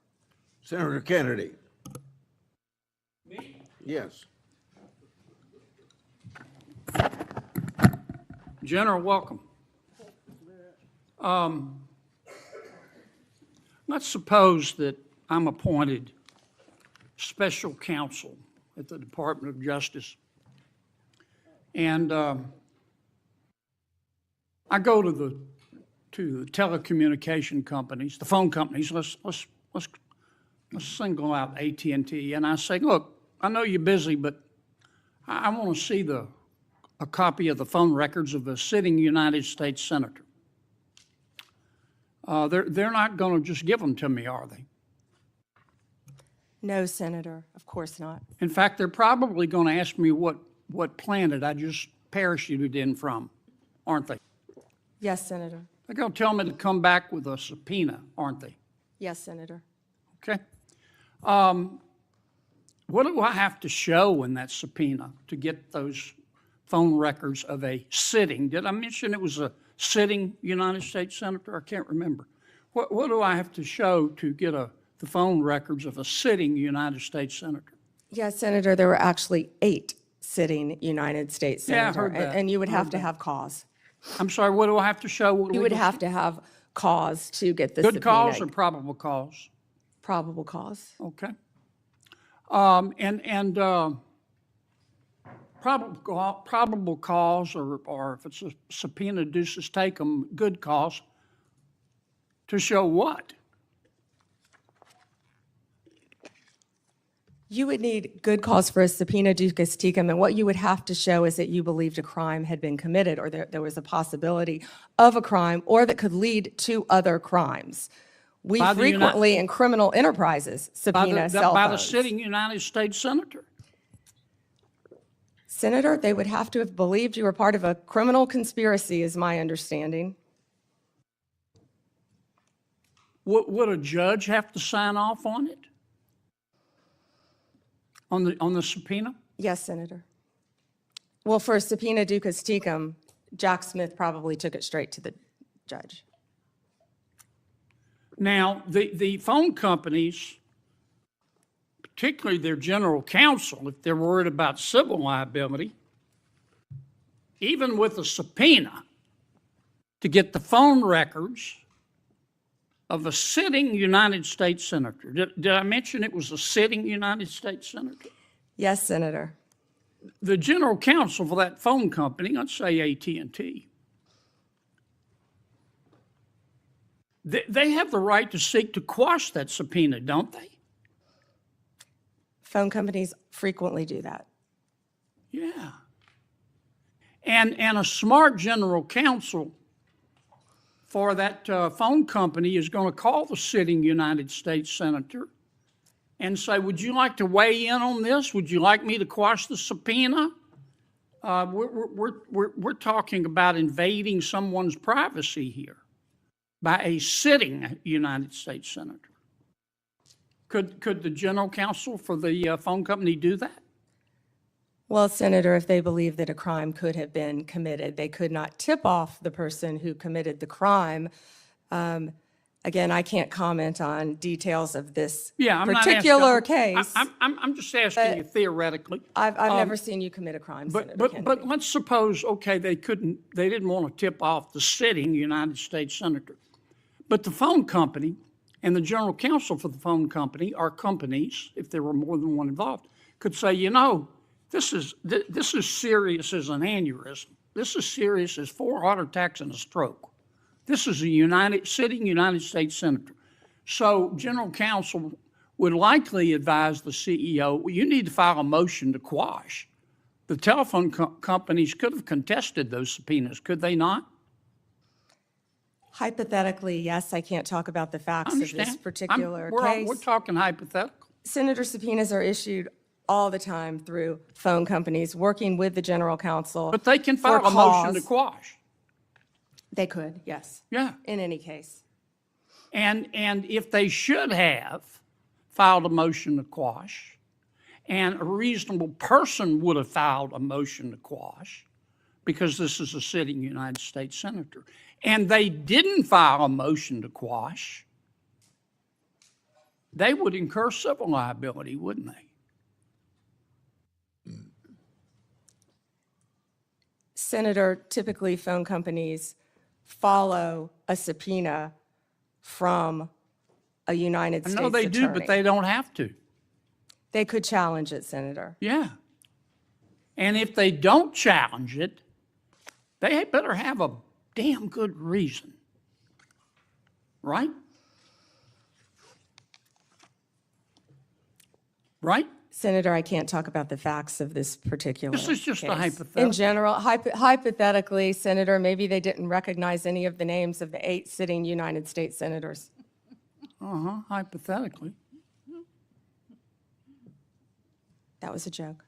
Senator Kennedy. Yes. General, welcome. Let's suppose that I'm appointed special counsel at the Department of Justice, and I go to the telecommunication companies, the phone companies. Let's single out AT&T, and I say, look, I know you're busy, but I want to see a copy of the phone records of a sitting United States senator. They're not going to just give them to me, are they? No, Senator, of course not. In fact, they're probably going to ask me what planet I just parachuted in from, aren't they? Yes, Senator. They're going to tell me to come back with a subpoena, aren't they? Yes, Senator. Okay. What do I have to show in that subpoena to get those phone records of a sitting? Did I mention it was a sitting United States senator? I can't remember. What do I have to show to get the phone records of a sitting United States senator? Yes, Senator, there were actually 8 sitting United States Yeah, I senators. heard that. And you would have to Heard that. have cause. I'm sorry, what do I have to show? You would have to have cause to get the Good subpoena. cause or probable cause? Probable cause. Okay. Probable cause, or if it's a subpoena duces tecum, good cause, to show what? You would need good cause for a subpoena duces tecum, and what you would have to show is that you believed a crime had been committed, or there was a possibility of a crime, or that could lead to other crimes. We By the frequently, in criminal enterprises, subpoena cell By the phones. sitting United States senator? Senator, they would have to have believed you were part of a criminal conspiracy, is my understanding. Would a judge have to sign off on it? On the subpoena? Yes, Senator. Well, for a subpoena duces tecum, Jack Smith probably took it straight to the judge. Now, the phone companies, particularly their general counsel, if they're worried about civil liability, even with a subpoena to get the phone records of a sitting United States senator. Did I mention it was a sitting United States senator? Yes, Senator. The general counsel for that phone company, let's say AT&T, they have the right to seek to quash that subpoena, don't they? Phone companies frequently do that. Yeah. And a smart general counsel for that phone company is going to call the sitting United States senator and say, would you like to weigh in on this? Would you like me to quash the subpoena? We're talking about invading someone's privacy here by a sitting United States senator. Could the general counsel for the phone company do that? Well, Senator, if they believe that a crime could have been committed, they could not tip off the person who committed the crime. Again, I can't comment on details of this particular case. I'm just asking you theoretically. I've never seen you commit a crime, Senator Kennedy. But let's suppose, okay, they didn't want to tip off the sitting United States senator. But the phone company and the general counsel for the phone company, or companies, if there were more than one involved, could say, This is serious as an aneurysm. This is serious as 4 heart attacks and a stroke. This is a sitting United States senator. So general counsel would likely advise the CEO, well, you need to file a motion to quash. The telephone companies could have contested those subpoenas, could they not? Hypothetically, yes, I can't talk about the facts of this particular case. We're talking hypothetical. Senator, subpoenas are issued all the time through phone companies working with the general counsel. But they can for file a motion to cause. quash. They could, yes. Yeah. In any case. And if they should have filed a motion to quash, and a reasonable person would have filed a motion to quash, because this is a sitting United States senator, and they didn't file a motion to quash, they would incur civil liability, wouldn't they? Senator, typically phone companies follow a subpoena from a United States I know they do, but they don't have to. They could challenge it, Senator. Yeah. And if they don't challenge it, they better have a damn good reason. Right? Right? Senator, I can't talk about the facts of this particular This is just a case. hypothetical. In general, hypothetically, Senator, maybe they didn't recognize any of the names of the 8 sitting United States senators. Hypothetically. That was a joke.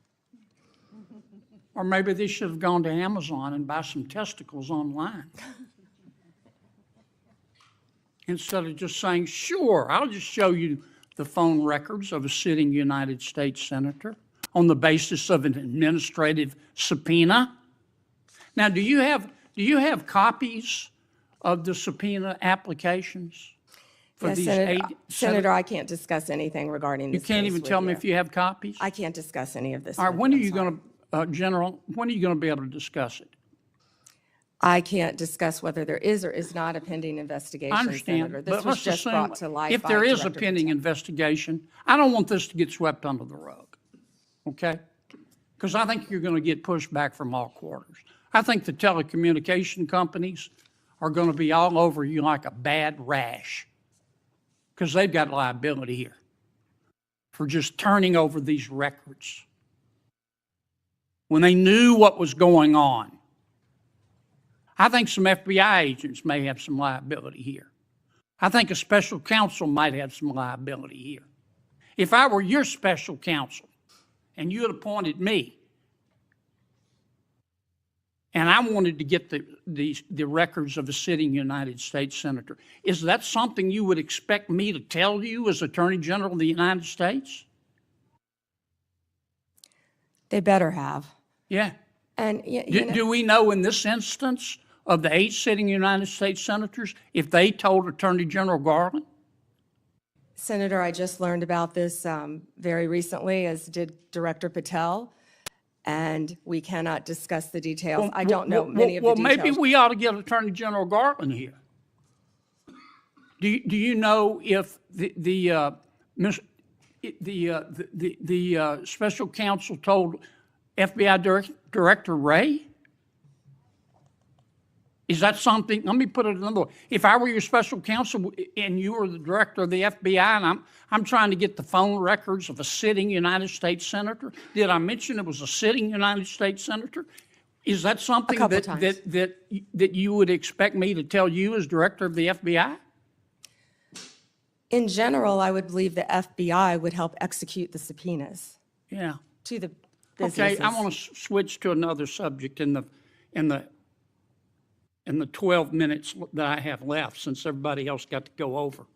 Or maybe they should have gone to Amazon and buy some testicles online. Instead of just saying, sure, I'll just show you the phone records of a sitting United States senator on the basis of an administrative subpoena. Now, do you have copies of the subpoena applications for Yes, these Senator, 8? Senator, I can't discuss anything regarding You this can't case even with tell me if you have copies? I can't discuss any of this. All right, with when are I'm you sorry. going to, General, when are you going to be able to discuss it? I can't discuss whether there is or is not a pending investigation, I understand, Senator. This but was let's just assume brought to light if by there is a Director pending Patel. investigation, I don't want this to get swept under the rug, okay? Because I think you're going to get pushed back from all quarters. I think the telecommunication companies are going to be all over you like a bad rash because they've got liability here for just turning over these records when they knew what was going on. I think some FBI agents may have some liability here. I think a special counsel might have some liability here. If I were your special counsel and you had appointed me and I wanted to get the records of a sitting United States senator, is that something you would expect me to tell you as Attorney General of the United States? They better have. Yeah. And Do we know in this instance of the 8 sitting United States senators if they told Attorney General Garland? Senator, I just learned about this very recently, as did Director Patel, and we cannot discuss the details. I don't know many of the details. Well, maybe we ought to get Attorney General Garland here. Do you know if the special counsel told FBI Director Wray? Is that something, let me put it another way. If I were your special counsel and you were the director of the FBI and I'm trying to get the phone records of a sitting United States senator, did I mention it was a sitting United States senator? Is that something that you would expect me to tell you as director of the FBI? In general, I would believe the FBI would help execute the subpoenas Yeah. to the businesses. Okay, I want to switch to another subject in the 12 minutes that I have left, since everybody else got to go over.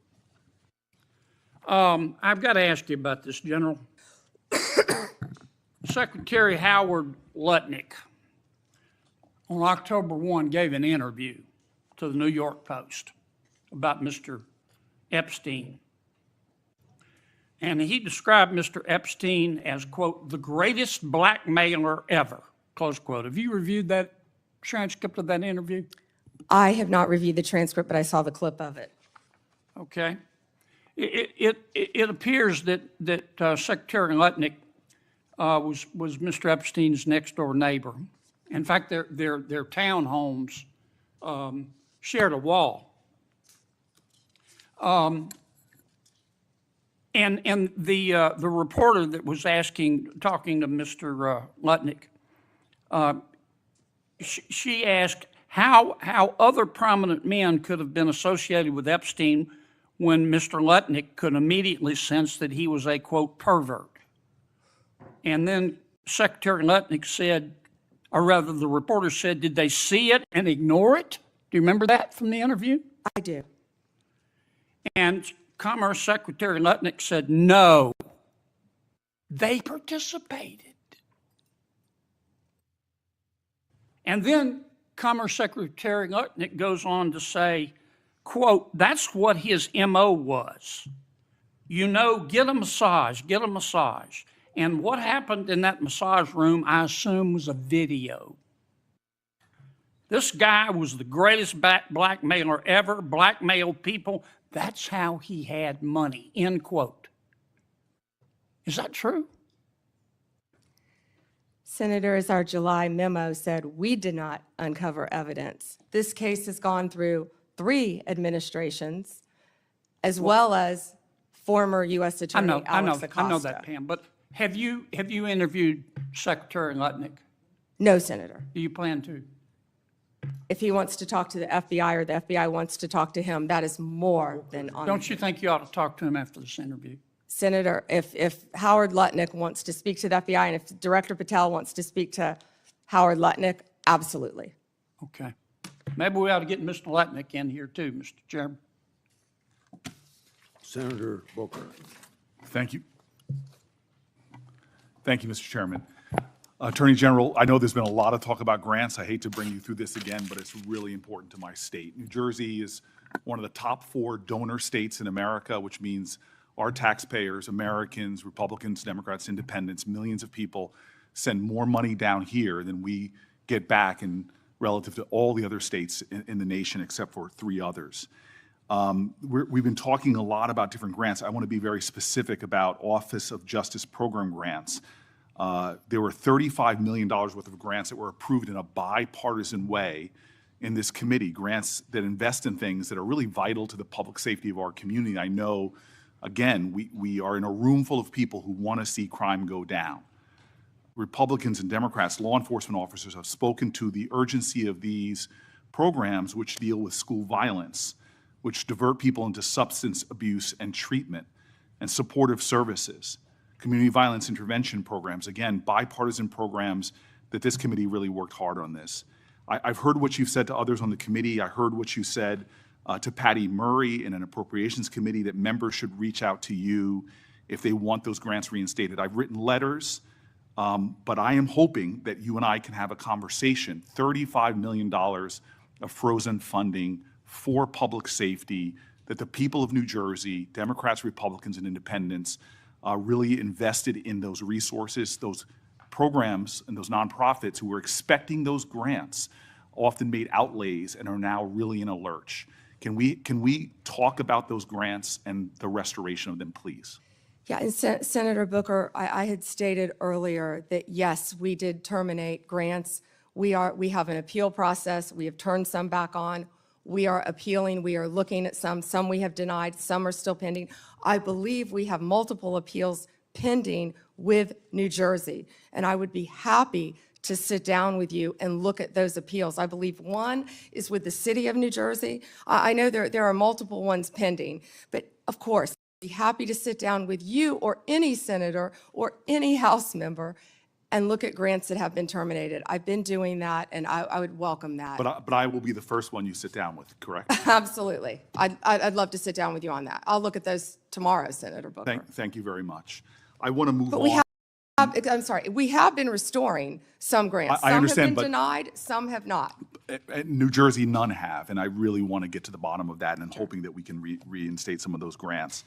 I've got to ask you about this, General. Secretary Howard Lutnick on October 1 gave an interview to the New York Post about Mr. Epstein. And he described Mr. Epstein as, quote, the greatest blackmailer ever, close quote. Have you reviewed that transcript of that interview? I have not reviewed the transcript, but I saw the clip of it. Okay. It appears that Secretary Lutnick was Mr. Epstein's next-door neighbor. In fact, their townhomes shared a wall. And the reporter that was talking to Mr. Lutnick, she asked how other prominent men could have been associated with Epstein when Mr. Lutnick could immediately sense that he was a, quote, pervert. And then Secretary Lutnick said, or rather the reporter said, did they see it and ignore it? Do you remember that from the interview? I do. And Commerce Secretary Lutnick said, no, they participated. And then Commerce Secretary Lutnick goes on to say, quote, that's what his MO was. You know, get a massage, get a massage. And what happened in that massage room, I assume, was a video. This guy was the greatest blackmailer ever, blackmailed people. That's how he had money, end quote. Is that true? Senator, as our July memo said, we did not uncover evidence. This case has gone through 3 administrations, as well as former U.S. Attorney Alex Acosta. I know that, Pam, but have you interviewed Secretary Lutnick? No, Senator. Do you plan to? If he wants to talk to the FBI or the FBI wants to talk to him, that is more than on. Don't you think you ought to talk to him after this interview? Senator, if Howard Lutnick wants to speak to the FBI and if Director Patel wants to speak to Howard Lutnick, absolutely. Okay. Maybe we ought to get Mr. Lutnick in here too, Mr. Chairman. Senator Booker. Thank you. Thank you, Mr. Chairman. Attorney General, I know there's been a lot of talk about grants. I hate to bring you through this again, but it's really important to my state. New Jersey is one of the top 4 donor states in America, which means our taxpayers, Americans, Republicans, Democrats, Independents, millions of people send more money down here than we get back in relative to all the other states in the nation except for 3 others. We've been talking a lot about different grants. I want to be very specific about Office of Justice Program grants. There were $35 million worth of grants that were approved in a bipartisan way in this committee, grants that invest in things that are really vital to the public safety of our community. I know, again, we are in a room full of people who want to see crime go down. Republicans and Democrats, law enforcement officers have spoken to the urgency of these programs which deal with school violence, which divert people into substance abuse and treatment and supportive services. Community violence intervention programs, again, bipartisan programs that this committee really worked hard on this. I've heard what you've said to others on the committee. I heard what you said to Patty Murray in an appropriations committee that members should reach out to you if they want those grants reinstated. I've written letters, but I am hoping that you and I can have a conversation, $35 million of frozen funding for public safety that the people of New Jersey, Democrats, Republicans, and Independents really invested in those resources, those programs and those nonprofits who were expecting those grants often made outlays and are now really in a lurch. Can we talk about those grants and the restoration of them, please? Yeah, and Senator Booker, I had stated earlier that yes, we did terminate grants. We have an appeal process. We have turned some back on. We are appealing. We are looking at some we have denied, some are still pending. I believe we have multiple appeals pending with New Jersey, and I would be happy to sit down with you and look at those appeals. I believe one is with the city of New Jersey. I know there are multiple ones pending, but of course, I'd be happy to sit down with you or any senator or any House member and look at grants that have been terminated. I've been doing that, and I would welcome that. But I will be the first one you sit down with, correct? Absolutely. I'd love to sit down with you on that. I'll look at those tomorrow, Senator Booker. Thank you very much. I want to move But on. I'm sorry, we have been restoring some grants. I understand, some have but- been denied, some have not. New Jersey, none have, and I really want to get to the bottom of that, and I'm hoping that we can reinstate some of those grants.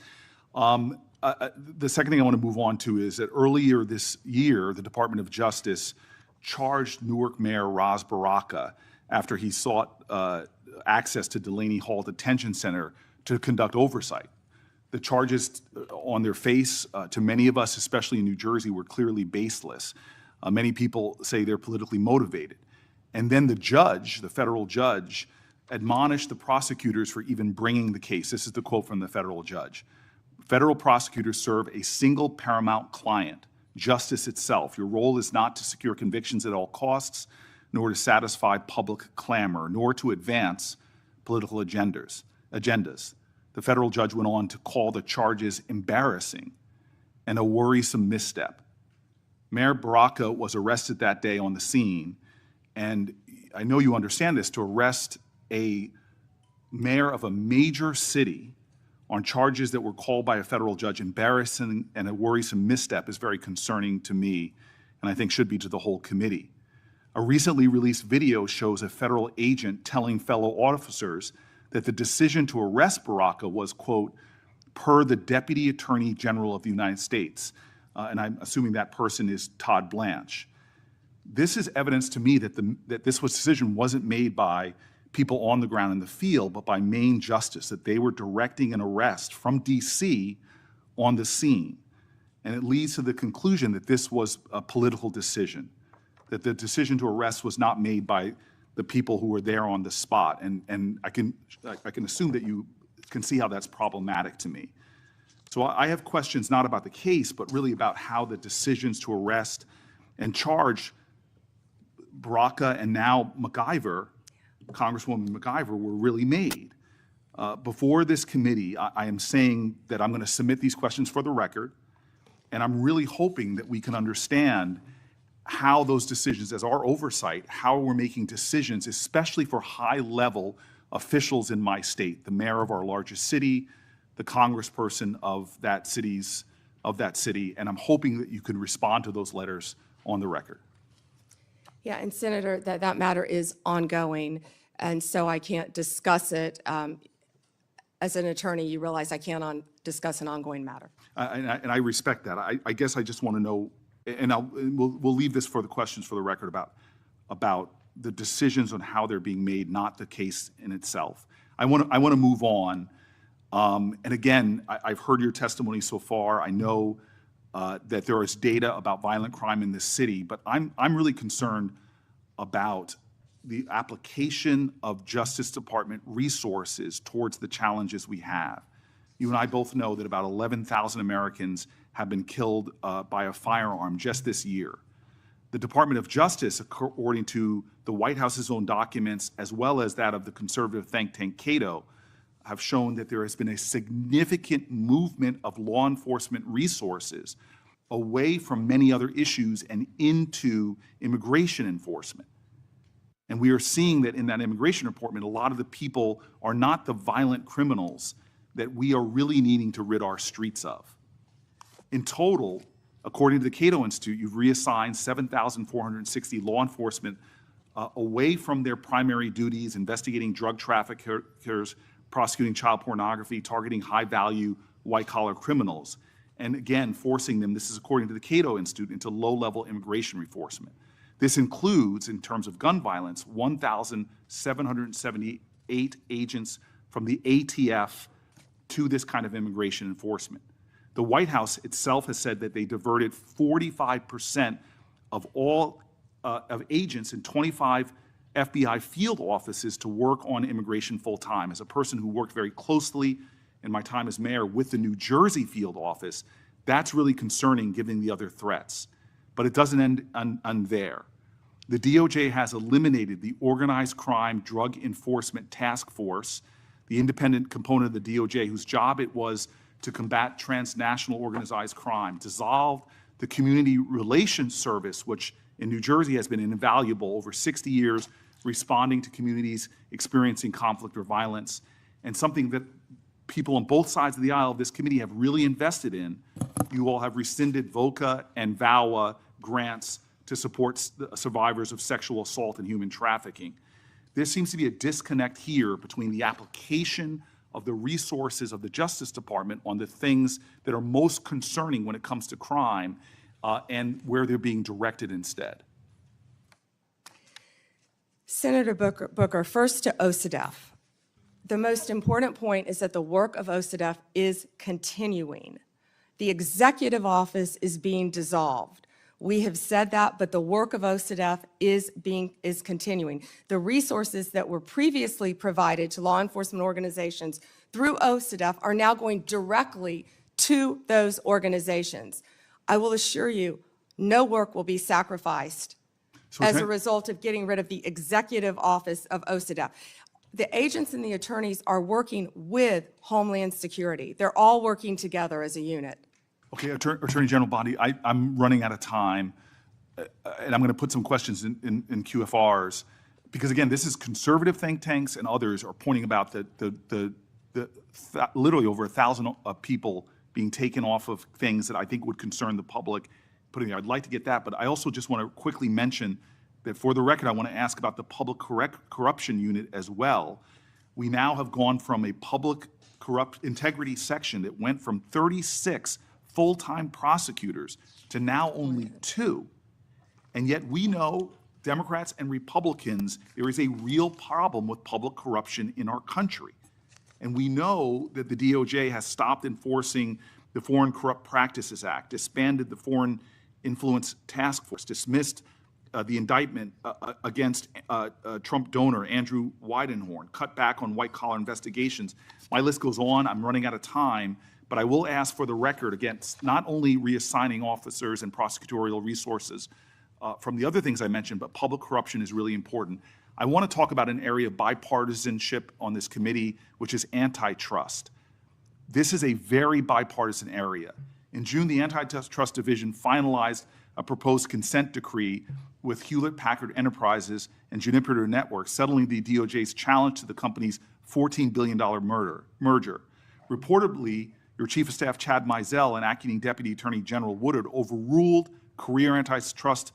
The second thing I want to move on to is that earlier this year, the Department of Justice charged Newark Mayor Ras Baraka after he sought access to Delaney Hall Detention Center to conduct oversight. The charges on their face, to many of us, especially in New Jersey, were clearly baseless. Many people say they're politically motivated. And then the judge, the federal judge, admonished the prosecutors for even bringing the case. This is the quote from the federal judge. Federal prosecutors serve a single paramount client, justice itself. Your role is not to secure convictions at all costs, nor to satisfy public clamor, nor to advance political agendas. The federal judge went on to call the charges embarrassing and a worrisome misstep. Mayor Baraka was arrested that day on the scene, and I know you understand this, to arrest a mayor of a major city on charges that were called by a federal judge embarrassing and a worrisome misstep is very concerning to me, and I think should be to the whole committee. A recently released video shows a federal agent telling fellow officers that the decision to arrest Baraka was, quote, per the Deputy Attorney General of the United States. And I'm assuming that person is Todd Blanche. This is evidence to me that this decision wasn't made by people on the ground in the field, but by Maine Justice, that they were directing an arrest from D.C. on the scene. And it leads to the conclusion that this was a political decision, that the decision to arrest was not made by the people who were there on the spot. And I can assume that you can see how that's problematic to me. So I have questions not about the case, but really about how the decisions to arrest and charge Baraka and now MacIver, Congresswoman MacIver, were really made. Before this committee, I am saying that I'm going to submit these questions for the record, and I'm really hoping that we can understand how those decisions, as our oversight, how we're making decisions, especially for high-level officials in my state, the mayor of our largest city, the congressperson of that city, and I'm hoping that you can respond to those letters on the record. Yeah, and Senator, that matter is ongoing, and so I can't discuss it. As an attorney, you realize I can't discuss an ongoing matter. And I respect that. I guess I just want to know, and we'll leave this for the questions for the record about the decisions on how they're being made, not the case in itself. I want to move on. And again, I've heard your testimony so far. I know that there is data about violent crime in this city, but I'm really concerned about the application of Justice Department resources towards the challenges we have. You and I both know that about 11,000 Americans have been killed by a firearm just this year. The Department of Justice, according to the White House's own documents, as well as that of the conservative think tank Cato, have shown that there has been a significant movement of law enforcement resources away from many other issues and into immigration enforcement. And we are seeing that in that immigration report, a lot of the people are not the violent criminals that we are really needing to rid our streets of. In total, according to the Cato Institute, you've reassigned 7,460 law enforcement away from their primary duties, investigating drug traffickers, prosecuting child pornography, targeting high-value white-collar criminals, and again, forcing them, this is according to the Cato Institute, into low-level immigration enforcement. This includes, in terms of gun violence, 1,778 agents from the ATF to this kind of immigration enforcement. The White House itself has said that they diverted 45% of all of agents in 25 FBI field offices to work on immigration full-time. As a person who worked very closely in my time as mayor with the New Jersey field office, that's really concerning given the other threats. But it doesn't end there. The DOJ has eliminated the Organized Crime Drug Enforcement Task Force, the independent component of the DOJ whose job it was to combat transnational organized crime, dissolved the Community Relations Service, which in New Jersey has been invaluable over 60 years, responding to communities experiencing conflict or violence, and something that people on both sides of the aisle of this committee have really invested in. You all have rescinded VOCA and VAWA grants to support survivors of sexual assault and human trafficking. There seems to be a disconnect here between the application of the resources of the Justice Department on the things that are most concerning when it comes to crime and where they're being directed instead. Senator Booker, first to OCDEF. The most important point is that the work of OCDF is continuing. The executive office is being dissolved. We have said that, but the work of OCDF is continuing. The resources that were previously provided to law enforcement organizations through OCDF are now going directly to those organizations. I will assure you, no work will be sacrificed as a result of getting rid of the executive office of OCDF. The agents and the attorneys are working with Homeland Security. They're all working together as a unit. Okay, Attorney General Bondi, I'm running out of time, and I'm going to put some questions in QFRs, because again, this is conservative think tanks and others are pointing about the literally over 1,000 people being taken off of things that I think would concern the public. I'd like to get that, but I also just want to quickly mention that for the record, I want to ask about the public corruption unit as well. We now have gone from a public corrupt integrity section that went from 36 full-time prosecutors to now only 2. And yet we know, Democrats and Republicans, there is a real problem with public corruption in our country. And we know that the DOJ has stopped enforcing the Foreign Corrupt Practices Act, disbanded the Foreign Influence Task Force, dismissed the indictment against Trump donor Andrew Weidenhorn, cut back on white-collar investigations. My list goes on. I'm running out of time, but I will ask for the record against not only reassigning officers and prosecutorial resources from the other things I mentioned, but public corruption is really important. I want to talk about an area of bipartisanship on this committee, which is antitrust. This is a very bipartisan area. In June, the Antitrust Division finalized a proposed consent decree with Hewlett-Packard Enterprises and Juniper Networks settling the DOJ's challenge to the company's $14 billion merger. Reportedly, your Chief of Staff, Chad Mizell, and Acting Deputy Attorney General Woodard overruled career antitrust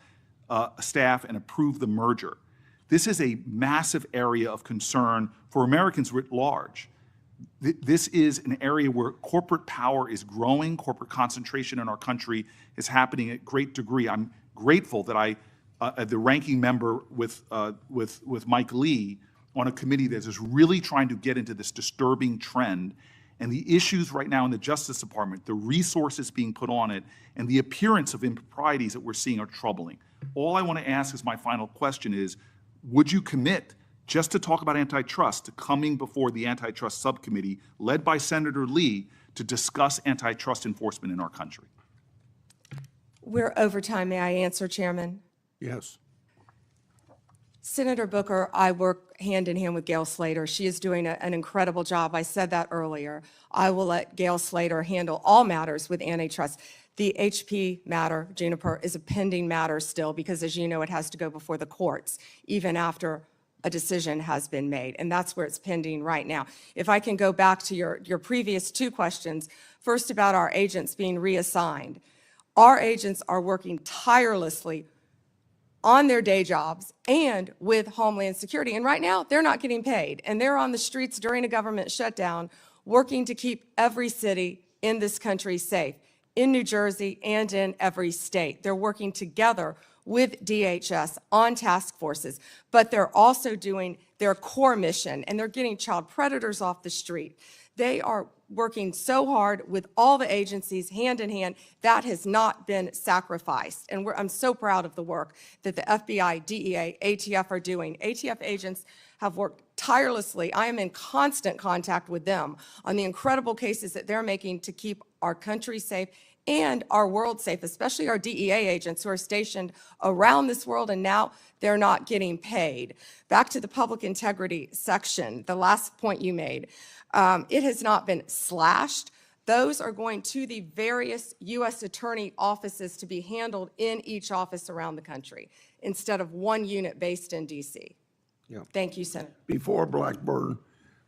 staff and approved the merger. This is a massive area of concern for Americans writ large. This is an area where corporate power is growing, corporate concentration in our country is happening at great degree. I'm grateful that the ranking member with Mike Lee on a committee that is really trying to get into this disturbing trend, and the issues right now in the Justice Department, the resources being put on it, and the appearance of improprieties that we're seeing are troubling. All I want to ask as my final question is, would you commit just to talk about antitrust, to coming before the antitrust subcommittee led by Senator Lee to discuss antitrust enforcement in our country? We're over time. May I answer, Chairman? Yes. Senator Booker, I work hand in hand with Gail Slater. She is doing an incredible job. I said that earlier. I will let Gail Slater handle all matters with antitrust. The HP matter, Juniper, is a pending matter still because, as you know, it has to go before the courts, even after a decision has been made, and that's where it's pending right now. If I can go back to your previous 2 questions, first about our agents being reassigned. Our agents are working tirelessly on their day jobs and with Homeland Security, and right now they're not getting paid, and they're on the streets during a government shutdown working to keep every city in this country safe, in New Jersey and in every state. They're working together with DHS on task forces, but they're also doing their core mission, and they're getting child predators off the street. They are working so hard with all the agencies hand in hand. That has not been sacrificed, and I'm so proud of the work that the FBI, DEA, ATF are doing. ATF agents have worked tirelessly. I am in constant contact with them on the incredible cases that they're making to keep our country safe and our world safe, especially our DEA agents who are stationed around this world, and now they're not getting paid. Back to the public integrity section, the last point you made. It has not been slashed. Those are going to the various U.S. attorney offices to be handled in each office around the country, instead of one unit based in D.C. Yeah. Thank you, Senator. Before Blackburn,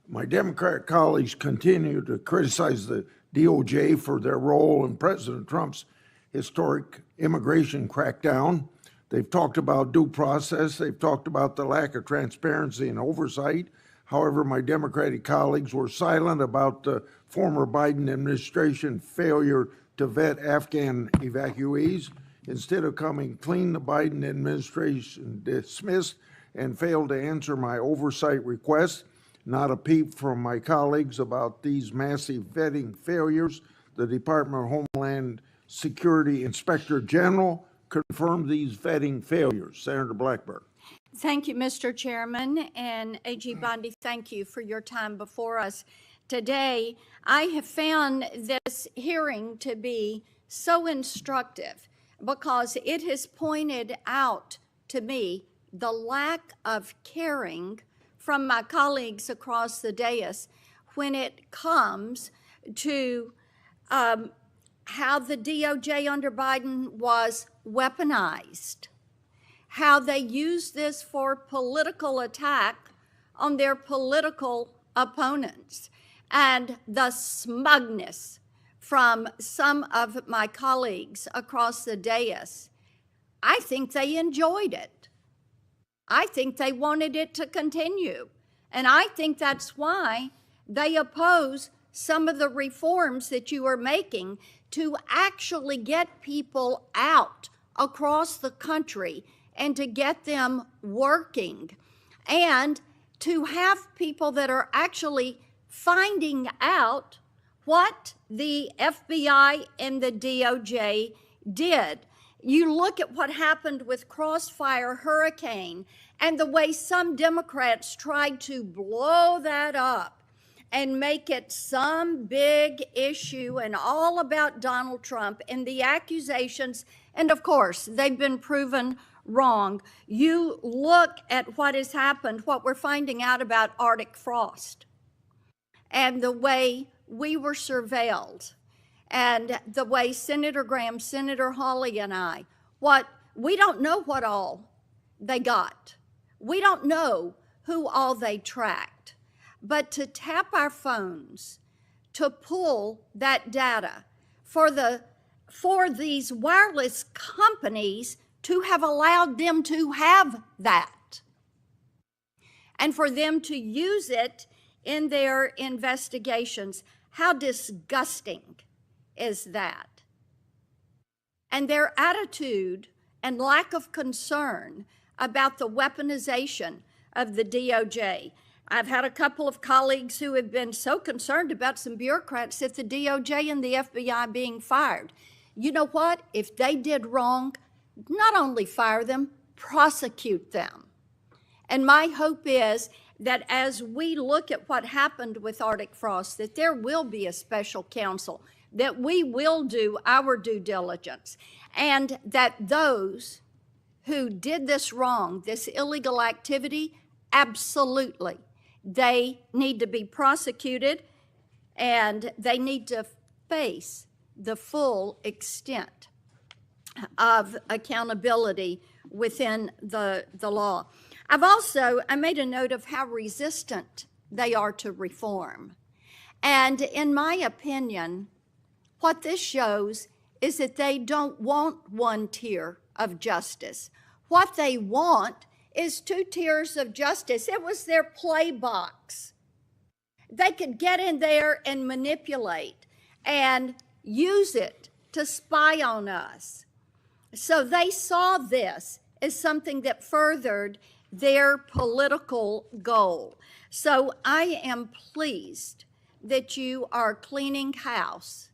my Democratic colleagues continue to criticize the DOJ for their role in President Trump's historic immigration crackdown. They've talked about due process. They've talked about the lack of transparency and oversight. However, my Democratic colleagues were silent about the former Biden administration failure to vet Afghan evacuees. Instead of coming clean, the Biden administration dismissed and failed to answer my oversight request. Not a peep from my colleagues about these massive vetting failures. The Department of Homeland Security Inspector General confirmed these vetting failures. Senator Blackburn. Thank you, Mr. Chairman, and AG Bondi, thank you for your time before us today. I have found this hearing to be so instructive because it has pointed out to me the lack of caring from my colleagues across the dais when it comes to how the DOJ under Biden was weaponized, how they used this for political attack on their political opponents, and the smugness from some of my colleagues across the dais. I think they enjoyed it. I think they wanted it to continue. And I think that's why they oppose some of the reforms that you are making to actually get people out across the country and to get them working and to have people that are actually finding out what the FBI and the DOJ did. You look at what happened with Crossfire Hurricane and the way some Democrats tried to blow that up and make it some big issue and all about Donald Trump and the accusations. And of course, they've been proven wrong. You look at what has happened, what we're finding out about Arctic frost and the way we were surveilled and the way Senator Graham, Senator Hawley, and I, we don't know what all they got. We don't know who all they tracked. But to tap our phones, to pull that data for these wireless companies to have allowed them to have that and for them to use it in their investigations, how disgusting is that? And their attitude and lack of concern about the weaponization of the DOJ. I've had a couple of colleagues who have been so concerned about some bureaucrats at the DOJ and the FBI being fired. You know what? If they did wrong, not only fire them, prosecute them. And my hope is that as we look at what happened with Arctic frost, that there will be a special counsel, that we will do our due diligence, and that those who did this wrong, this illegal activity, absolutely, they need to be prosecuted and they need to face the full extent of accountability within the law. I made a note of how resistant they are to reform. And in my opinion, what this shows is that they don't want one tier of justice. What they want is two tiers of justice. It was their play box. They could get in there and manipulate and use it to spy on us. So they saw this as something that furthered their political goal. So I am pleased that you are cleaning house.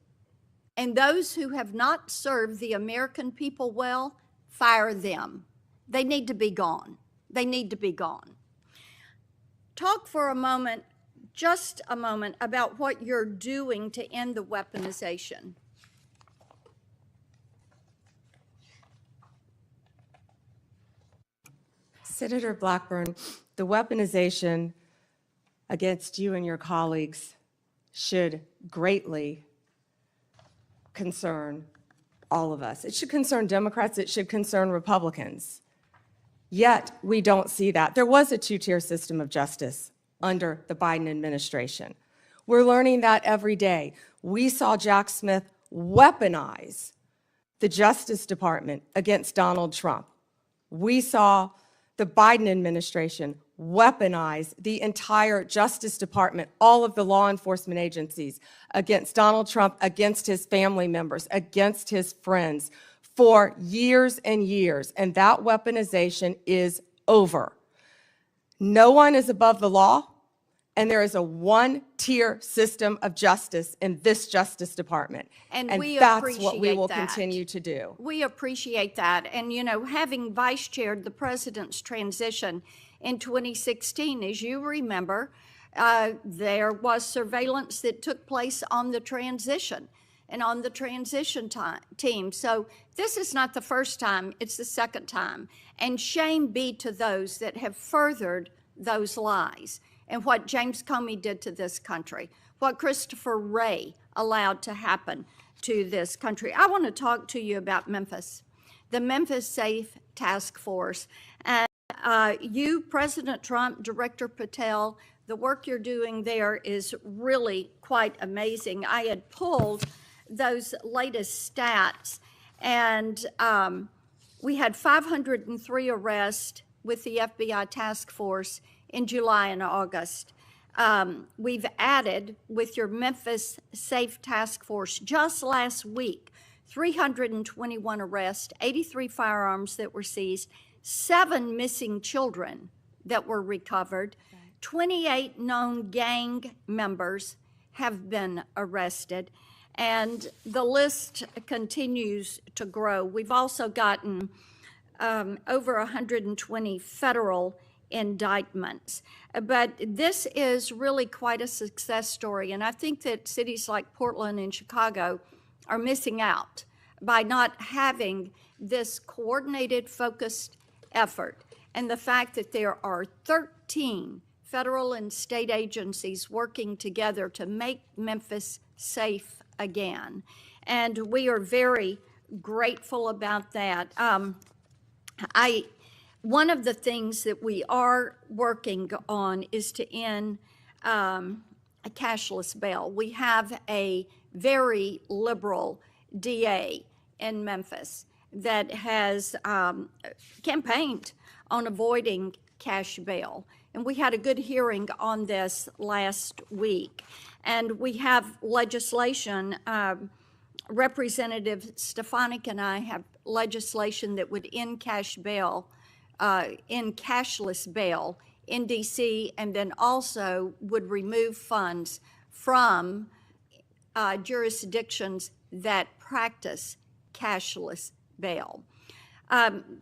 And those who have not served the American people well, fire them. They need to be gone. They need to be gone. Talk for a moment, just a moment, about what you're doing to end the weaponization. Senator Blackburn, the weaponization against you and your colleagues should greatly concern all of us. It should concern Democrats. It should concern Republicans. Yet, we don't see that. There was a two-tier system of justice under the Biden administration. We're learning that every day. We saw Jack Smith weaponize the Justice Department against Donald Trump. We saw the Biden administration weaponize the entire Justice Department, all of the law enforcement agencies, against Donald Trump, against his family members, against his friends for years and years. And that weaponization is over. No one is above the law. and there is a one-tier system of justice in this Justice Department. And we that's what we appreciate will that. continue to do. We appreciate that. And, you know, having vice chaired the president's transition in 2016, as you remember, there was surveillance that took place on the transition and on the transition team. So this is not the first time, it's the second time. And shame be to those that have furthered those lies and what James Comey did to this country, what Christopher Wray allowed to happen to this country. I want to talk to you about Memphis, the Memphis Safe Task Force. And you, President Trump, Director Patel, the work you're doing there is really quite amazing. I had pulled those latest stats, and we had 503 arrests with the FBI task force in July and August. We've added, with your Memphis Safe Task Force, just last week, 321 arrests, 83 firearms that were seized, 7 missing children that were recovered, 28 known gang members have been arrested, and the list continues to grow. We've also gotten over 120 federal indictments. But this is really quite a success story, and I think that cities like Portland and Chicago are missing out by not having this coordinated, focused effort. And the fact that there are 13 federal and state agencies working together to make Memphis safe again. And we are very grateful about that. One of the things that we are working on is to end a cashless bail. We have a very liberal DA in Memphis that has campaigned on avoiding cash bail. And we had a good hearing on this last week. And we have legislation, Representative Stefanik and I have legislation that would end cash bail, end cashless bail in DC, and then also would remove funds from jurisdictions that practice cashless bail.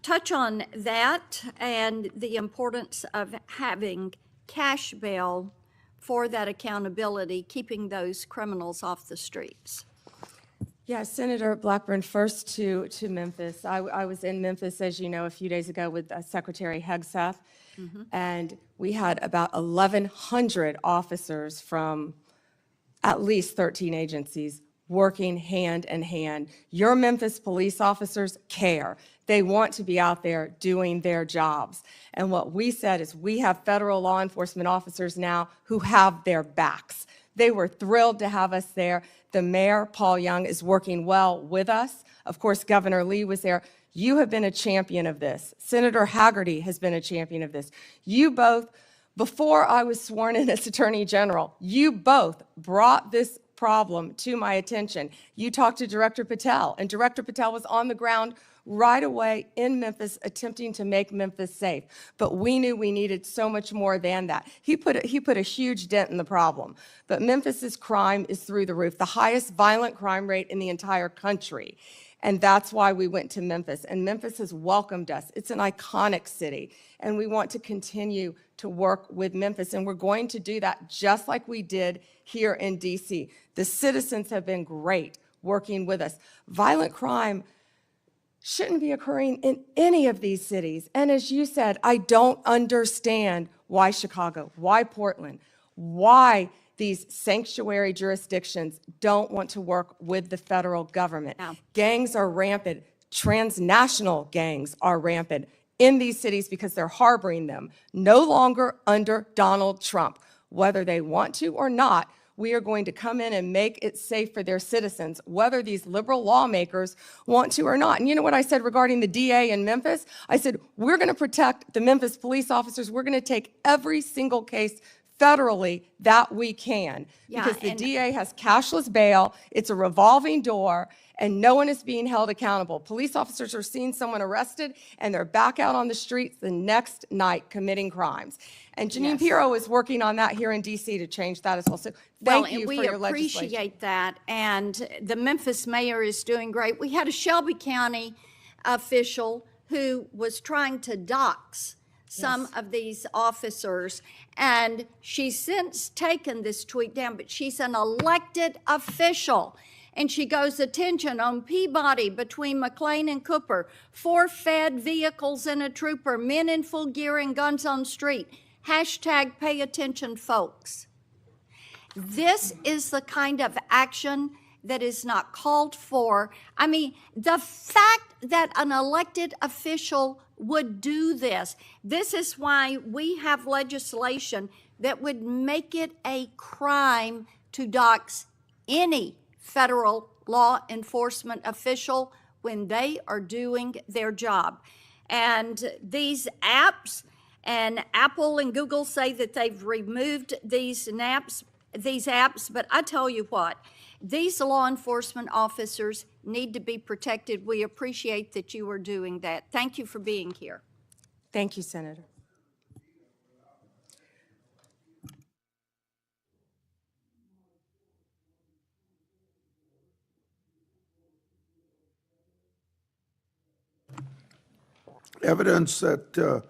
Touch on that and the importance of having cash bail for that accountability, keeping those criminals off the streets. Yeah, Senator Blackburn, first to Memphis. I was in Memphis, as you know, a few days ago with Secretary Hegseth, and we had about 1,100 officers from at least 13 agencies working hand in hand. Your Memphis police officers care. They want to be out there doing their jobs. And what we said is we have federal law enforcement officers now who have their backs. They were thrilled to have us there. The mayor, Paul Young, is working well with us. Of course, Governor Lee was there. You have been a champion of this. Senator Haggerty has been a champion of this. You both, before I was sworn in as Attorney General, you both brought this problem to my attention. You talked to Director Patel, and Director Patel was on the ground right away in Memphis attempting to make Memphis safe. But we knew we needed so much more than that. He put a huge dent in the problem. But Memphis's crime is through the roof, the highest violent crime rate in the entire country. And that's why we went to Memphis. And Memphis has welcomed us. It's an iconic city. And we want to continue to work with Memphis. And we're going to do that just like we did here in DC. The citizens have been great working with us. Violent crime shouldn't be occurring in any of these cities. And as you said, I don't understand why Chicago, why Portland, why these sanctuary jurisdictions don't want to work with the federal government. No. Gangs are rampant. Transnational gangs are rampant in these cities because they're harboring them, no longer under Donald Trump. Whether they want to or not, we are going to come in and make it safe for their citizens, whether these liberal lawmakers want to or not. And you know what I said regarding the DA in Memphis? I said, we're going to protect the Memphis police officers. We're going to take every single case federally that we can. Yeah, Because the and- DA has cashless bail, it's a revolving door, and no one is being held accountable. Police officers are seeing someone arrested, and they're back out on the streets the next night committing crimes. And Janine Yes. Pirro is working on that here in DC to change that as well. So Well, thank you and for we your legislation. appreciate that, and the Memphis mayor is doing great. We had a Shelby County official who was trying to dox some of these officers, and she's since taken this tweet down, but she's an elected official. And she goes, attention on Peabody between McLean and Cooper, 4 fed vehicles and a trooper, men in full gear and guns on street. Hashtag pay attention, folks. This is the kind of action that is not called for. I mean, the fact that an elected official would do this, this is why we have legislation that would make it a crime to dox any federal law enforcement official when they are doing their job. And these apps, and Apple and Google say that they've removed these apps, but I tell you what, these law enforcement officers need to be protected. We appreciate that you are doing that. Thank you for being here. Thank you, Senator. Evidence that the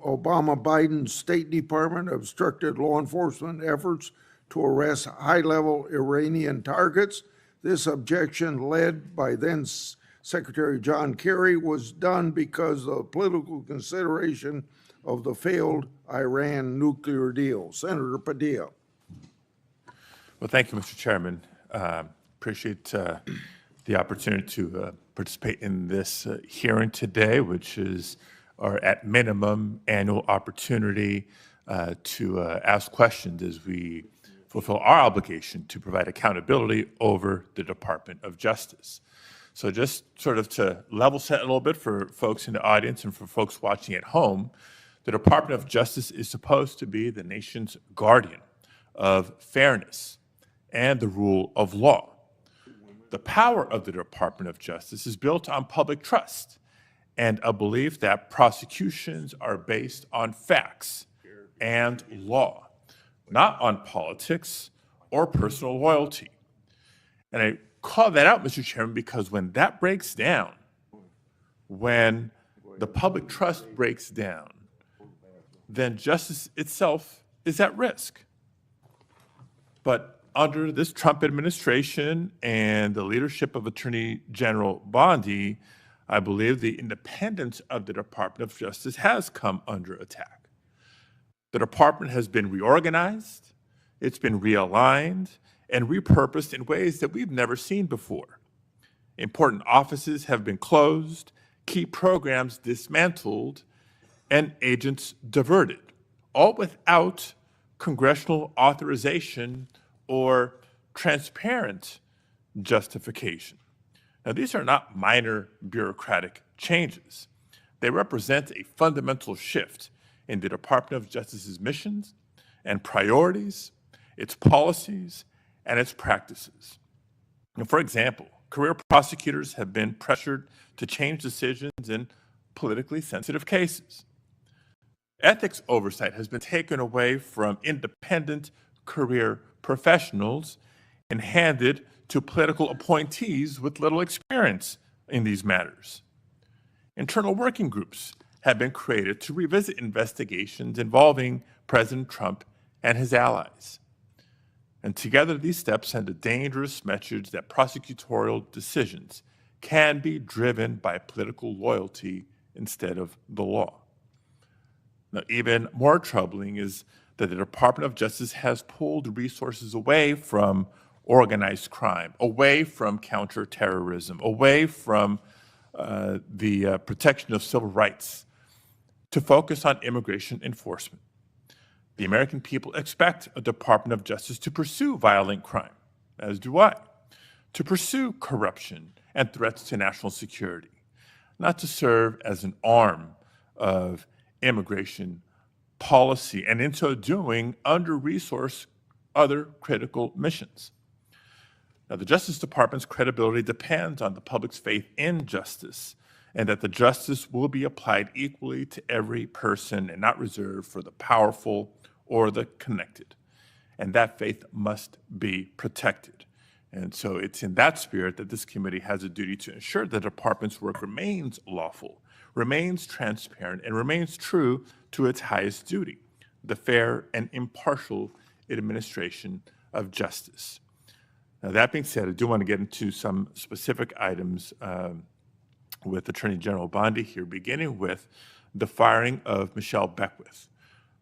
Obama-Biden State Department obstructed law enforcement efforts to arrest high-level Iranian targets. This objection, led by then Secretary John Kerry, was done because of political consideration of the failed Iran nuclear deal. Senator Padilla. Well, thank you, Mr. Chairman. Appreciate the opportunity to participate in this hearing today, which is our, at minimum, annual opportunity to ask questions as we fulfill our obligation to provide accountability over the Department of Justice. So just sort of to level set a little bit for folks in the audience and for folks watching at home, the Department of Justice is supposed to be the nation's guardian of fairness and the rule of law. The power of the Department of Justice is built on public trust and a belief that prosecutions are based on facts and law, not on politics or personal loyalty. And I call that out, Mr. Chairman, because when that breaks down, when the public trust breaks down, then justice itself is at risk. But under this Trump administration and the leadership of Attorney General Bondi, I believe the independence of the Department of Justice has come under attack. The department has been reorganized, it's been realigned, and repurposed in ways that we've never seen before. Important offices have been closed, key programs dismantled, and agents diverted, all without congressional authorization or transparent justification. Now, these are not minor bureaucratic changes. They represent a fundamental shift in the Department of Justice's missions and priorities, its policies, and its practices. And for example, career prosecutors have been pressured to change decisions in politically sensitive cases. Ethics oversight has been taken away from independent career professionals and handed to political appointees with little experience in these matters. Internal working groups have been created to revisit investigations involving President Trump and his allies. And together, these steps send a dangerous message that prosecutorial decisions can be driven by political loyalty instead of the law. Now, even more troubling is that the Department of Justice has pulled resources away from organized crime, away from counterterrorism, away from the protection of civil rights, to focus on immigration enforcement. The American people expect a Department of Justice to pursue violent crime, as do I, to pursue corruption and threats to national security, not to serve as an arm of immigration policy, and in so doing, under-resource other critical missions. Now, the Justice Department's credibility depends on the public's faith in justice, and that the justice will be applied equally to every person and not reserved for the powerful or the connected. And that faith must be protected. And so it's in that spirit that this committee has a duty to ensure the department's work remains lawful, remains transparent, and remains true to its highest duty, the fair and impartial administration of justice. Now, that being said, I do want to get into some specific items with Attorney General Bondi here, beginning with the firing of Michelle Beckwith.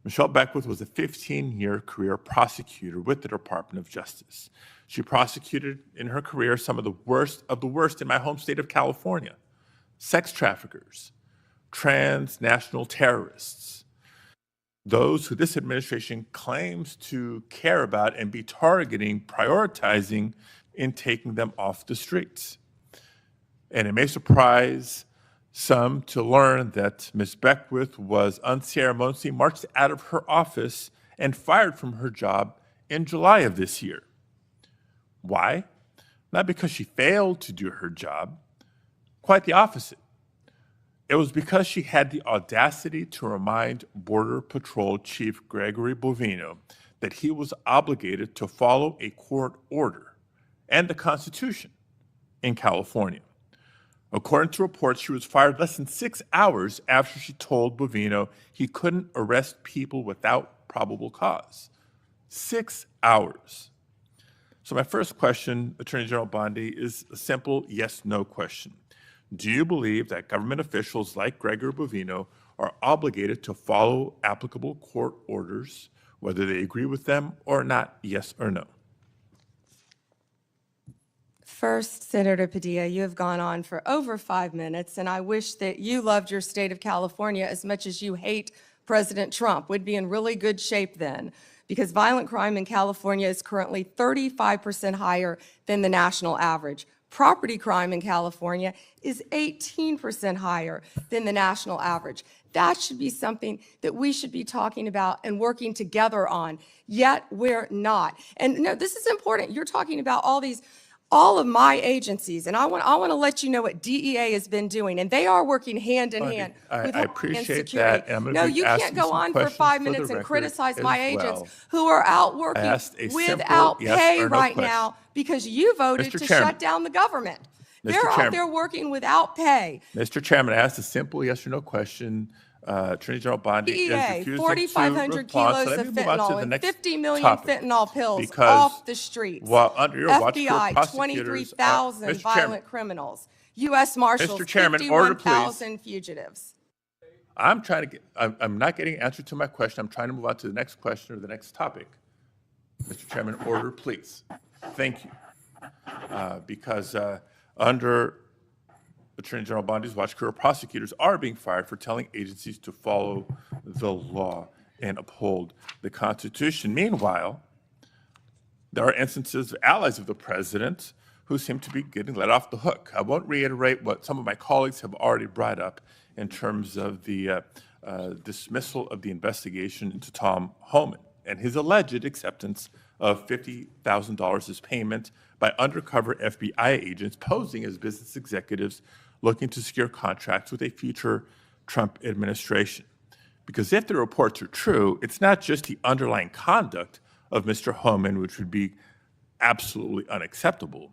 Michelle Beckwith was a 15-year career prosecutor with the Department of Justice. She prosecuted in her career some of the worst in my home state of California: sex traffickers, transnational terrorists, those who this administration claims to care about and be targeting, prioritizing in taking them off the streets. And it may surprise some to learn that Ms. Beckwith was unceremoniously marched out of her office and fired from her job in July of this year. Why? Not because she failed to do her job, quite the opposite. It was because she had the audacity to remind Border Patrol Chief Gregory Bovino that he was obligated to follow a court order and the Constitution in California. According to reports, she was fired less than 6 hours after she told Bovino he couldn't arrest people without probable cause. 6 hours. So my first question, Attorney General Bondi, is a simple yes/no question. Do you believe that government officials like Gregory Bovino are obligated to follow applicable court orders, whether they agree with them or not, yes or no? First, Senator Padilla, you have gone on for over 5 minutes, and I wish that you loved your state of California as much as you hate President Trump. We'd be in really good shape then, because violent crime in California is currently 35% higher than the national average. Property crime in California is 18% higher than the national average. That should be something that we should be talking about and working together on, yet we're not. And no, this is important. You're talking about all of my agencies, and I want to let you know what DEA has been doing, and they are working hand in hand with I Homeland appreciate Security. that, and I'm No, gonna be you asking can't go some on for questions 5 for the minutes and record criticize as my well. agents who are out working asked a simple without yes pay or no right question. now because you voted Mr. to Chairman. shut down the government. Mr. They're out Chairman. there working without pay. Mr. Chairman, I asked a simple yes or no question. Attorney General Bondi is DEA, refusing 4,500 to respond. kilos So let of me move on to fentanyl the and next 50 million topic, fentanyl pills because off the streets. while under your watch, FBI, prosecutors, 23,000 Mr. Chairman, violent criminals. U.S. Marshals, Mr. Chairman, order, please. 51,000 fugitives. I'm not getting an answer to my question. I'm trying to move on to the next question or the next topic. Mr. Chairman, order, please. Thank you. Because under Attorney General Bondi's watch, career prosecutors are being fired for telling agencies to follow the law and uphold the Constitution. Meanwhile, there are instances of allies of the president who seem to be getting let off the hook. I won't reiterate what some of my colleagues have already brought up in terms of the dismissal of the investigation into Tom Holman and his alleged acceptance of $50,000 as payment by undercover FBI agents posing as business executives looking to secure contracts with a future Trump administration. Because if the reports are true, it's not just the underlying conduct of Mr. Holman, which would be absolutely unacceptable,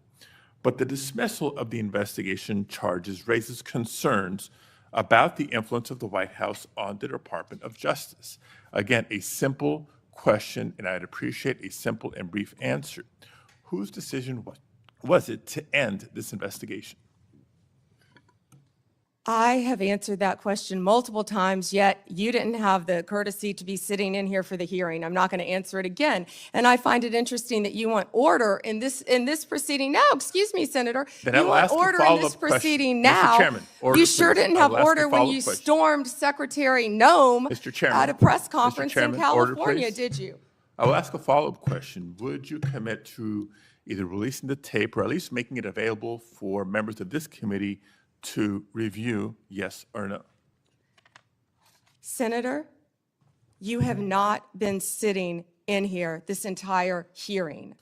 but the dismissal of the investigation charges raises concerns about the influence of the White House on the Department of Justice. Again, a simple question, and I'd appreciate a simple and brief answer. Whose decision was it to end this investigation? I have answered that question multiple times, yet you didn't have the courtesy to be sitting in here for the hearing. I'm not going to answer it again. And I find it interesting that you want order in this proceeding now. Excuse me, Senator. Then you I will want ask a order in follow-up this question. proceeding Mr. now. Chairman, order, you sure please. didn't I have will ask a order when follow-up you question. stormed Secretary Nome Mr. Chairman, at a press Mr. conference Chairman, in order, California, please. did you? I will ask a follow-up question. Would you commit to either releasing the tape or at least making it available for members of this committee to review, yes or no? Senator, You have not been sitting in here this entire hearing.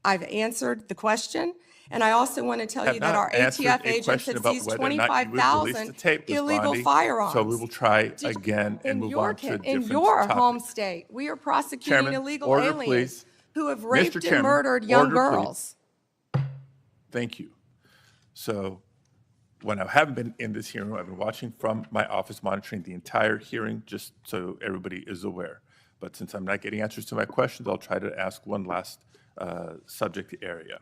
I've answered the question, and I also want to tell you that our ATF agents have seized 25,000 illegal firearms. So we will try again and move on to a different In your topic. home state, we are prosecuting Chairman, illegal order, aliens please. who have Mr. raped and Chairman, murdered young order, please. girls. Thank you. So when I haven't been in this hearing, I've been watching from my office, monitoring the entire hearing, just so everybody is aware. But since I'm not getting answers to my questions, I'll try to ask one last subject area.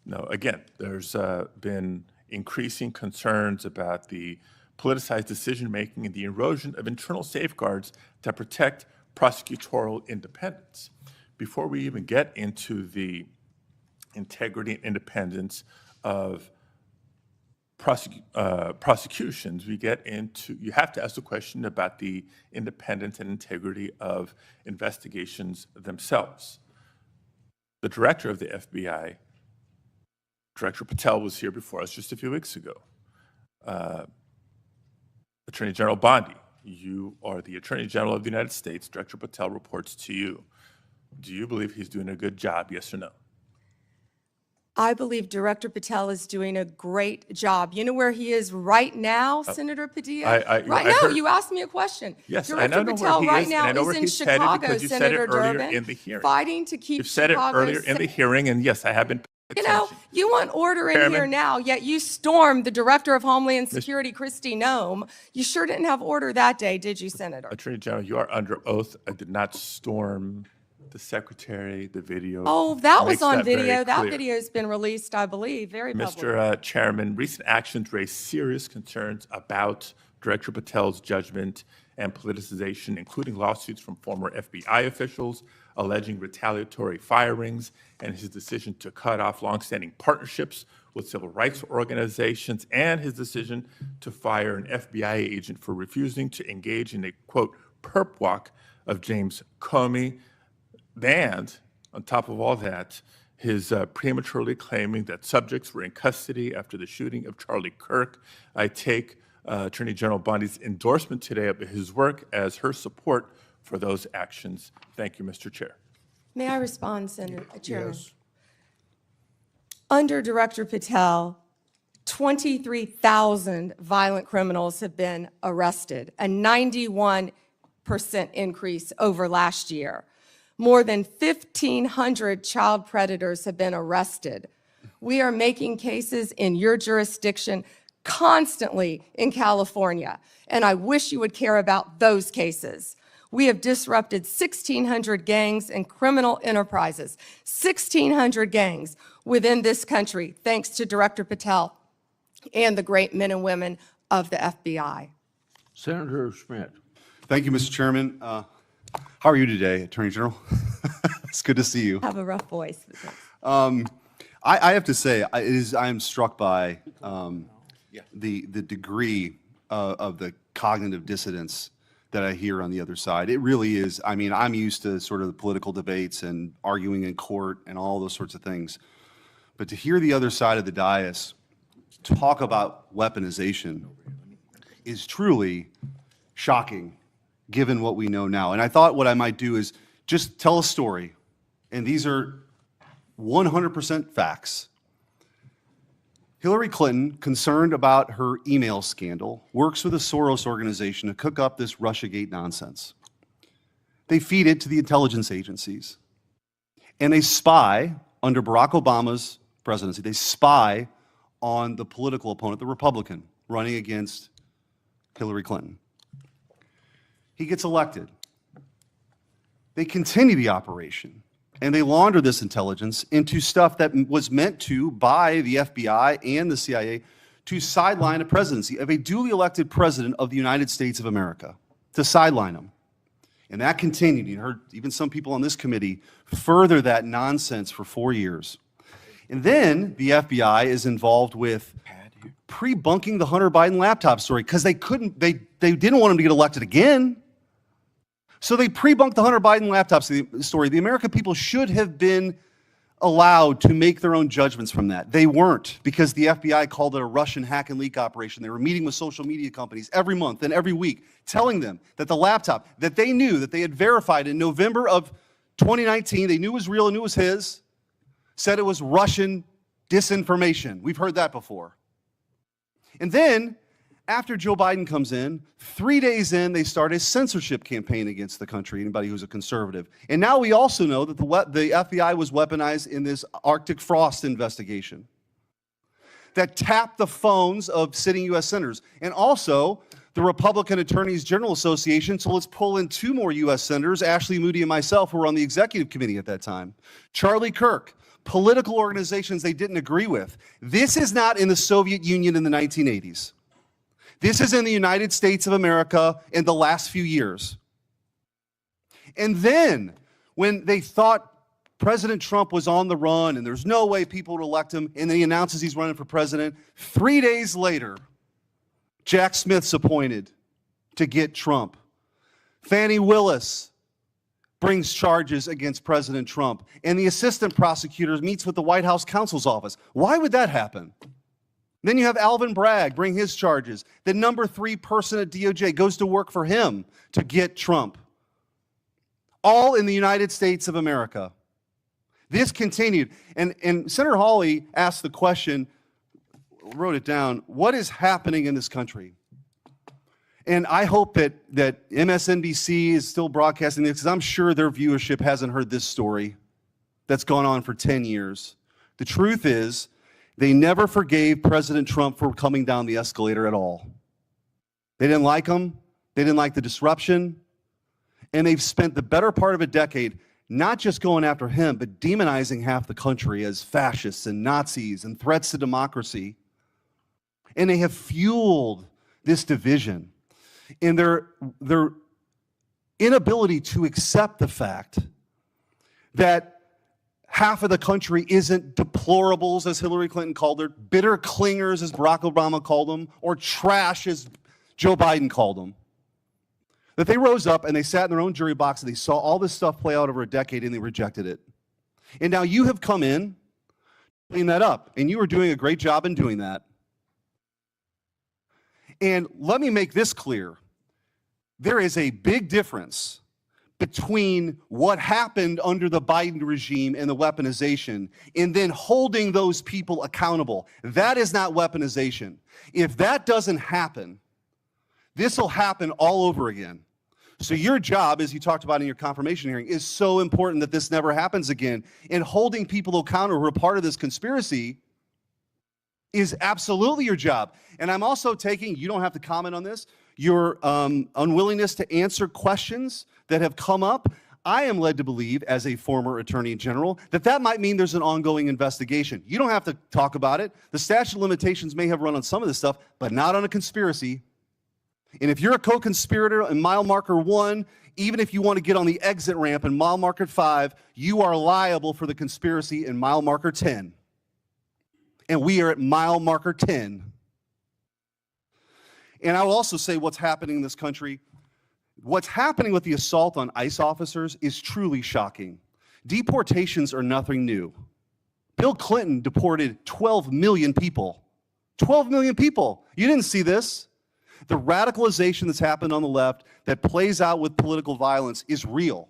Now, again, there's been increasing concerns about the politicized decision-making and the erosion of internal safeguards that protect prosecutorial independence. Before we even get into the integrity and independence of prosecutions, we get into, you have to ask the question about the independence and integrity of investigations themselves. The director of the FBI, Director Patel, was here before us just a few weeks ago. Attorney General Bondi, you are the Attorney General of the United States. Director Patel reports to you. Do you believe he's doing a good job, yes or no? I believe Director Patel is doing a great job. You know where he is right now, Senator Padilla? Right now, you asked me a question. Yes, Director I know Patel where he right is, now and I know where is in he's headed Chicago, because you said Senator it earlier Durbin, in the hearing. fighting to keep You've said it Chicago earlier in the hearing, and yes, I have been paying You know, attention. you want order in Chairman. here now, yet you stormed the Director of Homeland Security, Kristi Noem. You sure didn't have order that day, did you, Senator? Attorney General, you are under oath. I did not storm the secretary, the video. Oh, that was makes on very video. That clear. video's been released, I believe, very public. Mr. Chairman, recent actions raise serious concerns about Director Patel's judgment and politicization, including lawsuits from former FBI officials alleging retaliatory firings and his decision to cut off longstanding partnerships with civil rights organizations and his decision to fire an FBI agent for refusing to engage in a, quote, perp walk of James Comey. And on top of all that, his prematurely claiming that subjects were in custody after the shooting of Charlie Kirk. I take Attorney General Bondi's endorsement today of his work as her support for those actions. Thank you, Mr. Chair. May I respond, Senator Chairman? Yes. Under Director Patel, 23,000 violent criminals have been arrested, a 91% increase over last year. More than 1,500 child predators have been arrested. We are making cases in your jurisdiction constantly in California, and I wish you would care about those cases. We have disrupted 1,600 gangs and criminal enterprises, 1,600 gangs within this country, thanks to Director Patel and the great men and women of the FBI. Senator Schmidt. Thank you, Mr. Chairman. How are you today, Attorney General? It's good to see you. Have a rough voice. I have to say, I am struck by the degree of the cognitive dissonance that I hear on the other side. It really is. I mean, I'm used to sort of the political debates and arguing in court and all those sorts of things. But to hear the other side of the dais talk about weaponization is truly shocking, given what we know now. And I thought what I might do is just tell a story. And these are 100% facts. Hillary Clinton, concerned about her email scandal, works with a Soros organization to cook up this Russiagate nonsense. They feed it to the intelligence agencies. And they spy, under Barack Obama's presidency, they spy on the political opponent, the Republican, running against Hillary Clinton. He gets elected. They continue the operation, and they launder this intelligence into stuff that was meant to, by the FBI and the CIA, to sideline a presidency of a duly elected president of the United States of America, to sideline him. And that continued. You heard even some people on this committee further that nonsense for 4 years. And then the FBI is involved with pre-bunking the Hunter Biden laptop story because they didn't want him to get elected again. So they pre-bunked the Hunter Biden laptop story. The American people should have been allowed to make their own judgments from that. They weren't, because the FBI called it a Russian hack and leak operation. They were meeting with social media companies every month and every week, telling them that the laptop that they knew, that they had verified in November of 2019, they knew was real and knew was his, said it was Russian disinformation. We've heard that before. And then, after Joe Biden comes in, 3 days in, they start a censorship campaign against the country, anybody who's a conservative. And now we also know that the FBI was weaponized in this Arctic frost investigation that tapped the phones of sitting U.S. senators. And also, the Republican Attorneys General Association, so let's pull in 2 more U.S. senators, Ashley Moody and myself, who were on the executive committee at that time. Charlie Kirk, political organizations they didn't agree with. This is not in the Soviet Union in the 1980s. This is in the United States of America in the last few years. And then, when they thought President Trump was on the run and there's no way people would elect him, and then he announces he's running for president, 3 days later, Jack Smith's appointed to get Trump. Fannie Willis brings charges against President Trump, and the assistant prosecutor meets with the White House counsel's office. Why would that happen? Then you have Alvin Bragg bring his charges. The number 3 person at DOJ goes to work for him to get Trump. All in the United States of America. This continued. And Senator Hawley asked the question, wrote it down, what is happening in this country? And I hope that MSNBC is still broadcasting this, because I'm sure their viewership hasn't heard this story that's gone on for 10 years. The truth is, they never forgave President Trump for coming down the escalator at all. They didn't like him. They didn't like the disruption. And they've spent the better part of a decade not just going after him, but demonizing half the country as fascists and Nazis and threats to democracy. And they have fueled this division in their inability to accept the fact that half of the country isn't deplorables, as Hillary Clinton called her, bitter clingers, as Barack Obama called them, or trash, as Joe Biden called them. That they rose up and they sat in their own jury box and they saw all this stuff play out over a decade and they rejected it. And now you have come in, clean that up, and you are doing a great job in doing that. And let me make this clear. There is a big difference between what happened under the Biden regime and the weaponization, and then holding those people accountable. That is not weaponization. If that doesn't happen, this will happen all over again. So your job, as you talked about in your confirmation hearing, is so important that this never happens again. And holding people accountable who are part of this conspiracy is absolutely your job. And I'm also taking, you don't have to comment on this, your unwillingness to answer questions that have come up. I am led to believe, as a former attorney general, that that might mean there's an ongoing investigation. You don't have to talk about it. The statute of limitations may have run on some of this stuff, but not on a conspiracy. And if you're a co-conspirator in mile marker 1, even if you want to get on the exit ramp in mile marker 5, you are liable for the conspiracy in mile marker 10. And we are at mile marker 10. And I will also say what's happening in this country. What's happening with the assault on ICE officers is truly shocking. Deportations are nothing new. Bill Clinton deported 12 million people. 12 million people. You didn't see this. The radicalization that's happened on the left that plays out with political violence is real.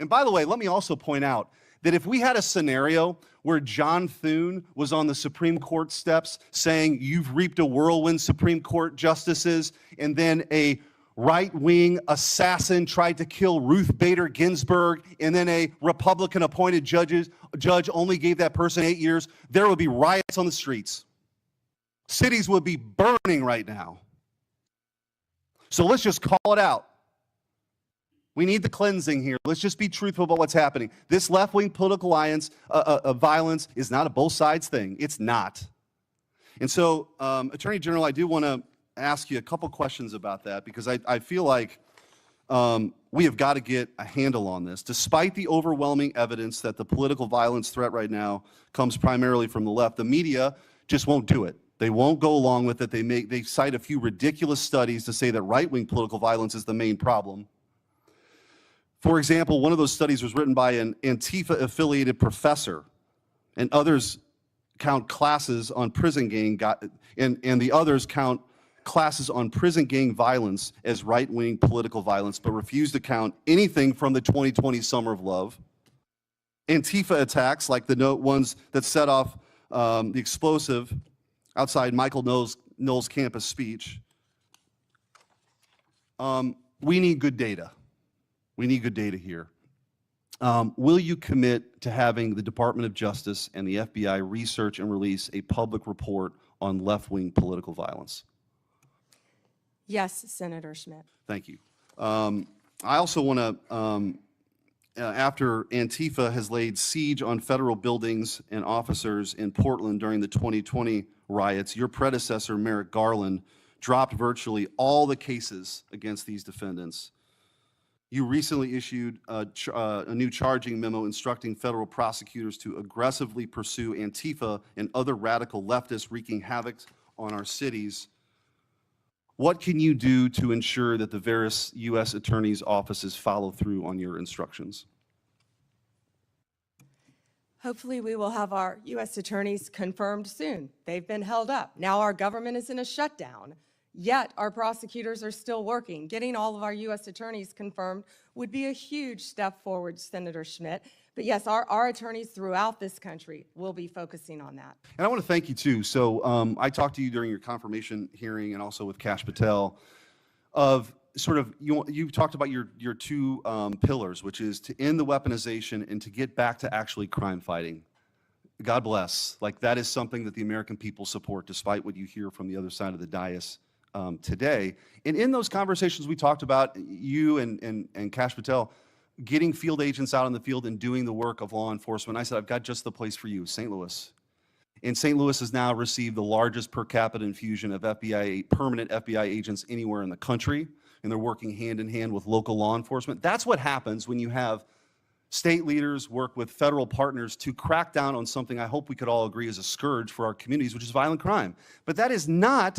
And by the way, let me also point out that if we had a scenario where John Thune was on the Supreme Court steps saying, you've reaped a whirlwind, Supreme Court justices, and then a right-wing assassin tried to kill Ruth Bader Ginsburg, and then a Republican-appointed judge only gave that person 8 years, there would be riots on the streets. Cities would be burning right now. So let's just call it out. We need the cleansing here. Let's just be truthful about what's happening. This left-wing political alliance of violence is not a both sides thing. It's not. And so, Attorney General, I do want to ask you a couple questions about that, because I feel like we have got to get a handle on this. Despite the overwhelming evidence that the political violence threat right now comes primarily from the left, the media just won't do it. They won't go along with it. They cite a few ridiculous studies to say that right-wing political violence is the main problem. For example, one of those studies was written by an Antifa-affiliated professor, and others count classes on prison gang, and the others count classes on prison gang violence as right-wing political violence, but refuse to count anything from the 2020 Summer of Love. Antifa attacks, like the ones that set off the explosive outside Michael Knowles' campus speech. We need good data. We need good data here. Will you commit to having the Department of Justice and the FBI research and release a public report on left-wing political violence? Yes, Senator Schmidt. Thank you. I also want to, after Antifa has laid siege on federal buildings and officers in Portland during the 2020 riots, your predecessor, Merrick Garland, dropped virtually all the cases against these defendants. You recently issued a new charging memo instructing federal prosecutors to aggressively pursue Antifa and other radical leftists wreaking havoc on our cities. What can you do to ensure that the various U.S. attorneys' offices follow through on your instructions? Hopefully, we will have our U.S. attorneys confirmed soon. They've been held up. Now our government is in a shutdown, yet our prosecutors are still working. Getting all of our U.S. attorneys confirmed would be a huge step forward, Senator Schmidt. But yes, our attorneys throughout this country will be focusing on that. And I want to thank you, too. So I talked to you during your confirmation hearing and also with Kash Patel of sort of, you talked about your two pillars, which is to end the weaponization and to get back to actually crime fighting. God bless. Like, that is something that the American people support, despite what you hear from the other side of the dais today. And in those conversations, we talked about you and Kash Patel getting field agents out in the field and doing the work of law enforcement. I said, I've got just the place for you, St. Louis. And St. Louis has now received the largest per capita infusion of permanent FBI agents anywhere in the country, and they're working hand in hand with local law enforcement. That's what happens when you have state leaders work with federal partners to crack down on something I hope we could all agree is a scourge for our communities, which is violent crime. But that is not,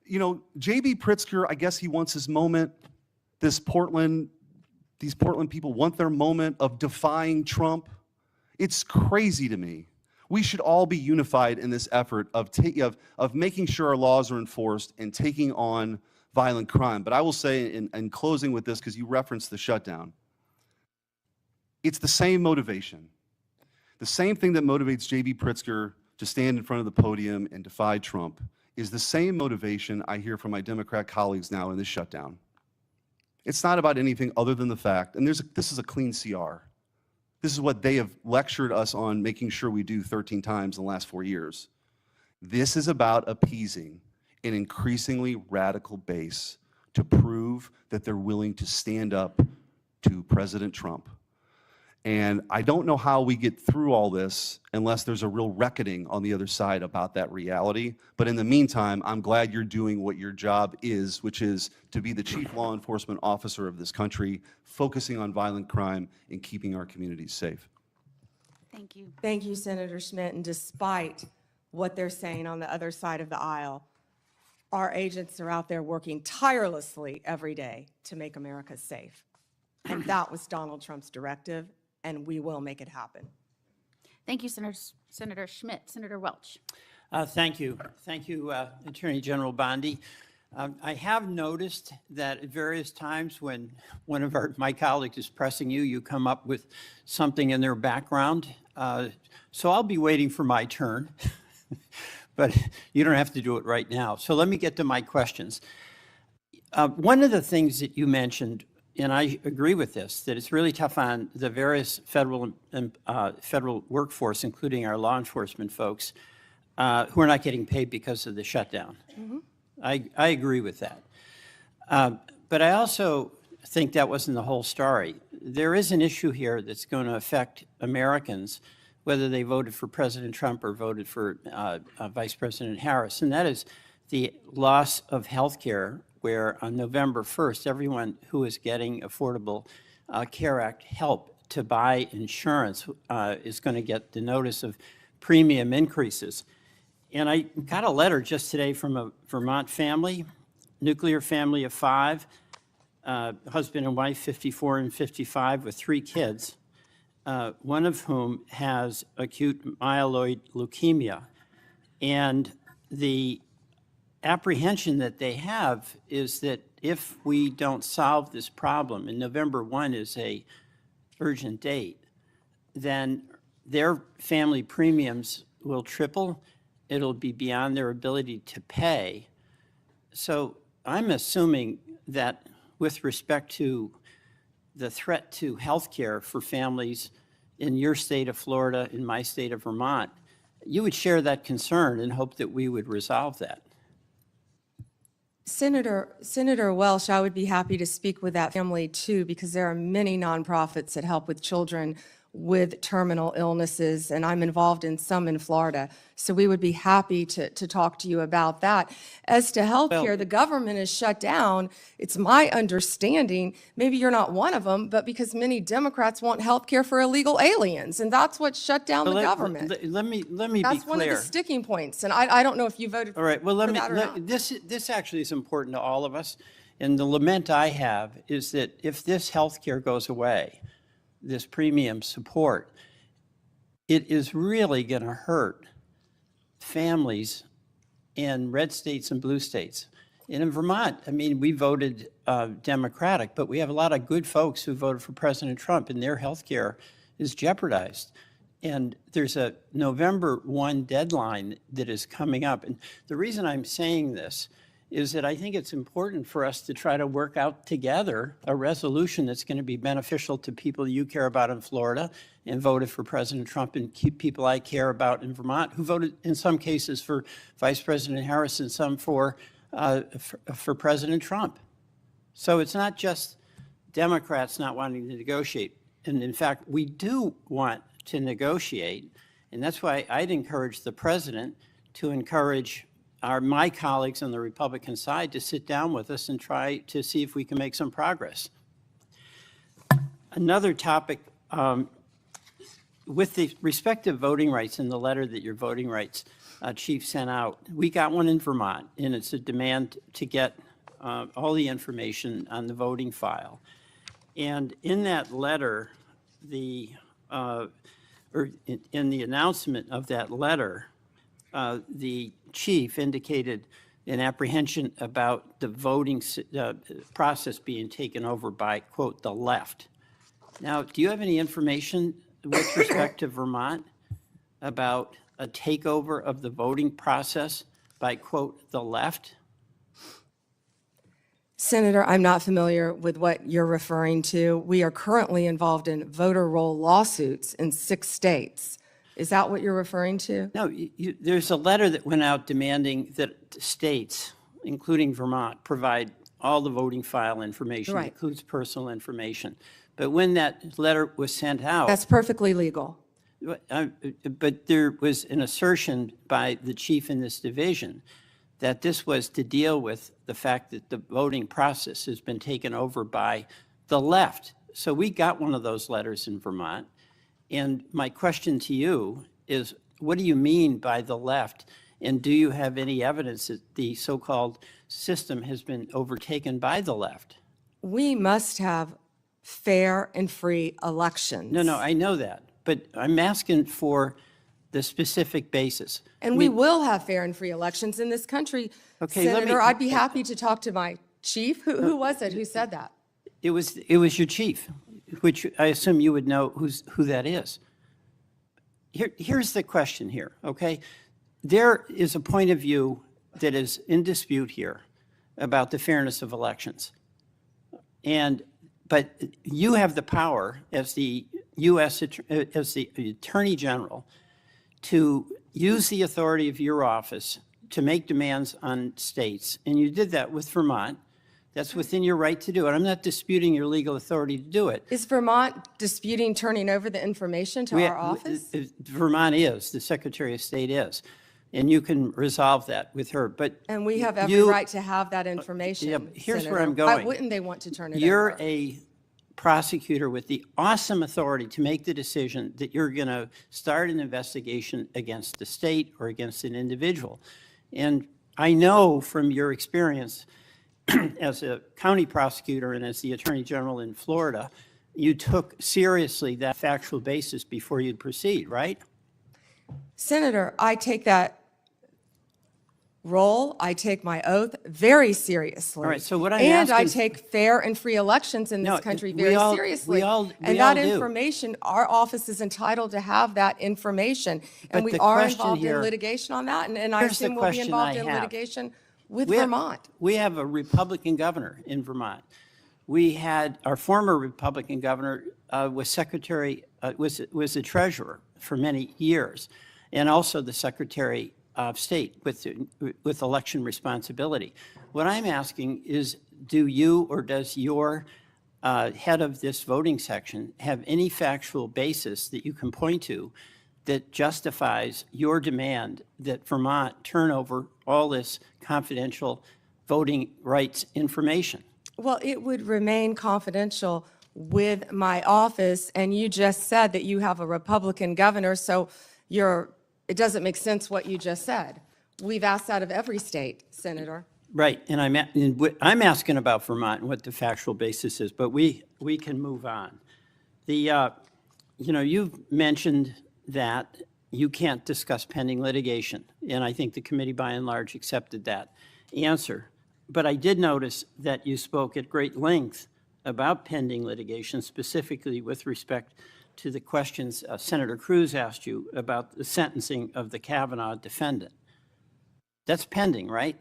J.B. Pritzker, I guess he wants his moment. These Portland people want their moment of defying Trump. It's crazy to me. We should all be unified in this effort of making sure our laws are enforced and taking on violent crime. But I will say, in closing with this, because you referenced the shutdown, it's the same motivation. The same thing that motivates J.B. Pritzker to stand in front of the podium and defy Trump is the same motivation I hear from my Democrat colleagues now in this shutdown. It's not about anything other than the fact, and this is a clean CR. This is what they have lectured us on making sure we do 13 times in the last 4 years. This is about appeasing an increasingly radical base to prove that they're willing to stand up to President Trump. And I don't know how we get through all this unless there's a real reckoning on the other side about that reality. But in the meantime, I'm glad you're doing what your job is, which is to be the chief law enforcement officer of this country, focusing on violent crime and keeping our communities safe. Thank you. Thank you, Senator Schmidt. And despite what they're saying on the other side of the aisle, our agents are out there working tirelessly every day to make America safe. And that was Donald Trump's directive, and we will make it happen. Thank you, Senator Schmidt. Senator Welch. Thank you. Thank you, Attorney General Bondi. I have noticed that at various times when one of my colleagues is pressing you, you come up with something in their background. So I'll be waiting for my turn, but you don't have to do it right now. So let me get to my questions. One of the things that you mentioned, and I agree with this, that it's really tough on the various federal workforce, including our law enforcement folks, who are not getting paid because of the shutdown. Mm-hmm. I agree with that. But I also think that wasn't the whole story. There is an issue here that's going to affect Americans, whether they voted for President Trump or voted for Vice President Harris, and that is the loss of health care, where on November 1st, everyone who is getting Affordable Care Act help to buy insurance is going to get the notice of premium increases. And I got a letter just today from a Vermont family, nuclear family of 5. husband and wife, 54 and 55, with 3 kids, one of whom has acute myeloid leukemia. And the apprehension that they have is that if we don't solve this problem, and November 1 is a urgent date, then their family premiums will triple. It'll be beyond their ability to pay. So I'm assuming that with respect to the threat to health care for families in your state of Florida, in my state of Vermont, you would share that concern and hope that we would resolve that. Senator Welch, I would be happy to speak with that family too, because there are many nonprofits that help with children with terminal illnesses, and I'm involved in some in Florida. So we would be happy to talk to you about that. As to health care, the government is shut down. It's my understanding, maybe you're not one of them, but because many Democrats want health care for illegal aliens, and that's what shut down the government. Let me be That's one of the clear. sticking points, and I don't know if you voted All right, well, for that or not. this actually is important to all of us. And the lament I have is that if this health care goes away, this premium support, it is really going to hurt families in red states and blue states. And in Vermont, I mean, we voted Democratic, but we have a lot of good folks who voted for President Trump, and their health care is jeopardized. And there's a November 1 deadline that is coming up. And the reason I'm saying this is that I think it's important for us to try to work out together a resolution that's going to be beneficial to people you care about in Florida and voted for President Trump, and keep people I care about in Vermont who voted in some cases for Vice President Harris and some for President Trump. So it's not just Democrats not wanting to negotiate. And in fact, we do want to negotiate. And that's why I'd encourage the president to encourage my colleagues on the Republican side to sit down with us and try to see if we can make some progress. Another topic, with the respect to voting rights, in the letter that your voting rights chief sent out, we got one in Vermont, and it's a demand to get all the information on the voting file. And in that letter, or in the announcement of that letter, the chief indicated an apprehension about the voting process being taken over by, quote, the left. Now, do you have any information with respect to Vermont about a takeover of the voting process by, quote, the left? Senator, I'm not familiar with what you're referring to. We are currently involved in voter roll lawsuits in 6 states. Is that what you're referring to? No, there's a letter that went out demanding that states, including Vermont, provide all the voting file information, Right. includes personal information. But when that letter was sent out, That's perfectly legal. but there was an assertion by the chief in this division that this was to deal with the fact that the voting process has been taken over by the left. So we got one of those letters in Vermont. And my question to you is, what do you mean by the left? And do you have any evidence that the so-called system has been overtaken by the left? We must have fair and free elections. No, I know that. But I'm asking for the specific basis. And we will have fair and free elections in this country. Okay, let me- Senator, I'd be happy to talk to my chief. Who was it who said that? It was your chief, which I assume you would know who that is. Here's the question here, okay? There is a point of view that is in dispute here about the fairness of elections. But you have the power as the as the Attorney General to use the authority of your office to make demands on states. And you did that with Vermont. That's within your right to do it. I'm not disputing your legal authority to do it. Is Vermont disputing turning over the information to our office? Vermont is, the Secretary of State is. And you can resolve that with her. But And we have every right to have that information, yeah, here's where Senator. I'm going. Why wouldn't they want to turn it over? You're a prosecutor with the awesome authority to make the decision that you're going to start an investigation against the state or against an individual. And I know from your experience as a county prosecutor and as the Attorney General in Florida, you took seriously that factual basis before you'd proceed, right? Senator, I take that role, I take my oath very seriously. All right, so what I'm And I asking- take fair and free elections in this No, country we very all- seriously. we all And that do. information, our office is entitled to have that information. But And we the are question involved in here- litigation on that, and I Here's the assume we'll be question involved I in have. litigation with We have- Vermont. We have a Republican governor in Vermont. We had, our former Republican governor was secretary, was the treasurer for many years, and also the secretary of state with election responsibility. What I'm asking is, do you or does your head of this voting section have any factual basis that you can point to that justifies your demand that Vermont turn over all this confidential voting rights information? Well, it would remain confidential with my office, and you just said that you have a Republican governor, so it doesn't make sense what you just said. We've asked that of every state, Senator. Right, and I'm asking about Vermont and what the factual basis is, but we can move on. You've mentioned that you can't discuss pending litigation, and I think the committee by and large accepted that answer. But I did notice that you spoke at great length about pending litigation, specifically with respect to the questions Senator Cruz asked you about the sentencing of the Kavanaugh defendant. That's pending, right?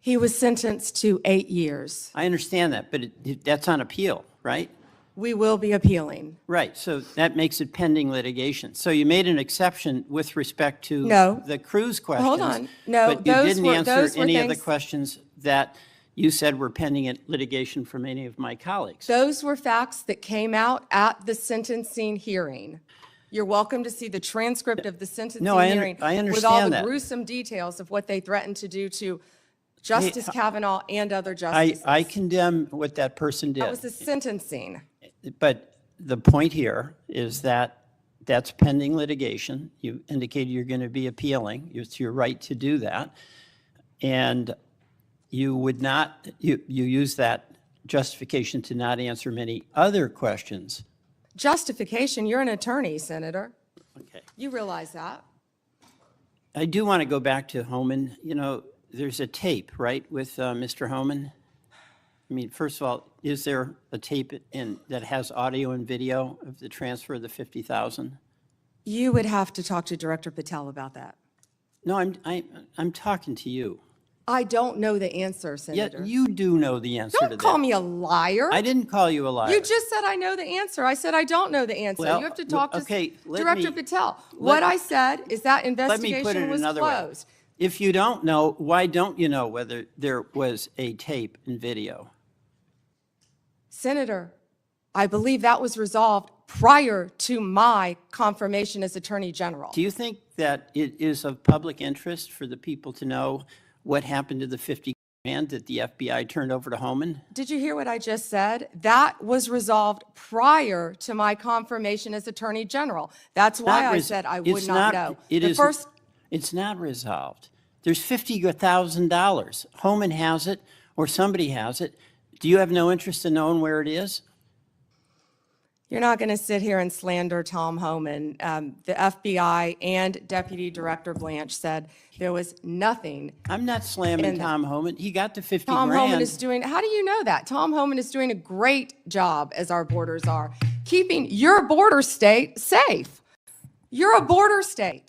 He was sentenced to 8 years. I understand that, but that's on appeal, right? We will be appealing. Right, so that makes it pending litigation. So you made an exception with respect to No. the Cruz questions. Hold on. No, But you those didn't were- answer those were any of the things- questions that you said were pending in litigation from any of my colleagues. Those were facts that came out at the sentencing hearing. You're welcome to see the transcript of the sentencing No, I hearing with all understand the that. gruesome details of what they threatened to do to Justice Kavanaugh and other I justices. condemn what that person did. That was the sentencing. But the point here is that that's pending litigation. You indicated you're going to be appealing. It's your right to do that. And you would not, you use that justification to not answer many other questions. Justification, you're an attorney, Senator. Okay. You realize that. I do want to go back to Holman. There's a tape, right, with Mr. Holman? I mean, first of all, is there a tape that has audio and video of the transfer of the $50,000? You would have to talk to Director Patel about that. No, I'm talking to you. I don't know the answer, Senator. Yeah, you do know the answer to that. Don't call me a liar. I didn't call you a liar. You just said I know the answer. I said I don't know the answer. Well, You have to talk to okay, let Director me- Patel. What I said is that Let me put it investigation was another way. closed. If you don't know, why don't you know whether there was a tape and video? Senator, I believe that was resolved prior to my confirmation as Attorney General. Do you think that it is of public interest for the people to know what happened to the $50,000 that the FBI turned over to Holman? Did you hear what I just said? That was resolved prior to my confirmation as Attorney General. That's why I said I would not know. It's not resolved. There's $50,000. Holman has it, or somebody has it. Do you have no interest in knowing where it is? You're not going to sit here and slander Tom Holman. The FBI and Deputy Director Blanche said there was nothing. I'm not slamming Tom Holman. He got the $50,000. Tom Holman is doing, how do you know that? Tom Holman is doing a great job, as our borders are, keeping your border state safe. You're a border state.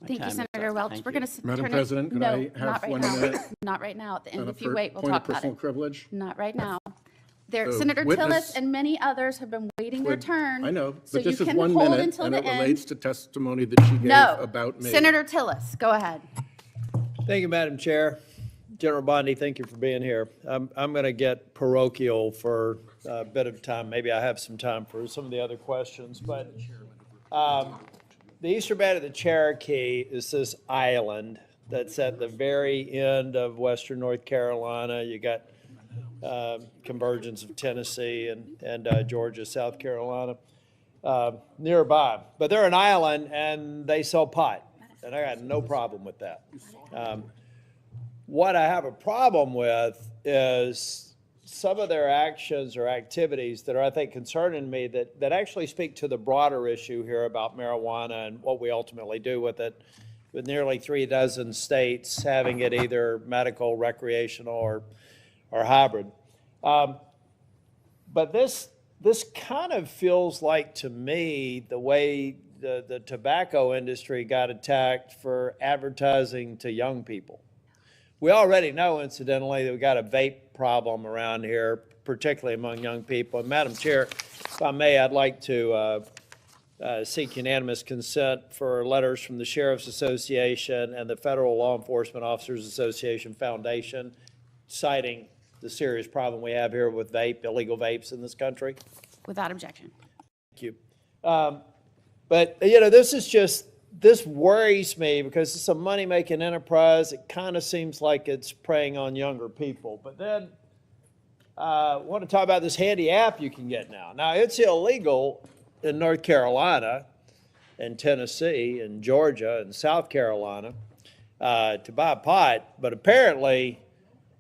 Thank you, Senator Welch. We're going to. Madam President, could I have 1 minute? Not right now. At the end, On a if you wait, we'll point of talk about personal it. privilege? Not right now. There, The Senator witness- Tillis and many others have been waiting their turn. I know, so but this you is can 1 hold minute, until and the it end. relates to testimony that she gave No. about me. Senator Tillis, go ahead. Thank you, Madam Chair. General Bondi, thank you for being here. I'm going to get parochial for a bit of time. Maybe I have some time for some of the other questions, but the eastern band of the Cherokee is this island that's at the very end of western North Carolina. You got convergence of Tennessee and Georgia, South Carolina nearby. But they're an island and they sell pot, and I got no problem with that. What I have a problem with is some of their actions or activities that are, I think, concerning me that actually speak to the broader issue here about marijuana and what we ultimately do with it, with nearly 36 states having it either medical, recreational, or hybrid. But this kind of feels like, to me, the way the tobacco industry got attacked for advertising to young people. We already know, incidentally, that we got a vape problem around here, particularly among young people. And Madam Chair, if I may, I'd like to seek unanimous consent for letters from the Sheriff's Association and the Federal Law Enforcement Officers Association Foundation citing the serious problem we have here with illegal vapes in this country. Without objection. Thank you. But, you know, this worries me because it's a money-making enterprise. It kind of seems like it's preying on younger people. But then I want to talk about this handy app you can get now. Now, it's illegal in North Carolina and Tennessee and Georgia and South Carolina to buy pot, but apparently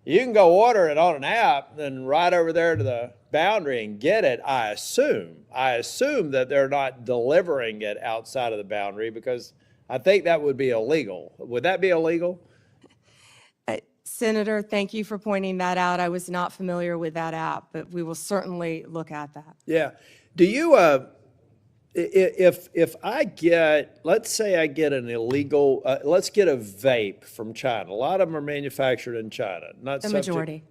you can go order it on an app, then right over there to the boundary and get it, I assume. I assume that they're not delivering it outside of the boundary because I think that would be illegal. Would that be illegal? Senator, thank you for pointing that out. I was not familiar with that app, but we will certainly look at that. Yeah. Do you, if I get, let's say I get an illegal, let's get a vape from China. A lot of them are manufactured in China, not The subject majority.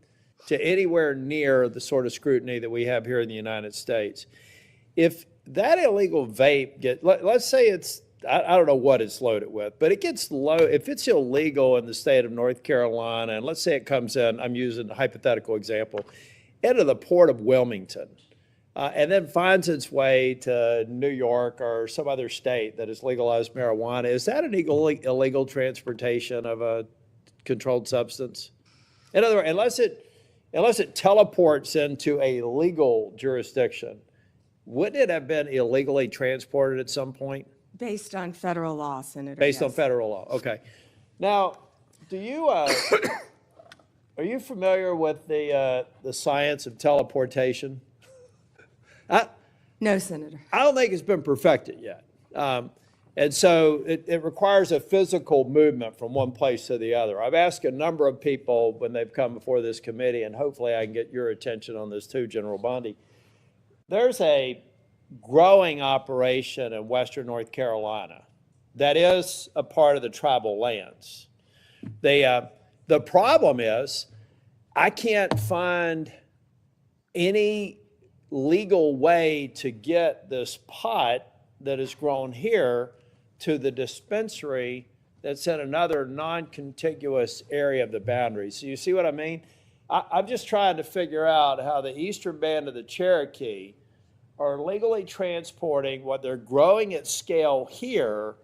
to anywhere near the sort of scrutiny that we have here in the United States. If that illegal vape let's say it's, I don't know what it's loaded with, but it gets if it's illegal in the state of North Carolina, and let's say it comes in, I'm using a hypothetical example, into the port of Wilmington, and then finds its way to New York or some other state that has legalized marijuana, is that an illegal transportation of a controlled substance? In other words, unless it teleports into a legal jurisdiction, wouldn't it have been illegally transported at some point? Based on federal law, Senator. Based on yes. federal law, okay. Now, do you, are you familiar with the science of teleportation? No, Senator. I don't think it's been perfected yet. And so it requires a physical movement from one place to the other. I've asked a number of people when they've come before this committee, and hopefully I can get your attention on this too, General Bondi. There's a growing operation in Western North Carolina that is a part of the tribal lands. The problem is I can't find any legal way to get this pot that is grown here to the dispensary that's in another non-contiguous area of the boundary. So you see what I mean? I'm just trying to figure out how the eastern band of the Cherokee are legally transporting what they're growing at scale here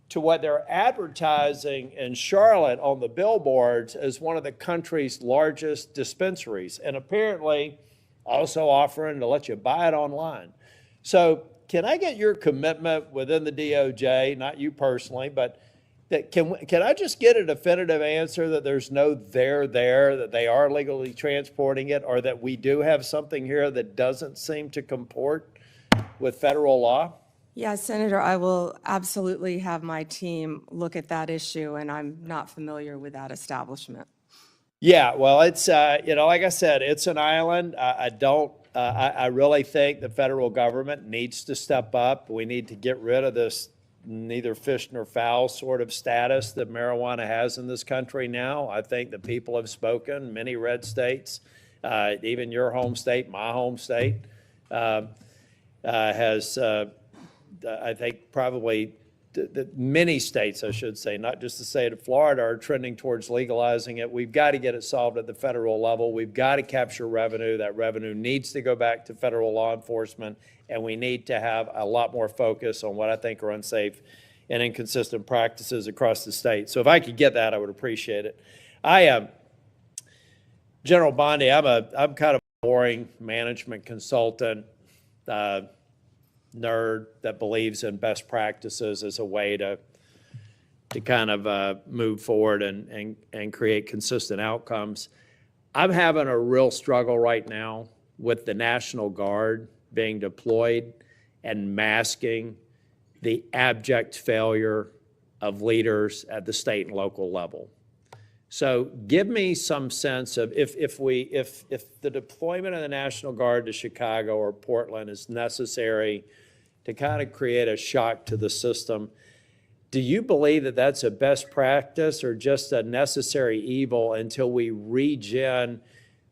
to what they're advertising in Charlotte on the billboards as one of the country's largest dispensaries, and apparently also offering to let you buy it online. So can I get your commitment within the DOJ, not you personally, but that can I just get a definitive answer that there's no there, that they are legally transporting it, or that we do have something here that doesn't seem to comport with federal law? Yeah, Senator, I will absolutely have my team look at that issue, and I'm not familiar with that establishment. Yeah, well, it's, you know, like I said, it's an island. I really think the federal government needs to step up. We need to get rid of this neither fish nor fowl sort of status that marijuana has in this country now. I think the people have spoken, many red states, even your home state, my home state, has, I think, probably many states, I should say, not just the state of Florida, are trending towards legalizing it. We've got to get it solved at the federal level. We've got to capture revenue. That revenue needs to go back to federal law enforcement, and we need to have a lot more focus on what I think are unsafe and inconsistent practices across the state. So if I could get that, I would appreciate it. I am General Bondi. I'm kind of a boring management consultant, nerd that believes in best practices as a way to to kind of move forward and create consistent outcomes. I'm having a real struggle right now with the National Guard being deployed and masking the abject failure of leaders at the state and local level. So give me some sense of if the deployment of the National Guard to Chicago or Portland is necessary to kind of create a shock to the system, do you believe that that's a best practice or just a necessary evil until we regen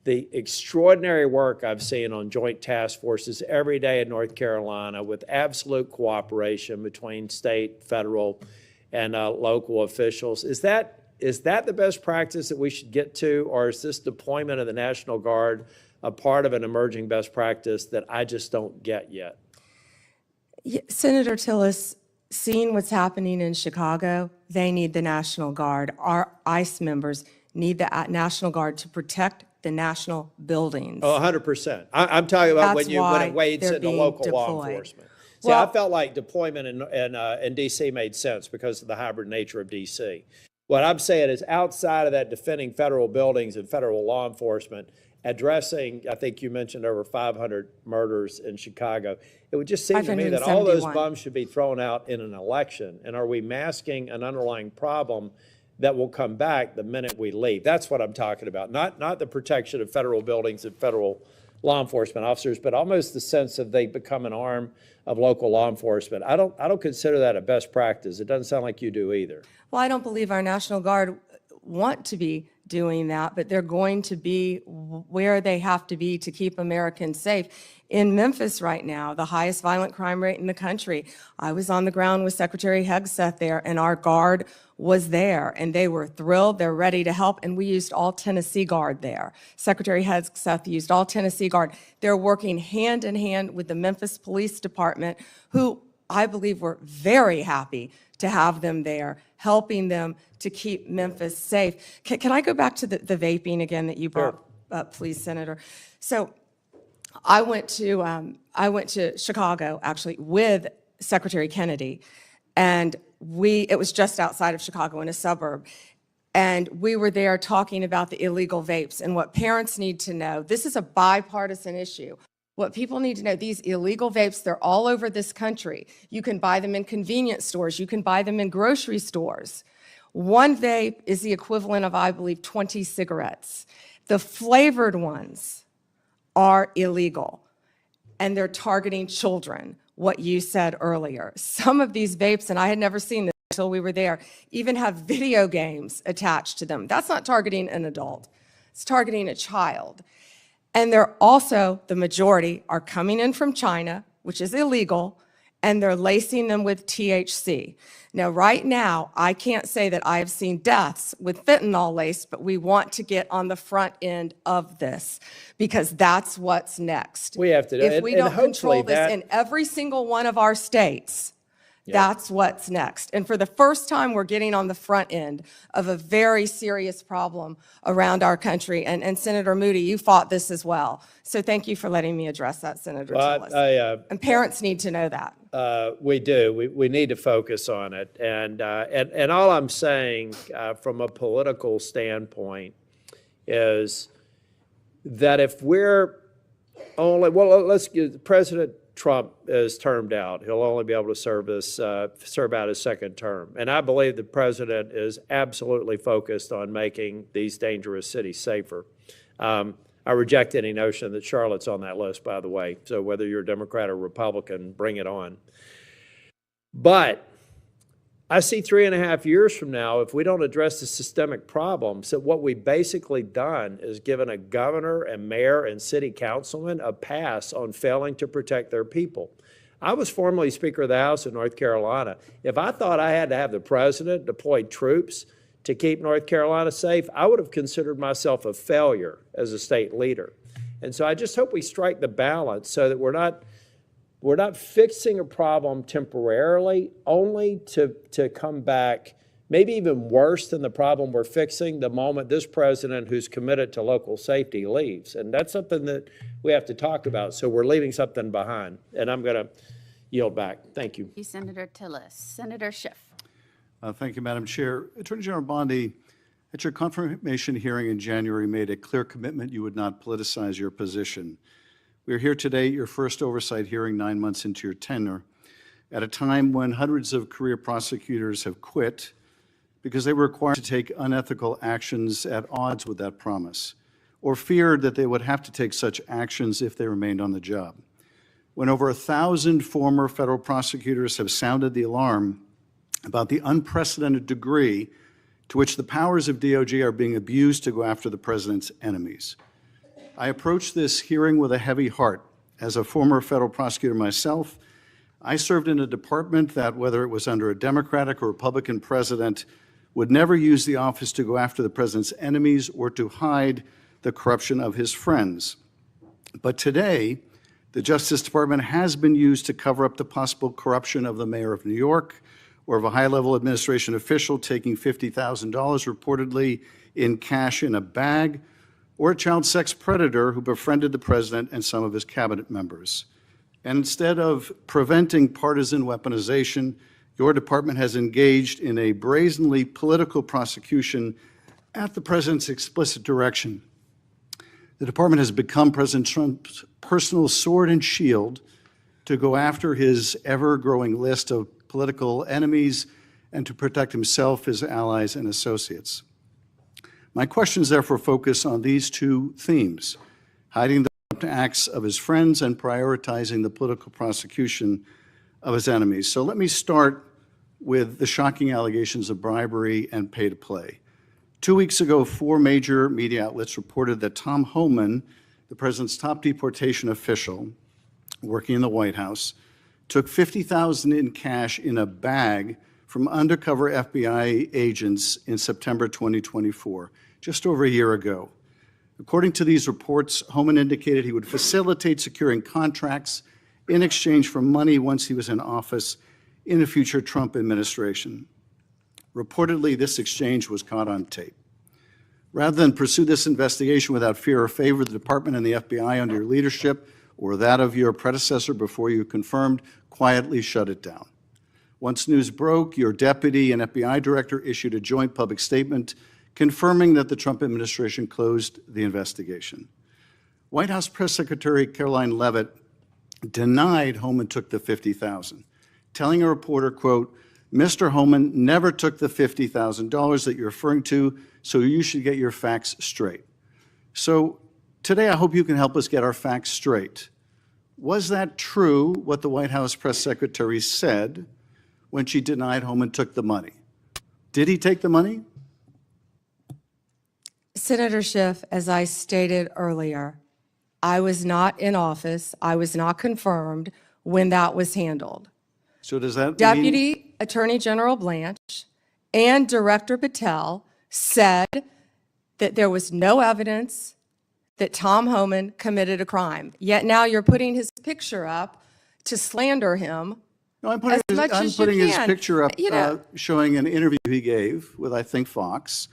the extraordinary work I've seen on joint task forces every day in North Carolina with absolute cooperation between state, federal, and local officials? Is that the best practice that we should get to, or is this deployment of the National Guard a part of an emerging best practice that I just don't get yet? Senator Tillis, seeing what's happening in Chicago, they need the National Guard. Our ICE members need the National Guard to protect the national buildings. Oh, 100%. I'm talking about That's when why it wades they're into being local law deployed. enforcement. See, Well- I felt like deployment in D.C. made sense because of the hybrid nature of D.C. What I'm saying is outside of that defending federal buildings and federal law enforcement, addressing, I think you mentioned over 500 murders in Chicago, it would just seem to me that all those 571. bums should be thrown out in an election. And are we masking an underlying problem that will come back the minute we leave? That's what I'm talking about. Not the protection of federal buildings and federal law enforcement officers, but almost the sense of they become an arm of local law enforcement. I don't consider that a best practice. It doesn't sound like you do either. Well, I don't believe our National Guard want to be doing that, but they're going to be where they have to be to keep Americans safe. In Memphis right now, the highest violent crime rate in the country. I was on the ground with Secretary Hegseth there, and our Guard was there, and they were thrilled. They're ready to help, and we used all Tennessee Guard there. Secretary Hegseth used all Tennessee Guard. They're working hand in hand with the Memphis Police Department, who I believe were very happy to have them there, helping them to keep Memphis safe. Can I go back to the vaping again that you brought up, please, Senator? So I went to Chicago, actually, with Secretary Kennedy, and it was just outside of Chicago in a suburb, and we were there talking about the illegal vapes and what parents need to know. This is a bipartisan issue. What people need to know, these illegal vapes, they're all over this country. You can buy them in convenience stores. You can buy them in grocery stores. One vape is the equivalent of, I believe, 20 cigarettes. The flavored ones are illegal, and they're targeting children, what you said earlier. Some of these vapes, and I had never seen this until we were there, even have video games attached to them. That's not targeting an adult. It's targeting a child. And they're also, the majority, are coming in from China, which is illegal, and they're lacing them with THC. Now, right now, I can't say that I have seen deaths with fentanyl laced, but we want to get on the front end of this because that's what's next. We have to. If we don't control this in every single one of our states, that's what's next. And for the first time, we're getting on the front end of a very serious problem around our country. And Senator Moody, you fought this as well. So thank you for letting me address that, Senator Tillis. And parents need to know that. We do. We need to focus on it. And all I'm saying from a political standpoint is that if we're only, let's get President Trump is termed out. He'll only be able to serve out his second term. And I believe the president is absolutely focused on making these dangerous cities safer. I reject any notion that Charlotte's on that list, by the way. So whether you're a Democrat or Republican, bring it on. But I see 3.5 years from now, if we don't address the systemic problems, that what we've basically done is given a governor and mayor and city councilman a pass on failing to protect their people. I was formerly Speaker of the House in North Carolina. If I thought I had to have the president deploy troops to keep North Carolina safe, I would have considered myself a failure as a state leader. And so I just hope we strike the balance so that we're not fixing a problem temporarily, only to come back maybe even worse than the problem we're fixing the moment this president who's committed to local safety leaves. And that's something that we have to talk about. So we're leaving something behind. And I'm going to yield back. Thank you. Thank you, Senator Tillis. Senator Schiff. Thank you, Madam Chair. Attorney General Bondi, at your confirmation hearing in January, made a clear commitment you would not politicize your position. We are here today at your first oversight hearing 9 months into your tenure, at a time when hundreds of career prosecutors have quit because they were required to take unethical actions at odds with that promise, or feared that they would have to take such actions if they remained on the job. When over 1,000 former federal prosecutors have sounded the alarm about the unprecedented degree to which the powers of DOJ are being abused to go after the president's enemies. I approach this hearing with a heavy heart. As a former federal prosecutor myself, I served in a department that, whether it was under a Democratic or Republican president, would never use the office to go after the president's enemies or to hide the corruption of his friends. But today, the Justice Department has been used to cover up the possible corruption of the mayor of New York, or of a high-level administration official taking $50,000 reportedly in cash in a bag, or a child sex predator who befriended the president and some of his cabinet members. And instead of preventing partisan weaponization, your department has engaged in a brazenly political prosecution at the president's explicit direction. The department has become President Trump's personal sword and shield to go after his ever-growing list of political enemies and to protect himself, his allies, and associates. My questions therefore focus on these two themes: hiding the corrupt acts of his friends and prioritizing the political prosecution of his enemies. So let me start with the shocking allegations of bribery and pay to play. 2 weeks ago, 4 major media outlets reported that Tom Holman, the president's top deportation official working in the White House, took $50,000 in cash in a bag from undercover FBI agents in September 2024, just over a year ago. According to these reports, Holman indicated he would facilitate securing contracts in exchange for money once he was in office in a future Trump administration. Reportedly, this exchange was caught on tape. Rather than pursue this investigation without fear or favor, the department and the FBI under your leadership, or that of your predecessor before you confirmed, quietly shut it down. Once news broke, your deputy and FBI director issued a joint public statement confirming that the Trump administration closed the investigation. White House Press Secretary Caroline Leavitt denied Holman took the $50,000, telling a reporter, quote, "Mr. Holman never took the $50,000 that you're referring to, so you should get your facts straight." So today, I hope you can help us get our facts straight. Was that true, what the White House press secretary said when she denied Holman took the money? Did he take the money? Senator Schiff, as I stated earlier, I was not in office, I was not confirmed when that was handled. So does that mean? Deputy Attorney General Blanche and Director Patel said that there was no evidence that Tom Holman committed a crime. Yet now you're putting his picture up to slander him. No, I'm putting his picture up showing an interview he gave with, I think, Fox,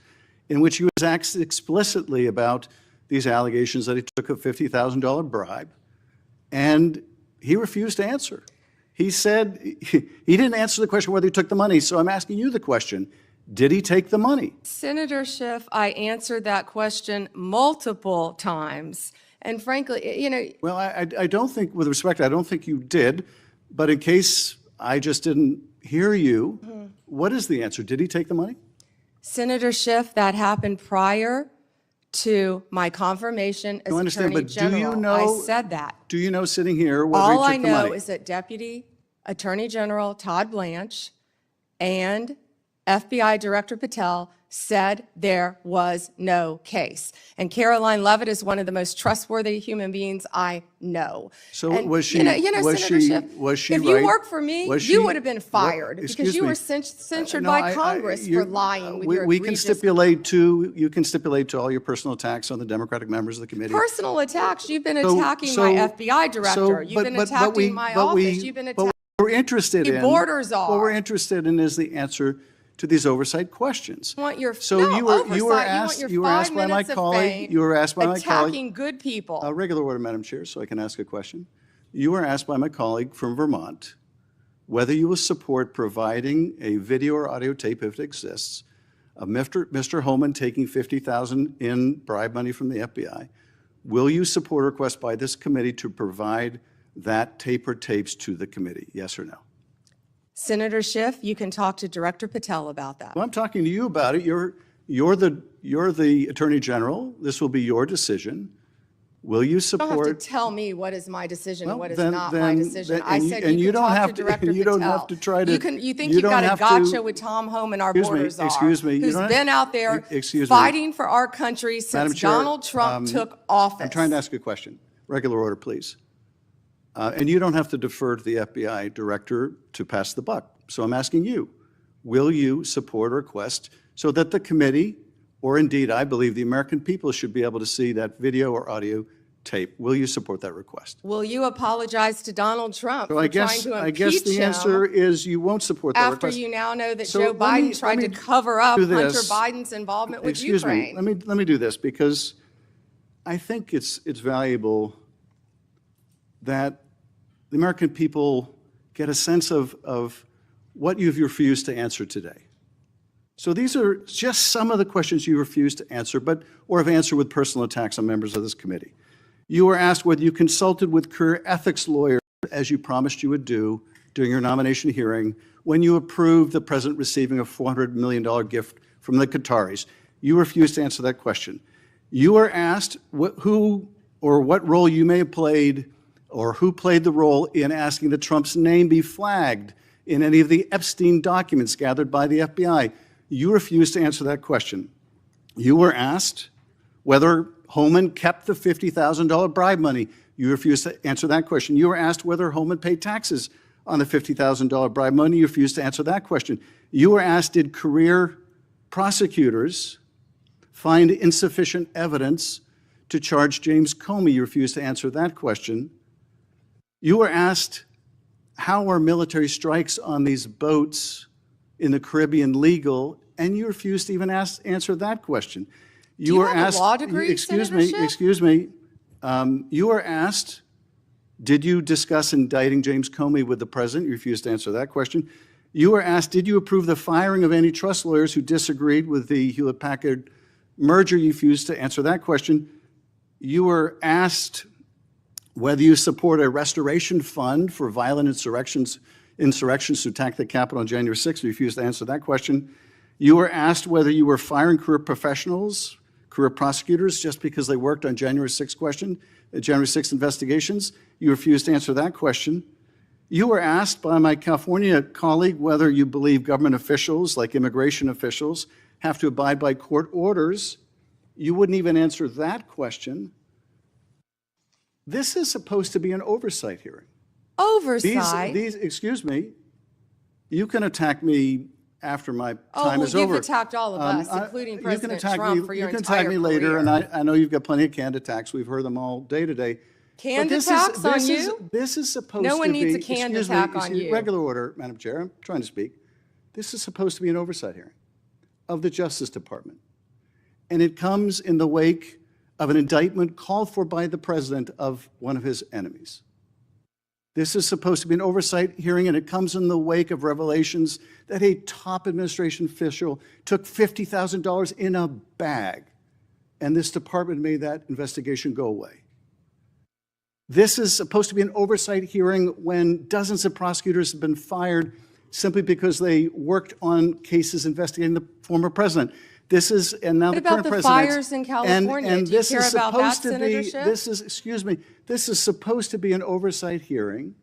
in which he was asked explicitly about these allegations that he took a $50,000 bribe, and he refused to answer. He said he didn't answer the question whether he took the money, so I'm asking you the question. Did he take the money? Senator Schiff, I answered that question multiple times. And frankly, Well, I don't think, with respect, I don't think you did. But in case I just didn't hear you, what is the answer? Did he take the money? Senator Schiff, that happened prior to my confirmation as Attorney General. I said that. Do you know, sitting here, whether All he I took the money? know is that Deputy Attorney General Todd Blanche and FBI Director Patel said there was no case. And Caroline Leavitt is one of the most trustworthy human beings I know. So And, was she? Senator Schiff, if you right? worked for me, you would have been fired because you were censured by Congress for lying with your We can egregious stipulate to, you can stipulate to all your personal attacks on the Democratic members of the committee. personal attacks. You've been attacking my FBI director. You've been attacking my office. You've been attacking. What we're interested in. Borders are. What we're interested in is the answer to these oversight questions. So you were asked by my colleague. You were asked by my colleague. Attacking good people. Regular order, Madam Chair, so I can ask a question. You were asked by my colleague from Vermont whether you will support providing a video or audio tape, if it exists, of Mr. Holman taking $50,000 in bribe money from the FBI. Will you support a request by this committee to provide that tape or tapes to the committee? Yes or no? Senator Schiff, you can talk to Director Patel about that. Well, I'm talking to you about it. You're the Attorney General. This will be your decision. Will you You support? don't have to tell me what is my decision and Well, what is then- not my then- decision. then- I and said you- and you you can don't talk have to to- Director you Patel. don't have to try to- You think you you've got don't a have gotcha to- with Tom Holman, our Excuse me, border czar, excuse me, you who's don't- been out there excuse me. fighting for our country Madam since Chair, Donald Trump took office. I'm trying to ask a question. Regular order, please. And you don't have to defer to the FBI director to pass the buck. So I'm asking you, will you support a request so that the committee, or indeed, I believe the American people should be able to see that video or audio tape? Will you support that request? Will you apologize to Donald Trump So for I trying guess, to I guess impeach the answer him is you won't support that after request. you now know that So Joe let Biden me- tried let to me cover up do Hunter this. Biden's involvement with Excuse Ukraine? me, let me do this, because I think it's valuable that the American people get a sense of what you've refused to answer today. So these are just some of the questions you refused to answer, or have answered with personal attacks on members of this committee. You were asked whether you consulted with career ethics lawyers, as you promised you would do during your nomination hearing, when you approved the president receiving a $400 million gift from the Qataris. You refused to answer that question. You were asked who or what role you may have played, or who played the role in asking that Trump's name be flagged in any of the Epstein documents gathered by the FBI. You refused to answer that question. You were asked whether Holman kept the $50,000 bribe money. You refused to answer that question. You were asked whether Holman paid taxes on the $50,000 bribe money. You refused to answer that question. You were asked, did career prosecutors find insufficient evidence to charge James Comey? You refused to answer that question. You were asked, how are military strikes on these boats in the Caribbean legal? And you refused to even answer that question. Do you have a law degree, Senator Schiff? Excuse me. You were asked, did you discuss indicting James Comey with the president? You refused to answer that question. You were asked, did you approve the firing of antitrust lawyers who disagreed with the Hewlett-Packard merger? You refused to answer that question. You were asked whether you support a restoration fund for violent insurrections to attack the Capitol on January 6th. You refused to answer that question. You were asked whether you were firing career professionals, career prosecutors, just because they worked on January 6th investigations. You refused to answer that question. You were asked by my California colleague whether you believe government officials, like immigration officials, have to abide by court orders. You wouldn't even answer that question. This is supposed to be an oversight hearing. Oversight? Excuse me, you can attack me after my time is over. You've attacked all of us, including President Trump, for your entire career. You can attack me later, and I know you've got plenty of canned attacks. We've heard them all day today. Canned attacks on you? This is supposed to be. No one needs a canned attack on you. Regular order, Madam Chair, I'm trying to speak. This is supposed to be an oversight hearing of the Justice Department. And it comes in the wake of an indictment called for by the president of one of his enemies. This is supposed to be an oversight hearing, and it comes in the wake of revelations that a top administration official took $50,000 in a bag, and this department made that investigation go away. This is supposed to be an oversight hearing when dozens of prosecutors have been fired simply because they worked on cases investigating the former president. This is, and now What the current about the president. fires in California? And Do you this care is about that, supposed to Senator be, Schiff? this is, excuse me, this is supposed to be an oversight hearing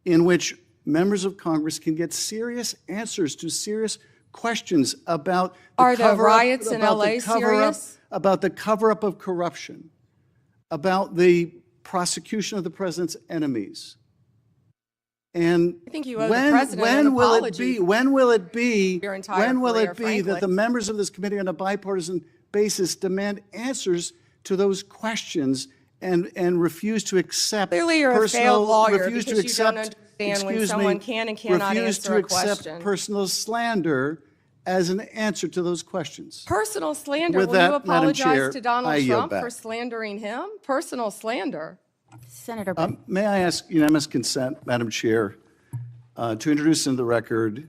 in which members of Congress can get serious answers to serious questions about the Are the cover-up- riots in about the LA cover-up- serious? About the cover-up of corruption, about the prosecution of the president's enemies. And I think you owe the president an apology when will it be your entire career, that the frankly. members of this committee on a bipartisan basis demand answers to those questions and refuse to accept Clearly you're a personal, failed lawyer refuse to because you don't accept, understand when excuse someone me, can and cannot refuse answer to a accept question. personal slander as an answer to those questions. Personal slander. With Will that, you Madam apologize Chair, to Donald I yield Trump back. for slandering him? Personal slander. Senator. May I ask unanimous consent, Madam Chair, to introduce into the record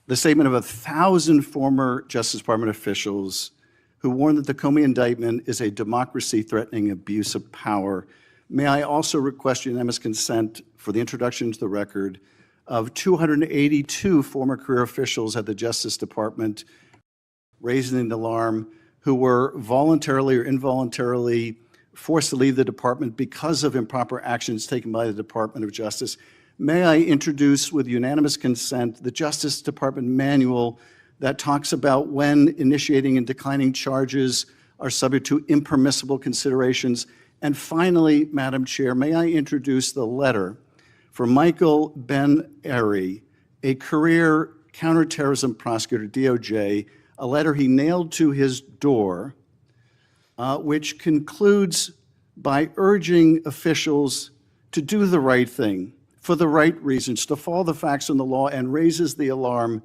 the statement of 1,000 former Justice Department officials who warned that the Comey indictment is a democracy-threatening abuse of power. May I also request unanimous consent for the introduction to the record of 282 former career officials at the Justice Department raising an alarm who were voluntarily or involuntarily forced to leave the department because of improper actions taken by the Department of Justice. May I introduce with unanimous consent the Justice Department manual that talks about when initiating and declining charges are subject to impermissible considerations. And finally, Madam Chair, may I introduce the letter from Michael Ben-Ari, a career counterterrorism prosecutor, DOJ, a letter he nailed to his door, which concludes by urging officials to do the right thing for the right reasons, to follow the facts and the law, and raises the alarm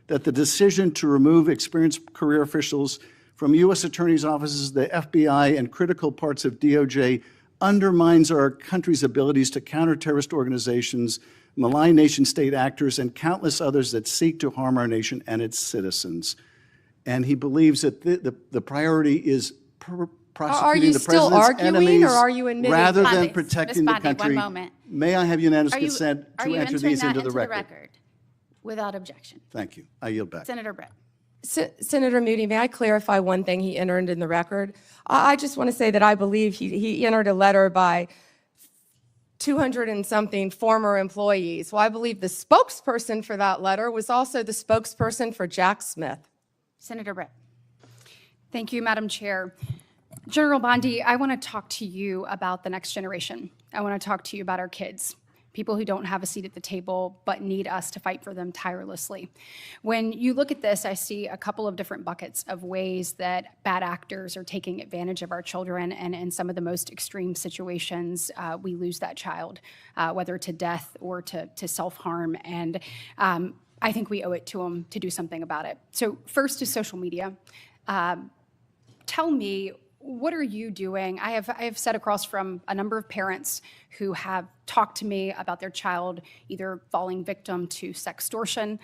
that the decision to remove experienced career officials from U.S. attorneys' offices, the FBI, and critical parts of DOJ undermines our country's abilities to counter terrorist organizations, malign nation-state actors, and countless others that seek to harm our nation and its citizens. And he believes that the priority is prosecuting the president's enemies or are you admitting rather than Ms. protecting the Bondi, country. one moment. May I have unanimous Are you consent to enter entering these that into the record? Without objection? Thank you. I yield back. Senator Britt. Senator Moody, may I clarify one thing he entered in the record? I just want to say that I believe he entered a letter by 200 and something former employees. Well, I believe the spokesperson for that letter was also the spokesperson for Jack Smith. Senator Britt. Thank you, Madam Chair. General Bondi, I want to talk to you about the next generation. I want to talk to you about our kids, people who don't have a seat at the table but need us to fight for them tirelessly. When you look at this, I see a couple of different buckets of ways that bad actors are taking advantage of our children, and in some of the most extreme situations, we lose that child, whether to death or to self-harm, and I think we owe it to them to do something about it. So first is social media. Tell me, what are you doing? I have sat across from a number of parents who have talked to me about their child either falling victim to sextortion,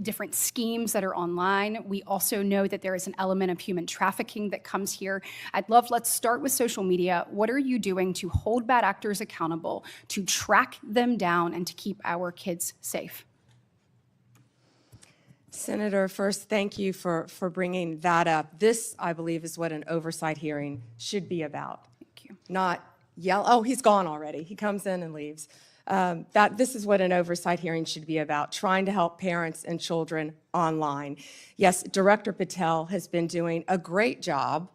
different schemes that are online. We also know that there is an element of human trafficking that comes here. Let's start with social media. What are you doing to hold bad actors accountable, to track them down, and to keep our kids safe? Senator, first, thank you for bringing that up. This, I believe, is what an oversight hearing should be about. Thank you. Not yell, oh, he's gone already. He comes in and leaves. This is what an oversight hearing should be about, trying to help parents and children online. Yes, Director Patel has been doing a great job.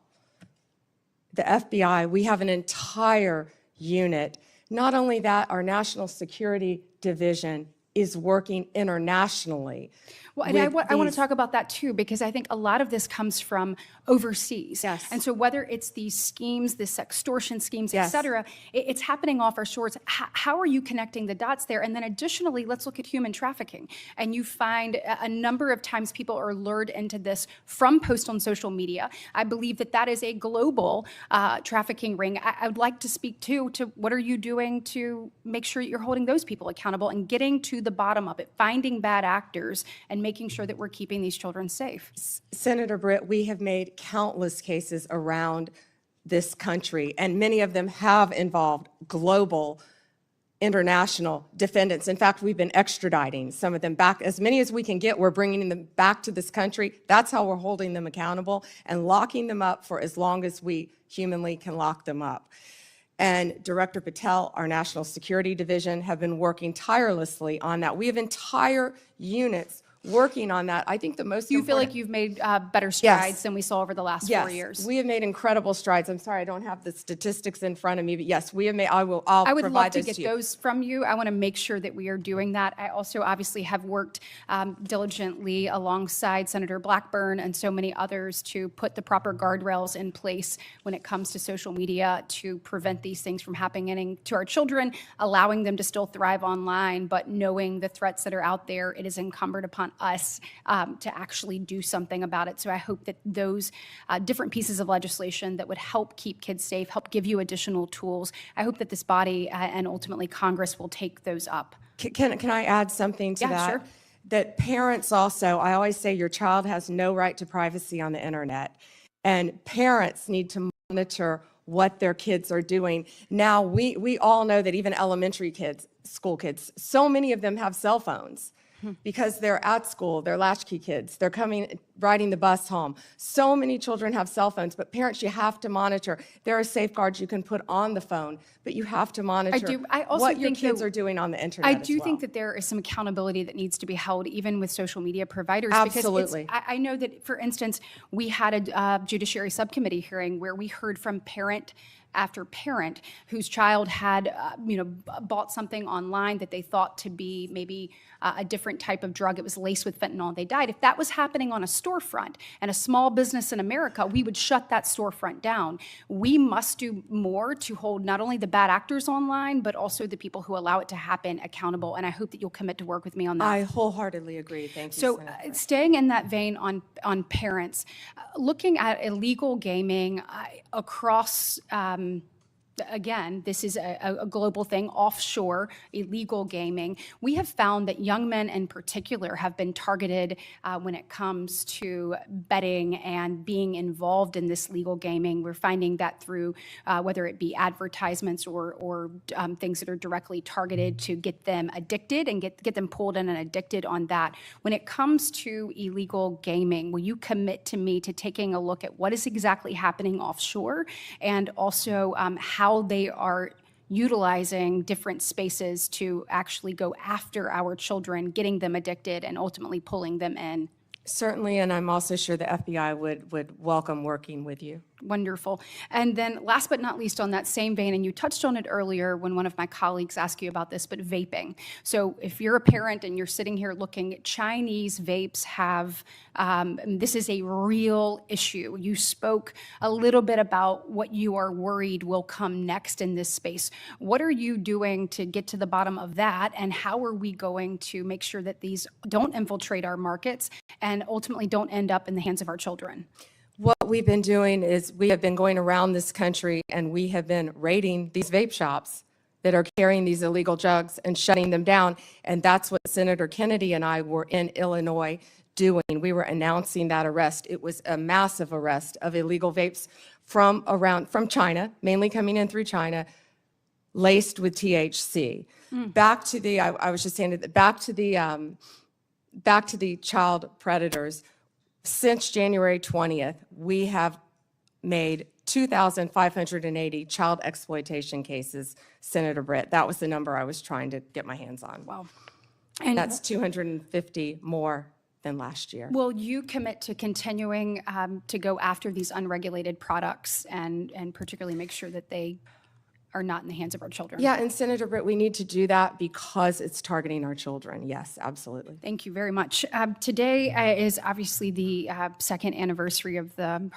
The FBI, we have an entire unit. Not only that, our National Security Division is working internationally. Well, and I want to talk about that too, because I think a lot of this comes from overseas. Yes. And so whether it's these schemes, the sextortion schemes, et cetera, it's happening off our shores. How are you connecting the dots there? And then additionally, let's look at human trafficking. And you find a number of times people are lured into this from posts on social media. I believe that that is a global trafficking ring. I would like to speak to what are you doing to make sure you're holding those people accountable and getting to the bottom of it, finding bad actors and making sure that we're keeping these children safe. Senator Britt, we have made countless cases around this country, and many of them have involved global international defendants. In fact, we've been extraditing some of them back. As many as we can get, we're bringing them back to this country. That's how we're holding them accountable and locking them up for as long as we humanly can lock them up. And Director Patel, our National Security Division, have been working tirelessly on that. We have entire units working on that. I think the most Do you feel like you've made better strides than we saw over the last 4 years? Yes, we have made incredible strides. I'm sorry, I don't have the statistics in front of me, but yes, we have made, I'll I would love provide to those get to you. those from you. I want to make sure that we are doing that. I also obviously have worked diligently alongside Senator Blackburn and so many others to put the proper guardrails in place when it comes to social media to prevent these things from happening to our children, allowing them to still thrive online, but knowing the threats that are out there, it is incumbent upon us to actually do something about it. So I hope that those different pieces of legislation that would help keep kids safe, help give you additional tools, I hope that this body and ultimately Congress will take those up. Can I add something to Yeah, that? sure. That parents also, I always say your child has no right to privacy on the internet. And parents need to monitor what their kids are doing. Now, we all know that even elementary kids, school kids, so many of them have cell phones because they're at school, they're latchkey kids, they're riding the bus home. So many children have cell phones, but parents, you have to monitor. There are safeguards you can put on the phone, but you have to monitor I also what your think kids that- are doing on the internet I as do well. think that there is some accountability that needs to be held even with social media providers. Absolutely. Because I know that, for instance, we had a judiciary subcommittee hearing where we heard from parent after parent whose child had, bought something online that they thought to be maybe a different type of drug. It was laced with fentanyl. They died. If that was happening on a storefront and a small business in America, we would shut that storefront down. We must do more to hold not only the bad actors online, but also the people who allow it to happen accountable. And I hope that you'll commit to work with me on that. I wholeheartedly agree. Thank you, So Senator. staying in that vein on parents, looking at illegal gaming across, again, this is a global thing, offshore illegal gaming. We have found that young men in particular have been targeted when it comes to betting and being involved in this legal gaming. We're finding that through whether it be advertisements or things that are directly targeted to get them addicted and get them pulled in and addicted on that. When it comes to illegal gaming, will you commit to me to taking a look at what is exactly happening offshore and also how they are utilizing different spaces to actually go after our children, getting them addicted, and ultimately pulling them in? Certainly, and I'm also sure the FBI would welcome working with you. Wonderful. And then last but not least on that same vein, and you touched on it earlier when one of my colleagues asked you about this, but vaping. So if you're a parent and you're sitting here looking, Chinese vapes have, this is a real issue. You spoke a little bit about what you are worried will come next in this space. What are you doing to get to the bottom of that? And how are we going to make sure that these don't infiltrate our markets and ultimately don't end up in the hands of our children? What we've been doing is we have been going around this country and we have been raiding these vape shops that are carrying these illegal drugs and shutting them down. And that's what Senator Kennedy and I were in Illinois doing. We were announcing that arrest. It was a massive arrest of illegal vapes from China, mainly coming in through China, laced with THC. Back to the, I was just saying, back to the child predators. Since January 20th, we have made 2,580 child exploitation cases, Senator Britt. That was the number I was trying to get my hands on. Wow. And that's 250 more than last year. Will you commit to continuing to go after these unregulated products and particularly make sure that they are not in the hands of our children? Yeah, and Senator Britt, we need to do that because it's targeting our children. Yes, absolutely. Thank you very much. Today is obviously the second anniversary of the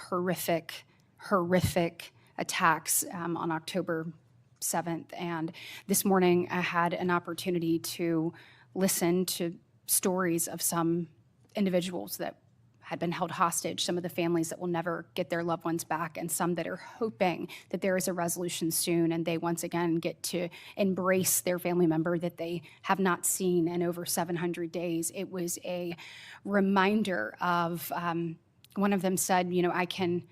horrific attacks on October 7th. And this morning I had an opportunity to listen to stories of some individuals that had been held hostage, some of the families that will never get their loved ones back, and some that are hoping that there is a resolution soon and they once again get to embrace their family member that they have not seen in over 700 days. It was a reminder of, one of them said, I can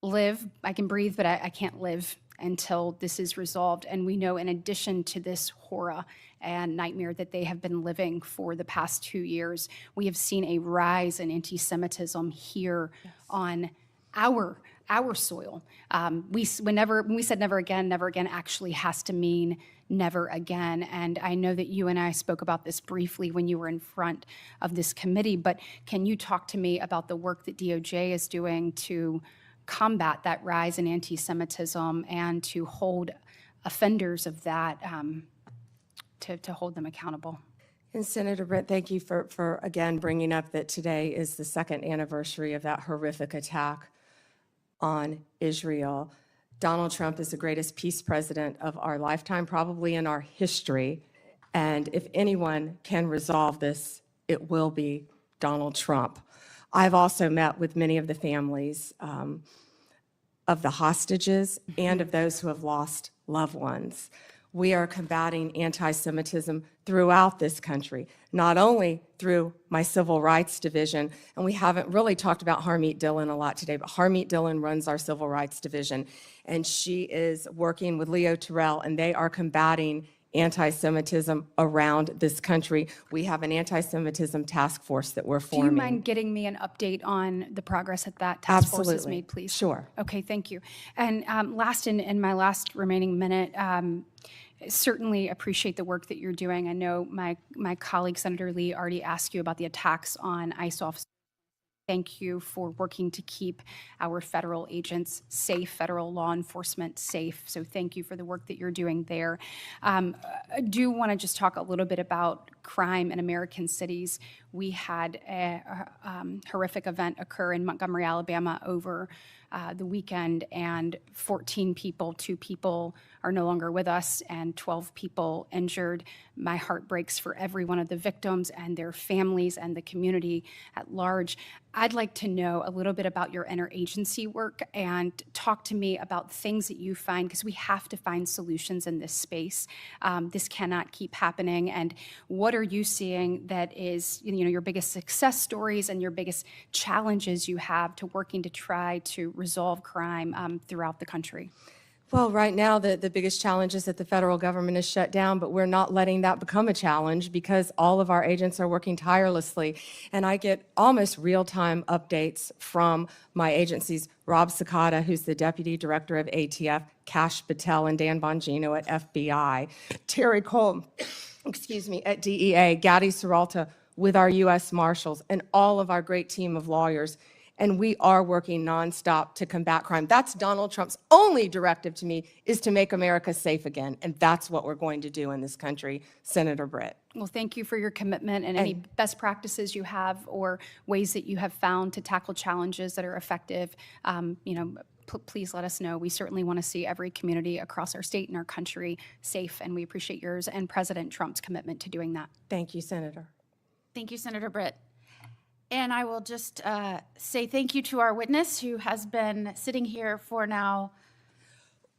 live, I can breathe, but I can't live until this is resolved. And we know in addition to this horror and nightmare that they have been living for the past 2 years, we have seen a rise in anti-Semitism here on our soil. When we said never again actually has to mean never again. And I know that you and I spoke about this briefly when you were in front of this committee, but can you talk to me about the work that DOJ is doing to combat that rise in anti-Semitism and to hold offenders of that, to hold them accountable? And Senator Britt, thank you for again bringing up that today is the second anniversary of that horrific attack on Israel. Donald Trump is the greatest peace president of our lifetime, probably in our history. And if anyone can resolve this, it will be Donald Trump. I've also met with many of the families of the hostages and of those who have lost loved ones. we are combating anti-Semitism throughout this country, not only through my Civil Rights Division, and we haven't really talked about Harmeet Dillon a lot today, but Harmeet Dillon runs our Civil Rights Division, and she is working with Leo Terrell, and they are combating anti-Semitism around this country. We have an anti-Semitism task force that we're Do forming. you mind getting me an update on the progress that that task force has Absolutely. made, please? Sure. Okay, thank you. And last, in my last remaining minute, certainly appreciate the work that you're doing. I know my colleague, Senator Lee, already asked you about the attacks on ICE officers. Thank you for working to keep our federal agents safe, federal law enforcement safe. So thank you for the work that you're doing there. I do want to just talk a little bit about crime in American cities. We had a horrific event occur in Montgomery, Alabama over the weekend, and 14 people, 2 people are no longer with us, and 12 people injured. My heart breaks for every one of the victims and their families and the community at large. I'd like to know a little bit about your interagency work and talk to me about things that you find, because we have to find solutions in this space. This cannot keep happening. And what are you seeing that is, your biggest success stories and your biggest challenges you have to working to try to resolve crime throughout the country? Well, right now, the biggest challenge is that the federal government is shut down, but we're not letting that become a challenge because all of our agents are working tirelessly. And I get almost real-time updates from my agencies, Rob Sakata, who's the Deputy Director of ATF, Kash, Patel, and Dan Bongino at FBI, Terry Cole, at DEA, Gadi Serralta with our U.S. Marshals, and all of our great team of lawyers. And we are working nonstop to combat crime. That's Donald Trump's only directive to me, is to make America safe again. And that's what we're going to do in this country, Senator Britt. Well, thank you for your commitment and any best practices you have or ways that you have found to tackle challenges that are effective. Please let us know. We certainly want to see every community across our state and our country safe, and we appreciate yours and President Trump's commitment to doing that. Thank you, Senator. Thank you, Senator Britt. And I will just say thank you to our witness, who has been sitting here for now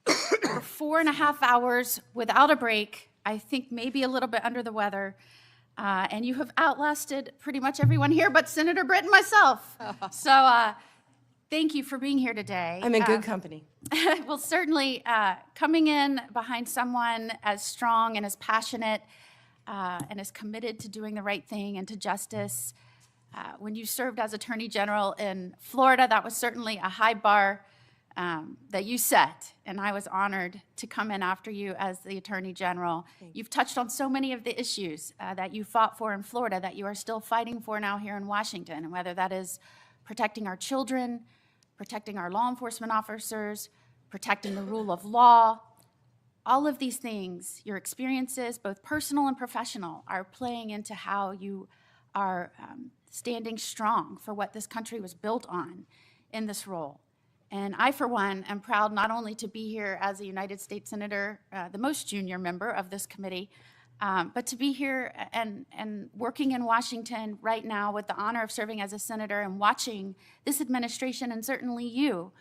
for 4.5 hours without a break. I think maybe a little bit under the weather. And you have outlasted pretty much everyone here but Senator Britt and myself. So thank you for being here today. I'm in good company. Well, certainly coming in behind someone as strong and as passionate and as committed to doing the right thing and to justice. When you served as Attorney General in Florida, that was certainly a high bar that you set, and I was honored to come in after you as the Attorney General. You've touched on so many of the issues that you fought for in Florida that you are still fighting for now here in Washington, and whether that is protecting our children, protecting our law enforcement officers, protecting the rule of law. All of these things, your experiences, both personal and professional, are playing into how you are standing strong for what this country was built on in this role. And I, for one, am proud not only to be here as a United States Senator, the most junior member of this committee, but to be here and working in Washington right now with the honor of serving as a senator and watching this administration, and certainly you,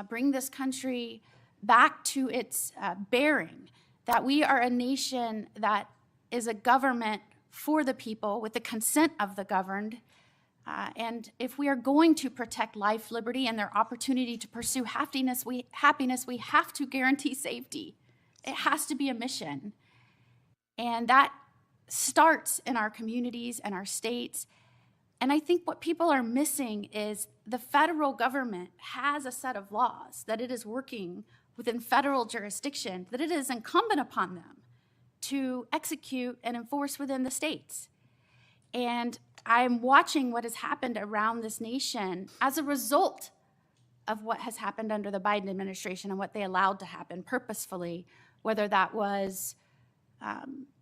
bring this country back to its bearing, that we are a nation that is a government for the people, with the consent of the governed. And if we are going to protect life, liberty, and their opportunity to pursue happiness, we have to guarantee safety. It has to be a mission. And that starts in our communities and our states. And I think what people are missing is the federal government has a set of laws that it is working within federal jurisdiction, that it is incumbent upon them to execute and enforce within the states. And I'm watching what has happened around this nation as a result of what has happened under the Biden administration and what they allowed to happen purposefully, whether that was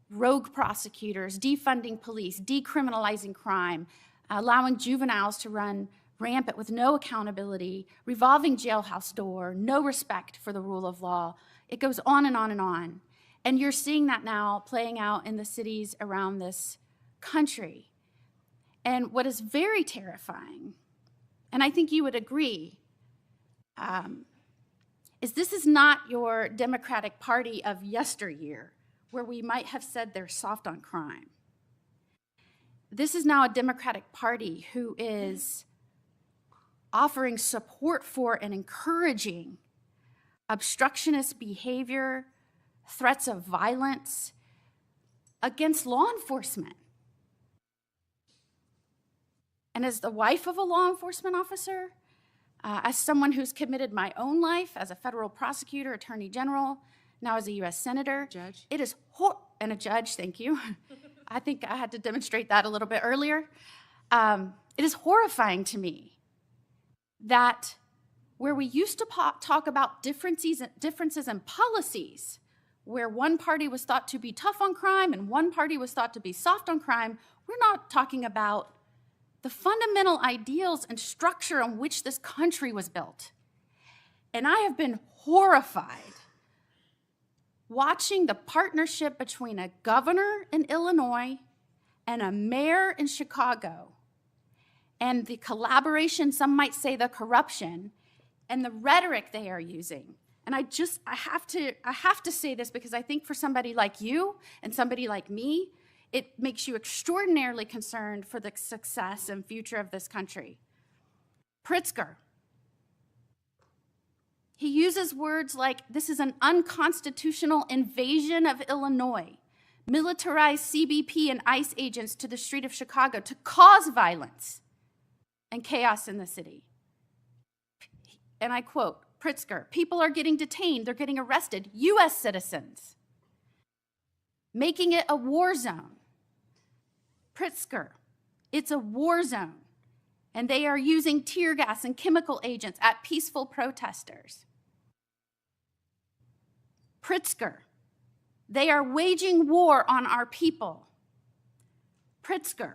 rogue prosecutors, defunding police, decriminalizing crime, allowing juveniles to run rampant with no accountability, revolving jailhouse door, no respect for the rule of law. It goes on and on and on. And you're seeing that now playing out in the cities around this country. And what is very terrifying, and I think you would agree, is this is not your Democratic Party of yesteryear, where we might have said they're soft on crime. This is now a Democratic Party who is offering support for and encouraging obstructionist behavior, threats of violence against law enforcement. And as the wife of a law enforcement officer, as someone who's committed my own life as a federal prosecutor, attorney general, now as a U.S. senator, Judge. it is and a judge, thank you. I think I had to demonstrate that a little bit earlier. It is horrifying to me that where we used to talk about differences in policies, where one party was thought to be tough on crime and one party was thought to be soft on crime, we're not talking about the fundamental ideals and structure on which this country was built. And I have been horrified watching the partnership between a governor in Illinois and a mayor in Chicago, and the collaboration, some might say the corruption, and the rhetoric they are using. And I have to say this because I think for somebody like you and somebody like me, it makes you extraordinarily concerned for the success and future of this country. Pritzker, he uses words like, this is an unconstitutional invasion of Illinois, militarized CBP and ICE agents to the street of Chicago to cause violence and chaos in the city. And I quote, Pritzker, people are getting detained, they're getting arrested, US citizens, making it a war zone. Pritzker, it's a war zone, and they are using tear gas and chemical agents at peaceful protesters. Pritzker, they are waging war on our people. Pritzker,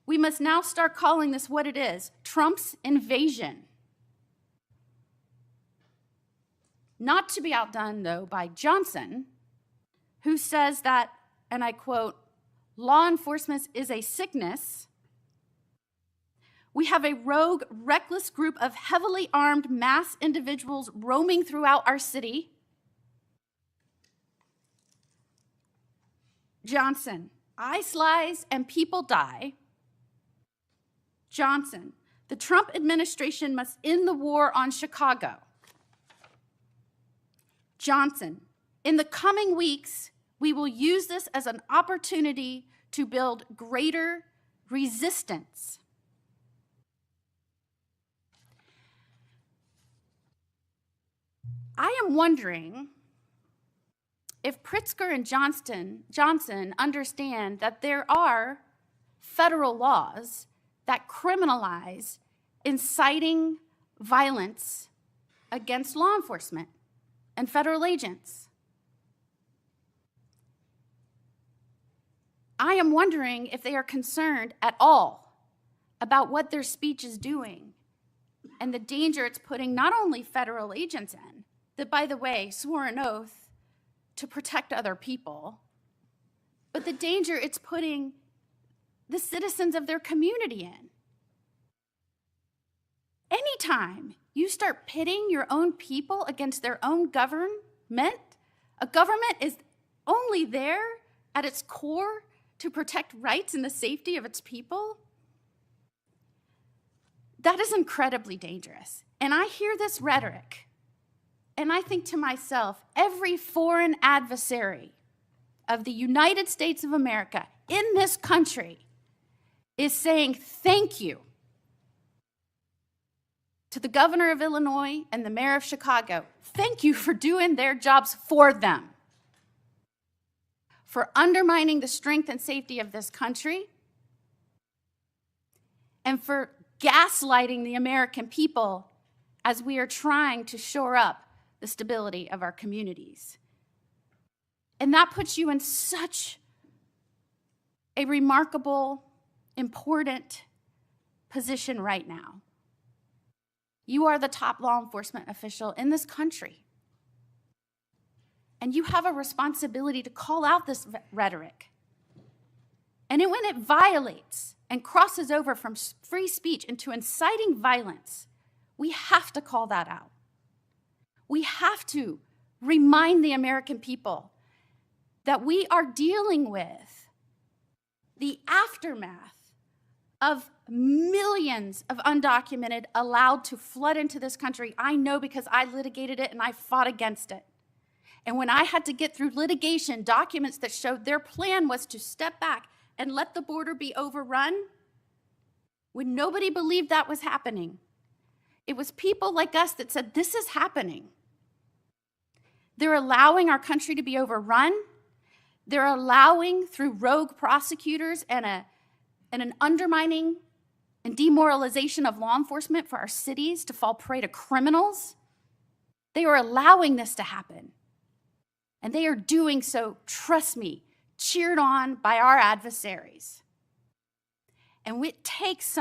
we must now start calling this what it is, Trump's invasion. Not to be outdone, though, by Johnson, who says that, and I quote, law enforcement is a sickness. We have a rogue, reckless group of heavily armed mass individuals roaming throughout our city. Johnson, ICE lies and people die. Johnson, the Trump administration must end the war on Chicago. Johnson, in the coming weeks, we will use this as an opportunity to build greater resistance. I am wondering if Pritzker and Johnson understand that there are federal laws that criminalize inciting violence against law enforcement and federal agents. I am wondering if they are concerned at all about what their speech is doing and the danger it's putting not only federal agents in, that, by the way, swore an oath to protect other people, but the danger it's putting the citizens of their community in. Anytime you start pitting your own people against their own government, a government is only there at its core to protect rights and the safety of its people, that is incredibly dangerous. And I hear this rhetoric, and I think to myself, every foreign adversary of the United States of America in this country is saying thank you to the governor of Illinois and the mayor of Chicago. Thank you for doing their jobs for them, for undermining the strength and safety of this country, and for gaslighting the American people as we are trying to shore up the stability of our communities. And that puts you in such a remarkable, important position right now. You are the top law enforcement official in this country. And you have a responsibility to call out this rhetoric. And when it violates and crosses over from free speech into inciting violence, we have to call that out. We have to remind the American people that we are dealing with the aftermath of millions of undocumented allowed to flood into this country. I know because I litigated it and I fought against it. And when I had to get through litigation documents that showed their plan was to step back and let the border be overrun, when nobody believed that was happening, it was people like us that said, this is happening. They're allowing our country to be overrun. They're allowing, through rogue prosecutors and an undermining and demoralization of law enforcement, for our cities to fall prey to criminals. They are allowing this to happen. And they are doing so, trust me, cheered on by our adversaries. And it takes some